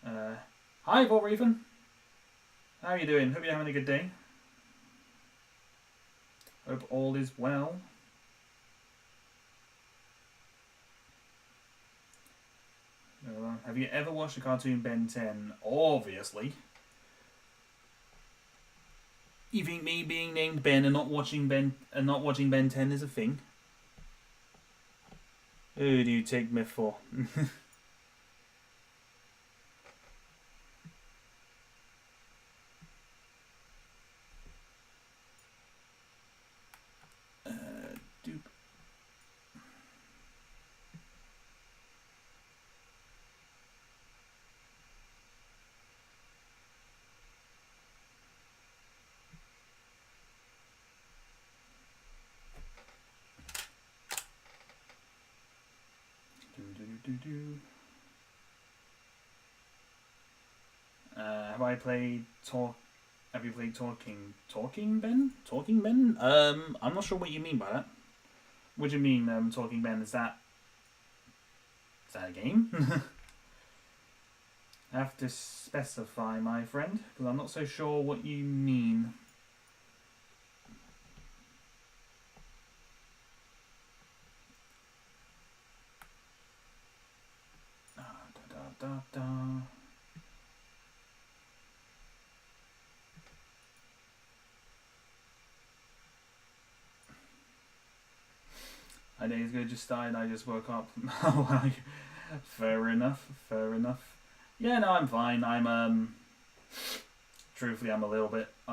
Hi, Paul Reefan. How are you doing? Hope you're having a good day. Hope all is well. Have you ever watched the cartoon Ben 10? Obviously. You think me being named Ben and not watching Ben 10 is a thing? Who do you take me for? Dupe. Have you played Talking Ben? Talking Ben? I'm not sure what you mean by that. What do you mean, Talking Ben? Is that a game? I have to specify, my friend, because I'm not so sure what you mean. Da. My day's good, just started, I just woke up. Fair enough. Yeah, no, I'm fine. Truthfully, I'm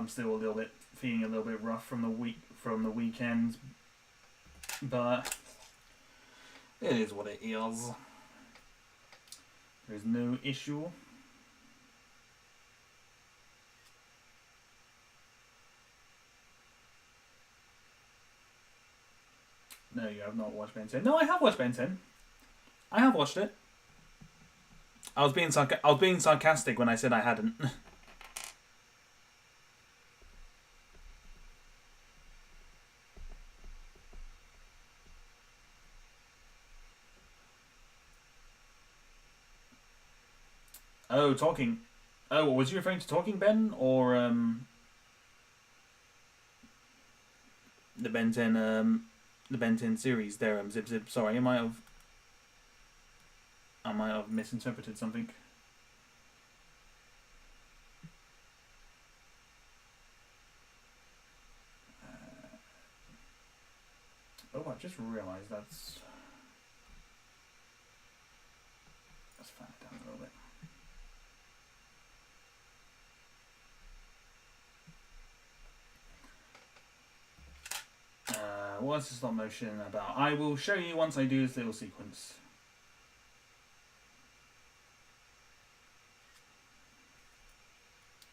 still a little bit feeling a little bit rough from the weekend, but it is what it is. There's no issue. No, you have not watched Ben 10. No, I have watched Ben 10. I have watched it. I was being sarcastic when I said I hadn't. Oh, talking. Oh, was you referring to Talking Ben or the Ben 10 series there? Zip. Sorry, I might have misinterpreted something. Oh, I just realised that's fan it down a little bit. What's the stop motion about? I will show you once I do this little sequence.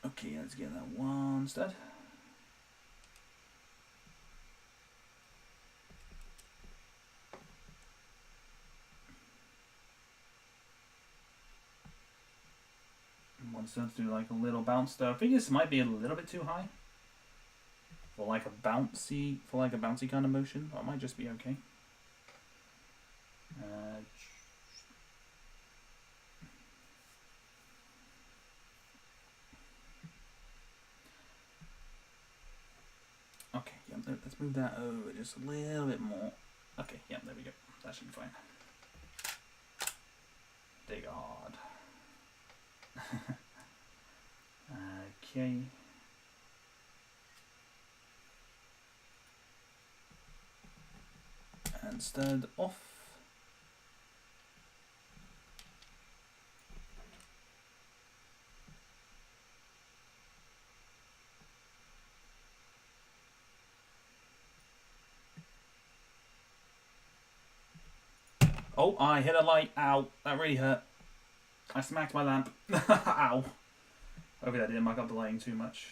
Okay, let's get that one stud. One stud to do like a little bounce stuff. I think this might be a little bit too high. For like a bouncy kind of motion, or it might just be okay. Okay, yeah, let's move that over just a little bit more. Okay, yeah, there we go. That should be fine. dig hard. Okay. And start off. Oh, I hit a light. Ow, that really hurt. I smacked my lamp. Ow. Hopefully that didn't muck up the lighting too much.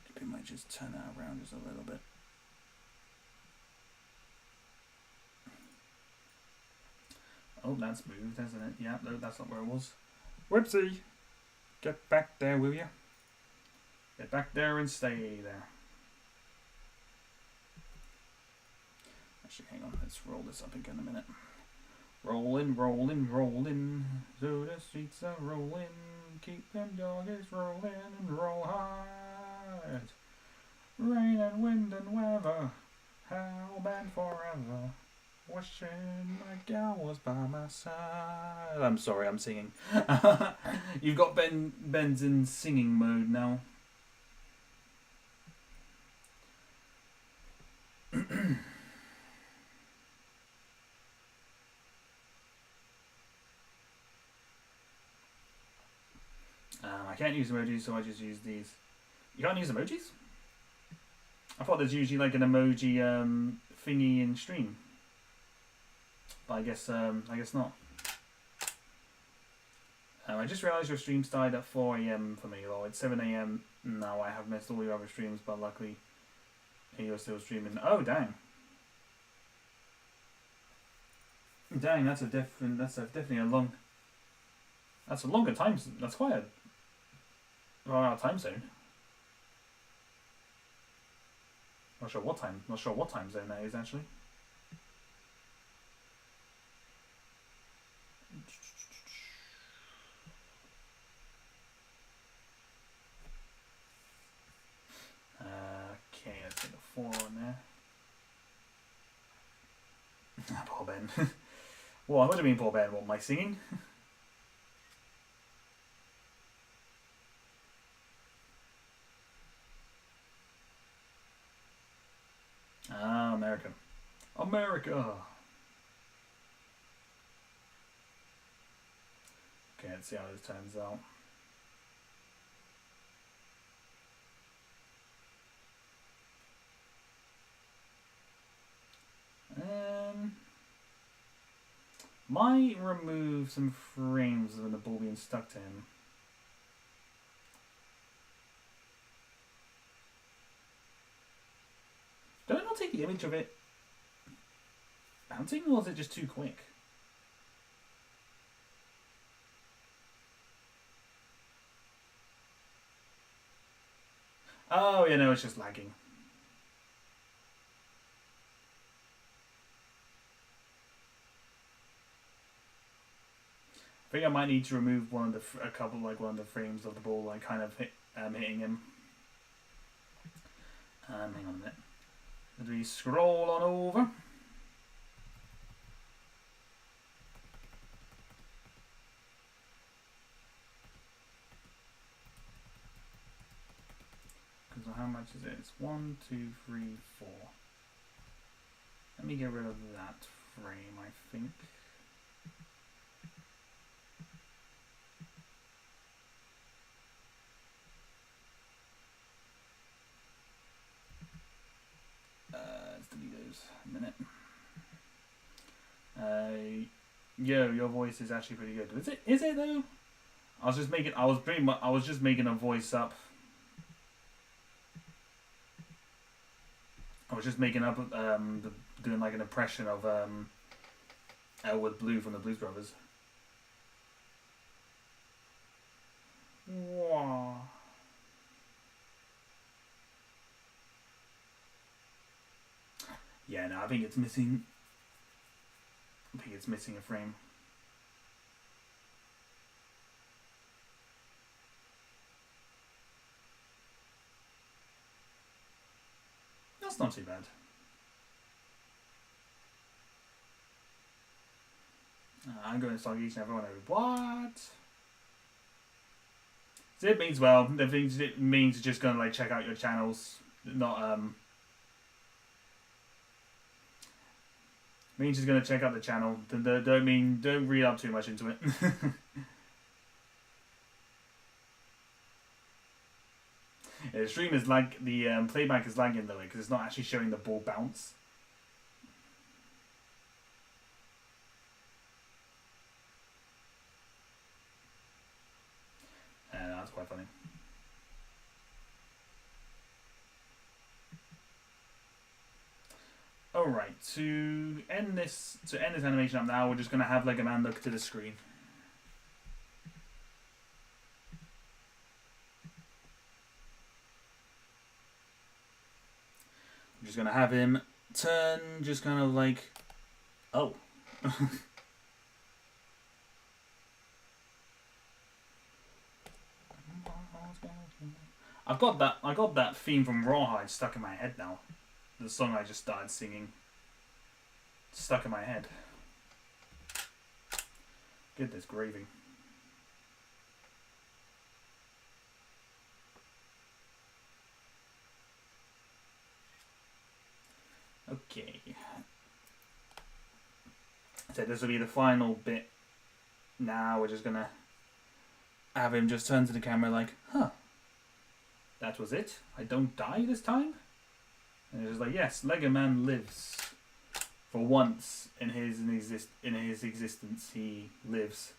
Maybe I might just turn that around just a little bit. Oh, that's moved, hasn't it? Yeah, no, that's not where it was. Whoopsie! Get back there, will you? Get back there and stay there. Actually, hang on, let's roll this up again a minute. Rolling, rolling, rolling, so the streets are rolling. Keep them doggers rolling and roll hard. Rain and wind and weather, how bad forever. Wishing my gal was by my side. I'm sorry, I'm singing. You've got Ben's in singing mode now. I can't use emojis, so I just use these. You can't use emojis? I thought there's usually like an emoji thingy in stream. But I guess not. I just realised your stream started at 4 AM for me, though. It's 7 AM now. I have missed all your other streams, but luckily you're still streaming. Oh, dang. Dang, that's definitely a long... That's a longer time... That's quite a... Well, time zone. Not sure what time zone that is, actually. Okay, let's get a 4 on there. Poor Ben. What do you mean, poor Ben? What, my singing? Ah, America. America! Okay, let's see how this turns out. Might remove some frames of the ball being stuck to him. Did I not take the image of it bouncing, or was it just too quick? Oh, yeah, no, it's just lagging. I think I might need to remove one of the frames of the ball, like kind of hitting him. Hang on a minute. As we scroll on over. Because how much is it? It's 1, 2, 3, 4. Let me get rid of that frame, I think. Let's delete those a minute. Yo, your voice is actually pretty good. Is it? Is it though? I was just making a voice up. I was just making up, doing like an impression of Elwood Blue from the Blues Brothers. Wow. Yeah, no, I think it's missing. I think it's missing a frame. That's not too bad. I'm going to start each and every one over. What? So it means, well, the things it means just going to like check out your channels, not means just going to check out the channel. Don't read up too much into it. Yeah, the stream is like the playback is lagging though because it's not actually showing the ball bounce. That's quite funny. Alright, to end this animation up now, we're just gonna have Lego Man look to the screen. I'm just gonna have him turn, just kind of like, oh. I got that theme from Rawhide stuck in my head now. The song I just started singing. Stuck in my head. Goodness gravy. Okay. So this will be the final bit. Now we're just gonna have him just turn to the camera like, huh. That was it? I don't die this time? And it's like, yes, Lego Man lives. For once in his existence, he lives.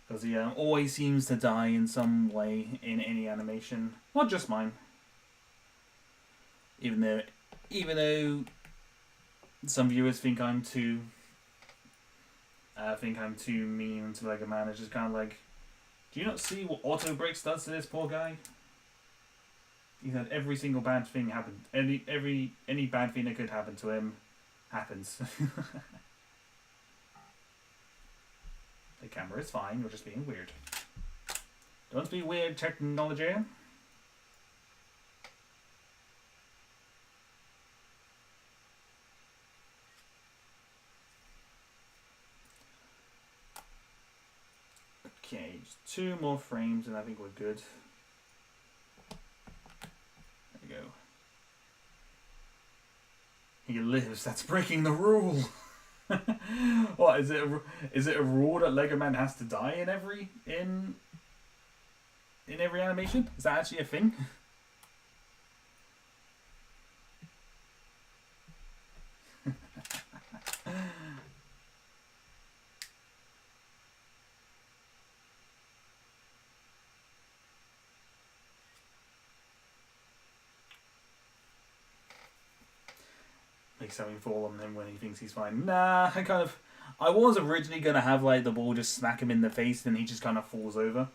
Because he always seems to die in some way in any animation. Not just mine. Even though some viewers think I'm too mean to Lego Man. It's just kind of like, do you not see what auto brakes does to this poor guy? He's had every single bad thing happen. Any bad thing that could happen to him happens. The camera is fine. You're just being weird. Don't be weird, technology. Okay, just 2 more frames and I think we're good. There we go. He lives. That's breaking the rule. What is it? Is it a rule that Lego Man has to die in every animation? Is that actually a thing? Make something fall on him when he thinks he's fine. Nah, I was originally gonna have like the ball just smack him in the face and he just kind of falls over.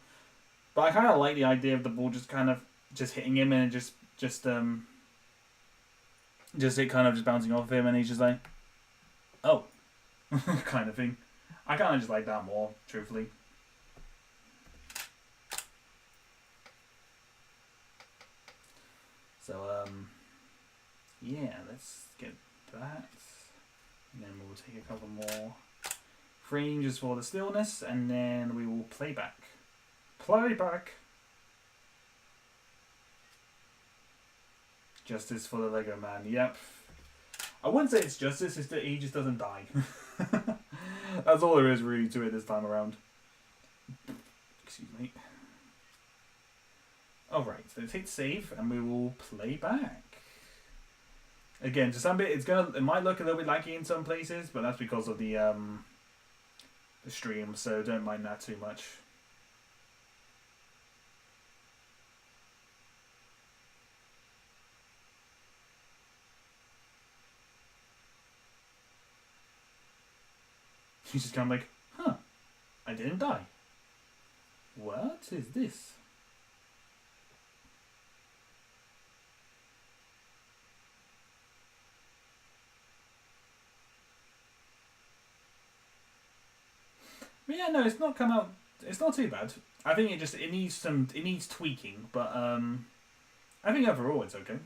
But I kind of like the idea of the ball just kind of hitting him and just it kind of just bouncing off of him and he's just like, oh, kind of thing. I kind of just like that more, truthfully. So yeah, let's get that, and then we'll take a couple more frames just for the stillness, and then we will play back. Justice for the Lego Man. Yep. I wouldn't say it's justice, it's that he just doesn't die. That's all there is really to it this time around. Excuse me. Alright, so let's hit save and we will play back. Again, to some bit it might look a little bit laggy in some places, but that's because of the stream, so don't mind that too much. He's just kind of like, huh, I didn't die. What is this? But yeah, no, it's not come out. It's not too bad. I think it needs tweaking, but I think overall it's okay.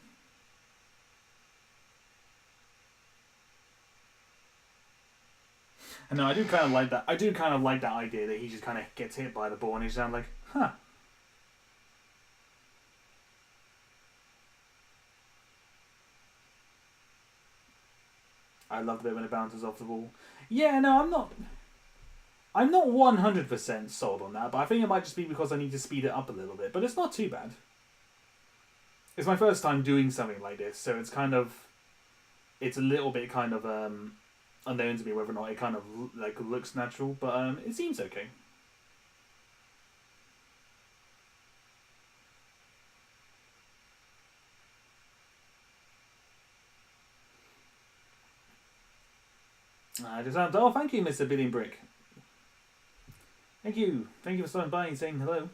And no, I do kind of like that. I do kind of like that idea that he just kind of gets hit by the ball and he's down like, huh. I love the bit when it bounces off the ball. Yeah, no, I'm not. I'm not 100% sold on that, but I think it might just be because I need to speed it up a little bit. But it's not too bad. It's my first time doing something like this, so it's kind of, it's a little bit kind of unknown to me whether or not it kind of like looks natural, but it seems okay. Oh, thank you, Mr. Billion Brick. Thank you for stopping by and saying hello.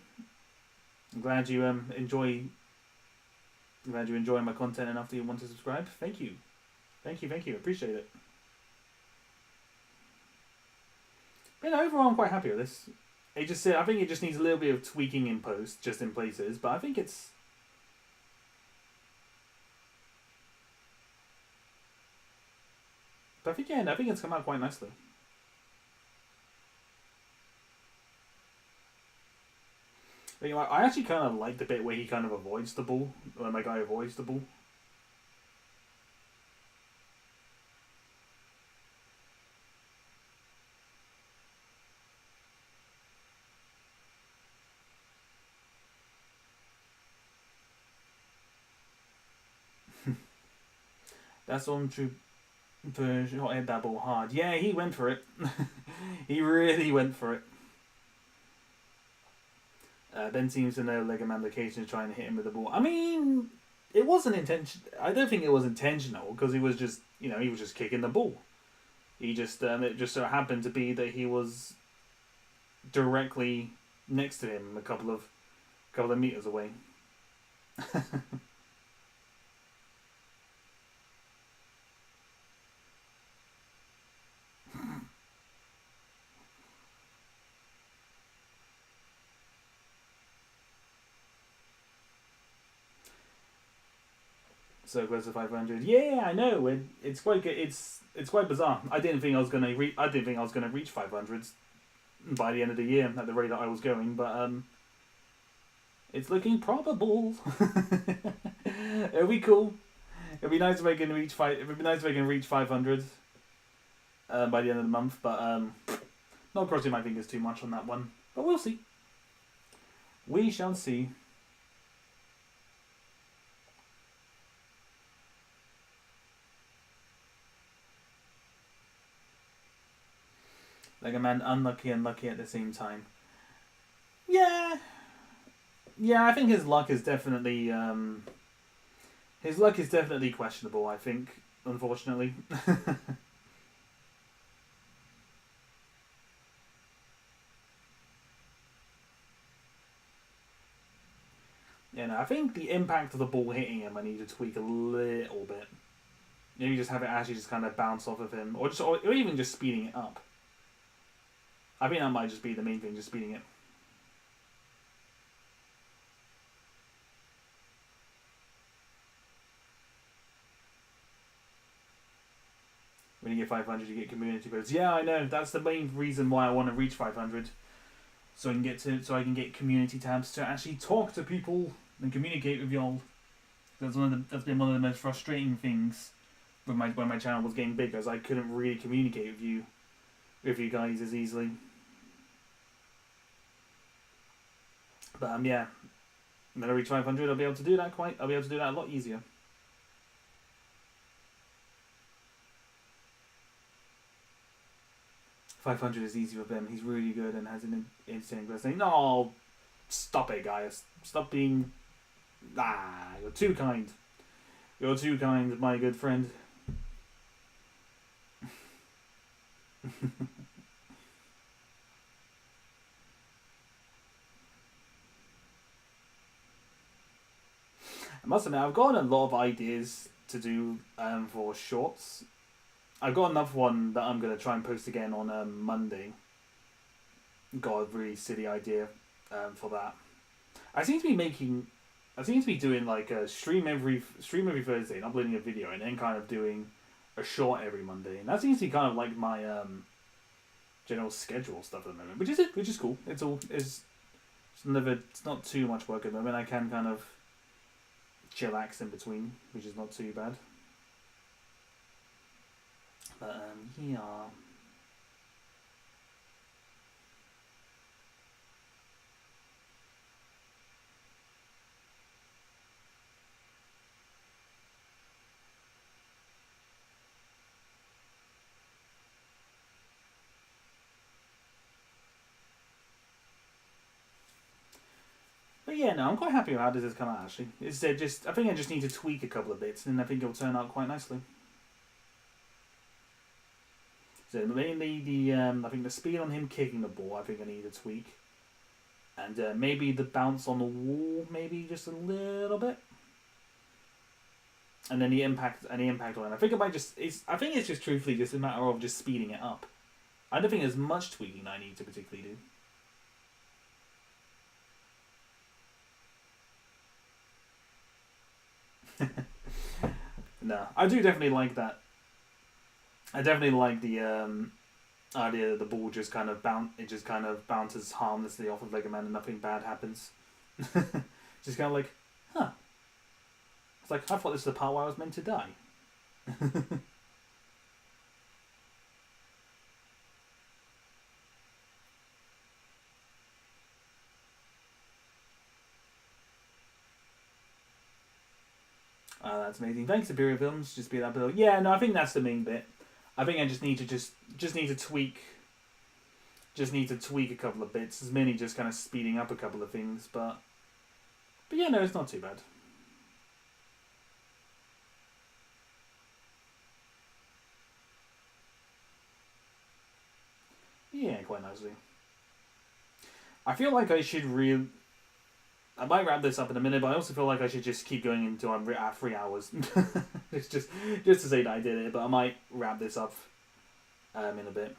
I'm glad you enjoy. I'm glad you enjoy my content enough that you want to subscribe. Thank you. Appreciate it. But overall, I'm quite happy with this. I think it just needs a little bit of tweaking in post, just in places. But I think it's. But I think it's come out quite nicely. I actually kind of like the bit where he kind of avoids the ball, when my guy avoids the ball. That's on true. Not hit that ball hard. Yeah, he went for it. He really went for it. Ben seems to know Lego Man location is trying to hit him with the ball. I mean, it wasn't intention. I don't think it was intentional because he was just, he was just kicking the ball. He just, it just so happened to be that he was directly next to him, a couple of meters away. So close to 500. Yeah, I know. It's quite good. It's quite bizarre. I didn't think I was gonna reach 500 by the end of the year at the rate that I was going, but it's looking probable. It'll be cool. It'll be nice if I can reach 500 by the end of the month, but not crossing my fingers too much on that one. But we'll see. We shall see. Like a man, unlucky and lucky at the same time. Yeah, I think his luck is definitely questionable. I think, unfortunately. I think the impact of the ball hitting him, I need to tweak a little bit. Maybe just have it actually just kind of bounce off of him, or even just speeding it up. I think that might just be the main thing, just speeding it. When you get 500, you get community votes. Yeah, I know. That's the main reason why I want to reach 500, so I can get community tabs to actually talk to people and communicate with y'all. That's been one of the most frustrating things when my channel was getting bigger, as I couldn't really communicate with you guys as easily. But yeah, when I reach 500, I'll be able to do that a lot easier. $500 is easy with him. He's really good and has an insane aggressive. No, stop it, guys. Stop being. You're too kind. You're too kind, my good friend. I must admit, I've got a lot of ideas to do for shorts. I've got another one that I'm going to try and post again on Monday. got a really silly idea for that. I seem to be doing like a stream every Thursday and uploading a video, and then kind of doing a short every Monday, and that seems to be kind of like my general schedule stuff at the moment, which is cool. It's not too much work at the moment. I can kind of chillax in between, which is not too bad. But yeah. But yeah, no, I'm quite happy with how this has come out, actually. I think I just need to tweak a couple of bits, and I think it'll turn out quite nicely. So mainly I think the speed on him kicking the ball, I think I need to tweak. And maybe the bounce on the wall, maybe just a little bit. And then the impact on it. I think I think it's just truthfully just a matter of just speeding it up. I don't think there's much tweaking I need to particularly do. No, I do definitely like that. I definitely like the idea that the ball just kind of bounces harmlessly off of Lego Man and nothing bad happens. Just kind of like, huh. It's like, I thought this was the part where I was meant to die. That's amazing. Thanks, Superior Films. Just be that below. Yeah, no, I think that's the main bit. I think I just need to tweak a couple of bits. It's mainly just kind of speeding up a couple of things, but yeah, no, it's not too bad. Yeah, quite nicely. I feel like I should I might wrap this up in a minute, but I also feel like I should just keep going until I'm at 3 hours. It's just to say that I did it, but I might wrap this up in a bit.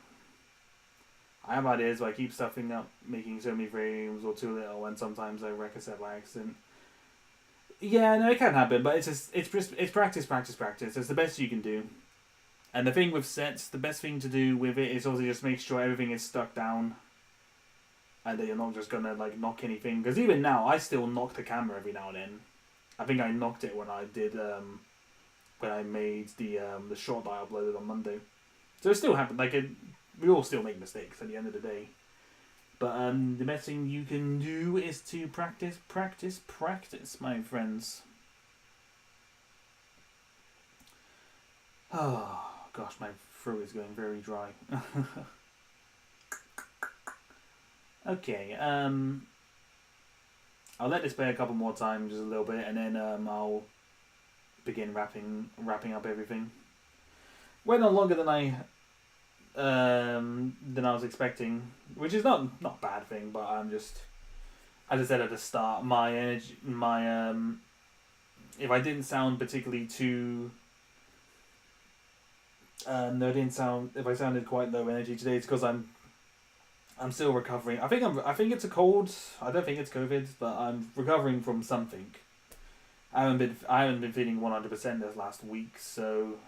I have ideas, but I keep stuffing up, making so many frames or too little, and sometimes I wreck a set by accident. Yeah, no, it can happen, but it's practice. It's the best you can do. And the thing with sets, the best thing to do with it is also just make sure everything is stuck down. And that you're not just gonna like knock anything. Because even now, I still knock the camera every now and then. I think I knocked it when I did when I made the short that I uploaded on Monday. So it still happened. We all still make mistakes at the end of the day. But the best thing you can do is to practice, my friends. Oh gosh, my throat is going very dry. Okay, I'll let this play a couple more times, just a little bit, and then I'll begin wrapping up everything. Went on longer than I was expecting, which is not a bad thing, but I'm just, as I said at the start, if I didn't sound particularly too, if I sounded quite low energy today, it's because I'm still recovering. I think it's a cold. I don't think it's COVID, but I'm recovering from something. I haven't been feeling 100% this last week, so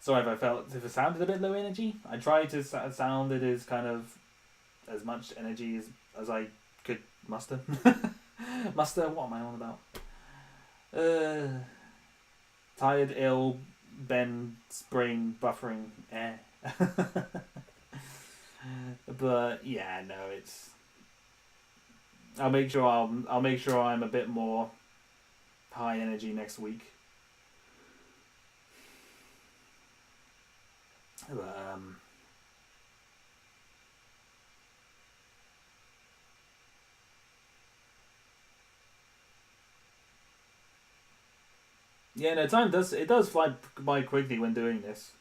sorry if it sounded a bit low energy. I tried to sound it as kind of as much energy as I could muster. What am I on about? Tired, ill, Ben, spring, buffering, But yeah, no, I'll make sure I'm a bit more high energy next week. But yeah, no, time does fly by quickly when doing this.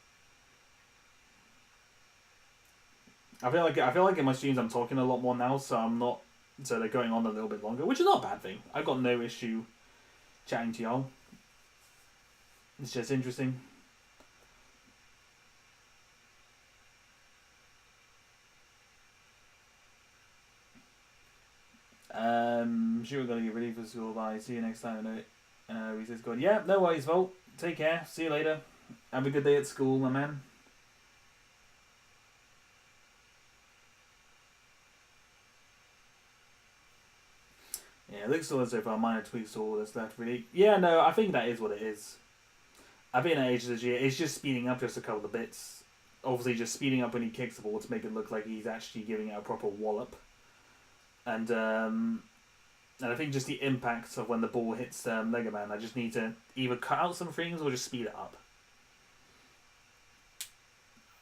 I feel like in my streams I'm talking a lot more now, so they're going on a little bit longer, which is not a bad thing. I've got no issue chatting to y'all. It's just interesting. Sure, we're gonna get ready for school. Bye. See you next time. He says, "Good. Yeah, no worries, Volt. Take care. See you later. Have a good day at school, my man." Yeah, it looks as if our minor tweaks all that's left really. Yeah, no, I think that is what it is. I've been at ages this year. It's just speeding up just a couple of bits. Obviously, just speeding up when he kicks the ball to make it look like he's actually giving it a proper wallop. And I think just the impact of when the ball hits Lego Man, I just need to either cut out some frames or just speed it up.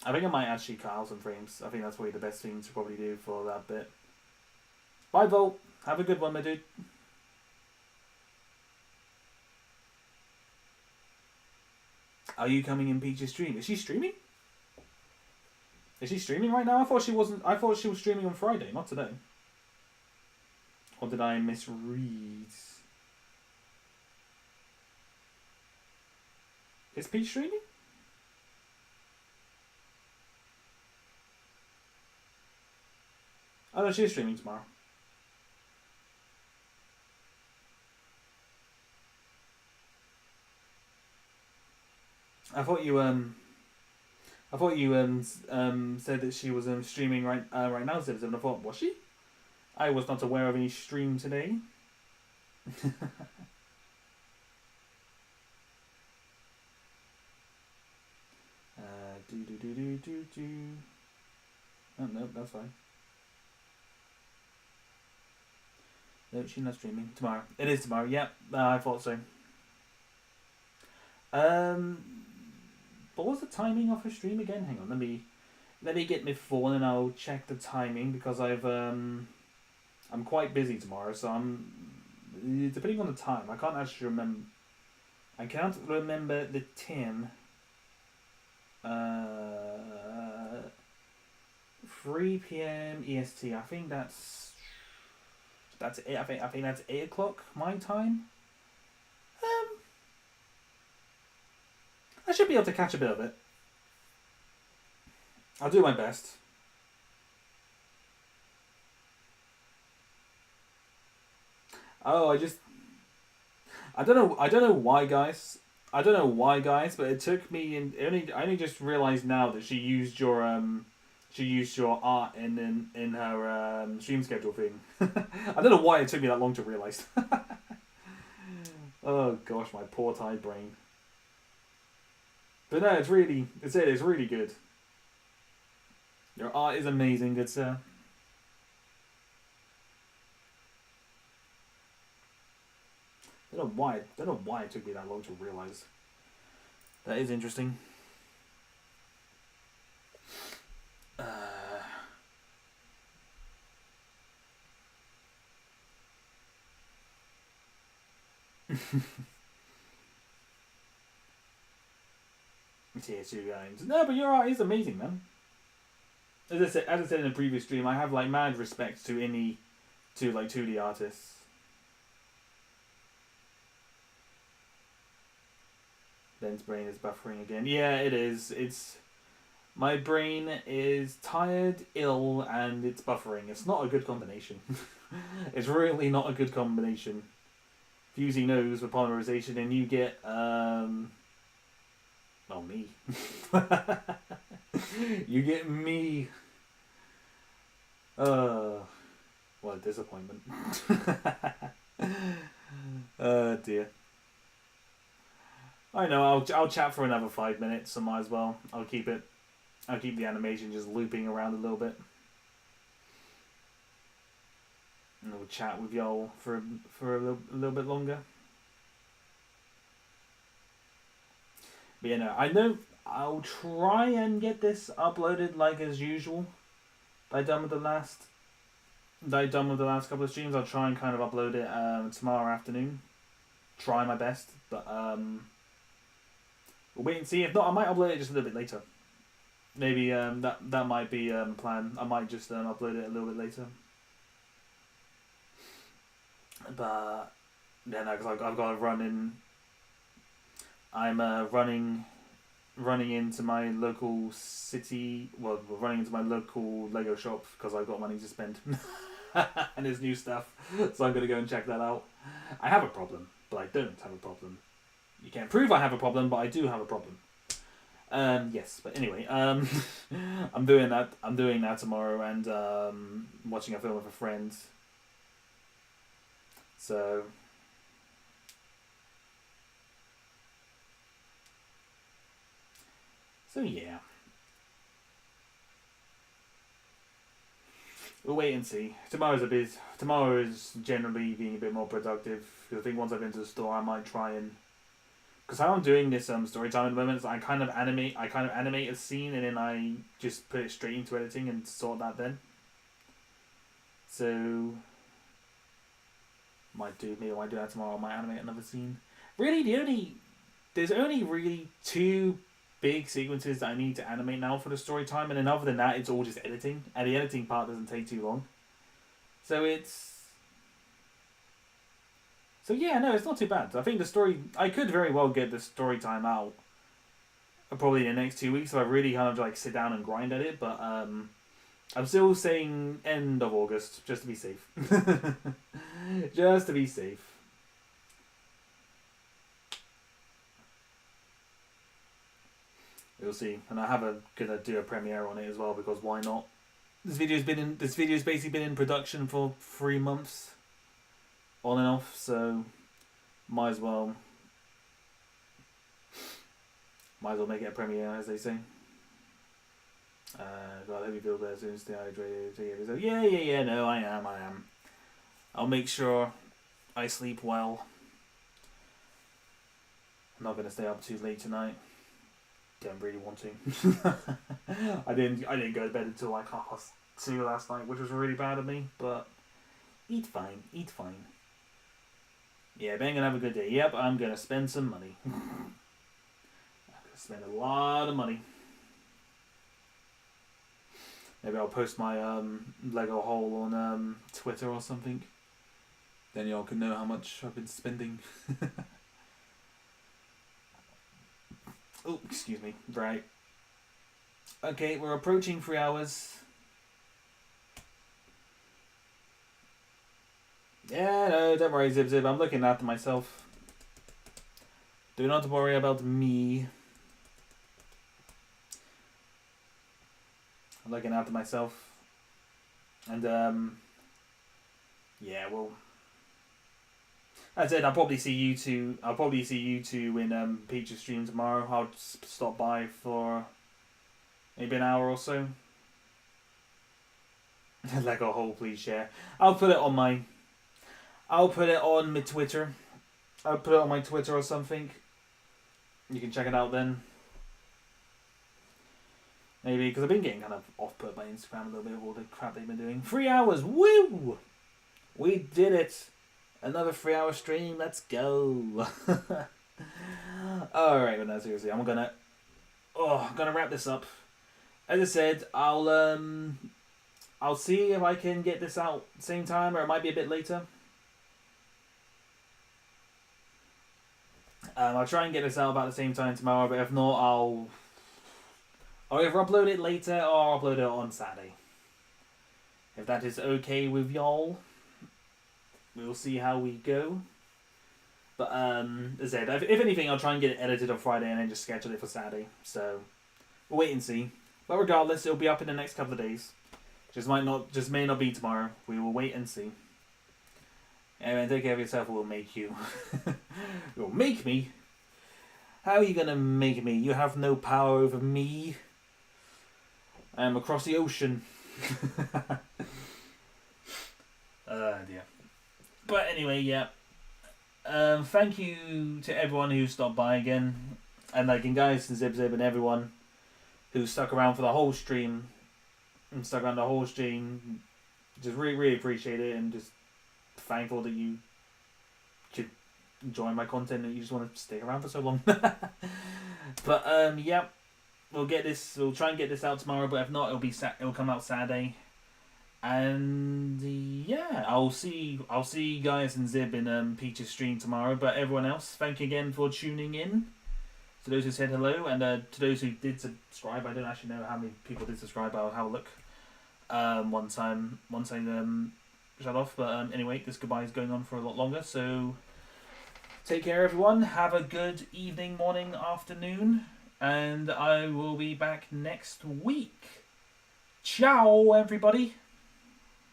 I think I might actually cut out some frames. I think that's probably the best thing to probably do for that bit. Bye, Volt. Have a good one, my dude. Are you coming in Peach's stream? Is she streaming? Is she streaming right now? I thought she wasn't. I thought she was streaming on Friday, not today. Or did I misread? Is Peach streaming? Oh no, she is streaming tomorrow. I thought you said that she was streaming right now, Citizen. I thought, was she? I was not aware of any stream today. Oh no, that's fine. No, she's not streaming tomorrow. It is tomorrow. Yep, I thought so. What was the timing of her stream again? Hang on, let me get my phone and I'll check the timing because I'm quite busy tomorrow, so I'm depending on the time. I can't actually remember. I can't remember the time. 3 p.m. EST. I think that's it. I think that's 8 o'clock my time. I should be able to catch a bit of it. I'll do my best. Oh, I don't know why, guys. I don't know why, guys, but it took me I only just realized now that she used your art in her stream schedule thing. I don't know why it took me that long to realize. Oh gosh, my poor tired brain. But no, it's really good. Your art is amazing, good sir. I don't know why it took me that long to realize. That is interesting. TSU games. No, but your art is amazing, man. As I said in a previous stream, I have like mad respect to 2D artists. Ben's brain is buffering again. Yeah, it is. My brain is tired, ill, and it's buffering. It's not a good combination. It's really not a good combination. Fusing nose with polymerization, and you get well, me. You get me. What a disappointment. Dear. I know. I'll chat for another 5 minutes. I might as well. I'll keep the animation just looping around a little bit, and I'll chat with y'all for a little bit longer. But you know, I know I'll try and get this uploaded like as usual. That I done with the last couple of streams. I'll try and kind of upload it tomorrow afternoon. Try my best, but we'll wait and see. If not, I might upload it just a little bit later. Maybe that might be a plan. I might just upload it a little bit later. But yeah, no, because I've got to run in. I'm running into my local city. Well, running into my local Lego shop because I've got money to spend. and his new stuff. So I'm gonna go and check that out. I have a problem, but I don't have a problem. You can't prove I have a problem, but I do have a problem. Yes, but anyway, I'm doing that. I'm doing that tomorrow, and watching a film with a friend. So yeah, we'll wait and see. Tomorrow is generally being a bit more productive. Because I think once I've been to the store, I might try and. Because how I'm doing this story time at the moment is I kind of animate a scene and then I just put it straight into editing and sort that then. So maybe I might do that tomorrow. I might animate another scene. Really, there's only really 2 big sequences that I need to animate now for the story time, and then other than that, it's all just editing, and the editing part doesn't take too long. So yeah, no, it's not too bad. I think I could very well get the story time out probably in the next 2 weeks if I really kind of like sit down and grind at it, but I'm still saying end of August, just to be safe. Just to be safe. We'll see. And I have gonna do a premiere on it as well, because why not? This video's basically been in production for 3 months. On and off, so might as well make it a premiere, as they say. God, I hope you feel better soon. Stay hydrated. Yeah. No, I am. I'll make sure I sleep well. I'm not gonna stay up too late tonight. Don't really want to. I didn't go to bed until like 2:30 last night, which was really bad of me. But eat fine. Yeah, Ben gonna have a good day. Yep, I'm gonna spend some money. I'm gonna spend a lot of money. Maybe I'll post my Lego haul on Twitter or something. Then y'all can know how much I've been spending. Oh, excuse me. Right. Okay, we're approaching 3 hours. Yeah, no, don't worry, Zib. I'm looking after myself. Do not worry about me. I'm looking after myself. And, yeah, well. That's it. I'll probably see you two in Peach's stream tomorrow. I'll stop by for maybe an hour or so. Lego haul, please share. I'll put it on my Twitter. I'll put it on my Twitter or something. You can check it out then. Maybe, because I've been getting kind of off-put by Instagram a little bit of all the crap they've been doing. 3 hours! Woo! We did it! Another 3-hour stream, let's go! Alright, but no, seriously, I'm gonna wrap this up. As I said, I'll see if I can get this out same time, or it might be a bit later. I'll try and get this out about the same time tomorrow, but if not, I'll either upload it later or I'll upload it on Saturday. If that is okay with y'all, we'll see how we go. But as I said, if anything, I'll try and get it edited on Friday and then just schedule it for Saturday. So we'll wait and see. But regardless, it'll be up in the next couple of days. Just may not be tomorrow. We will wait and see. Anyway, take care of yourself, or we'll make you. You'll make me? How are you gonna make me? You have no power over me. I am across the ocean. Dear. But anyway, yeah. Thank you to everyone who stopped by again. And like, guys and Zib and everyone who stuck around for the whole stream. Just really, really appreciate it, and just thankful that you could enjoy my content and you just want to stick around for so long. But yeah, we'll try and get this out tomorrow, but if not, it'll come out Saturday. And yeah, I'll see you guys and Zib in Peach's stream tomorrow. But everyone else, thank you again for tuning in. To those who said hello, and to those who did subscribe. I don't actually know how many people did subscribe. I'll have a look. Once I shut off. But anyway, this goodbye is going on for a lot longer. So take care, everyone. Have a good evening, morning, afternoon, and I will be back next week. Ciao, everybody.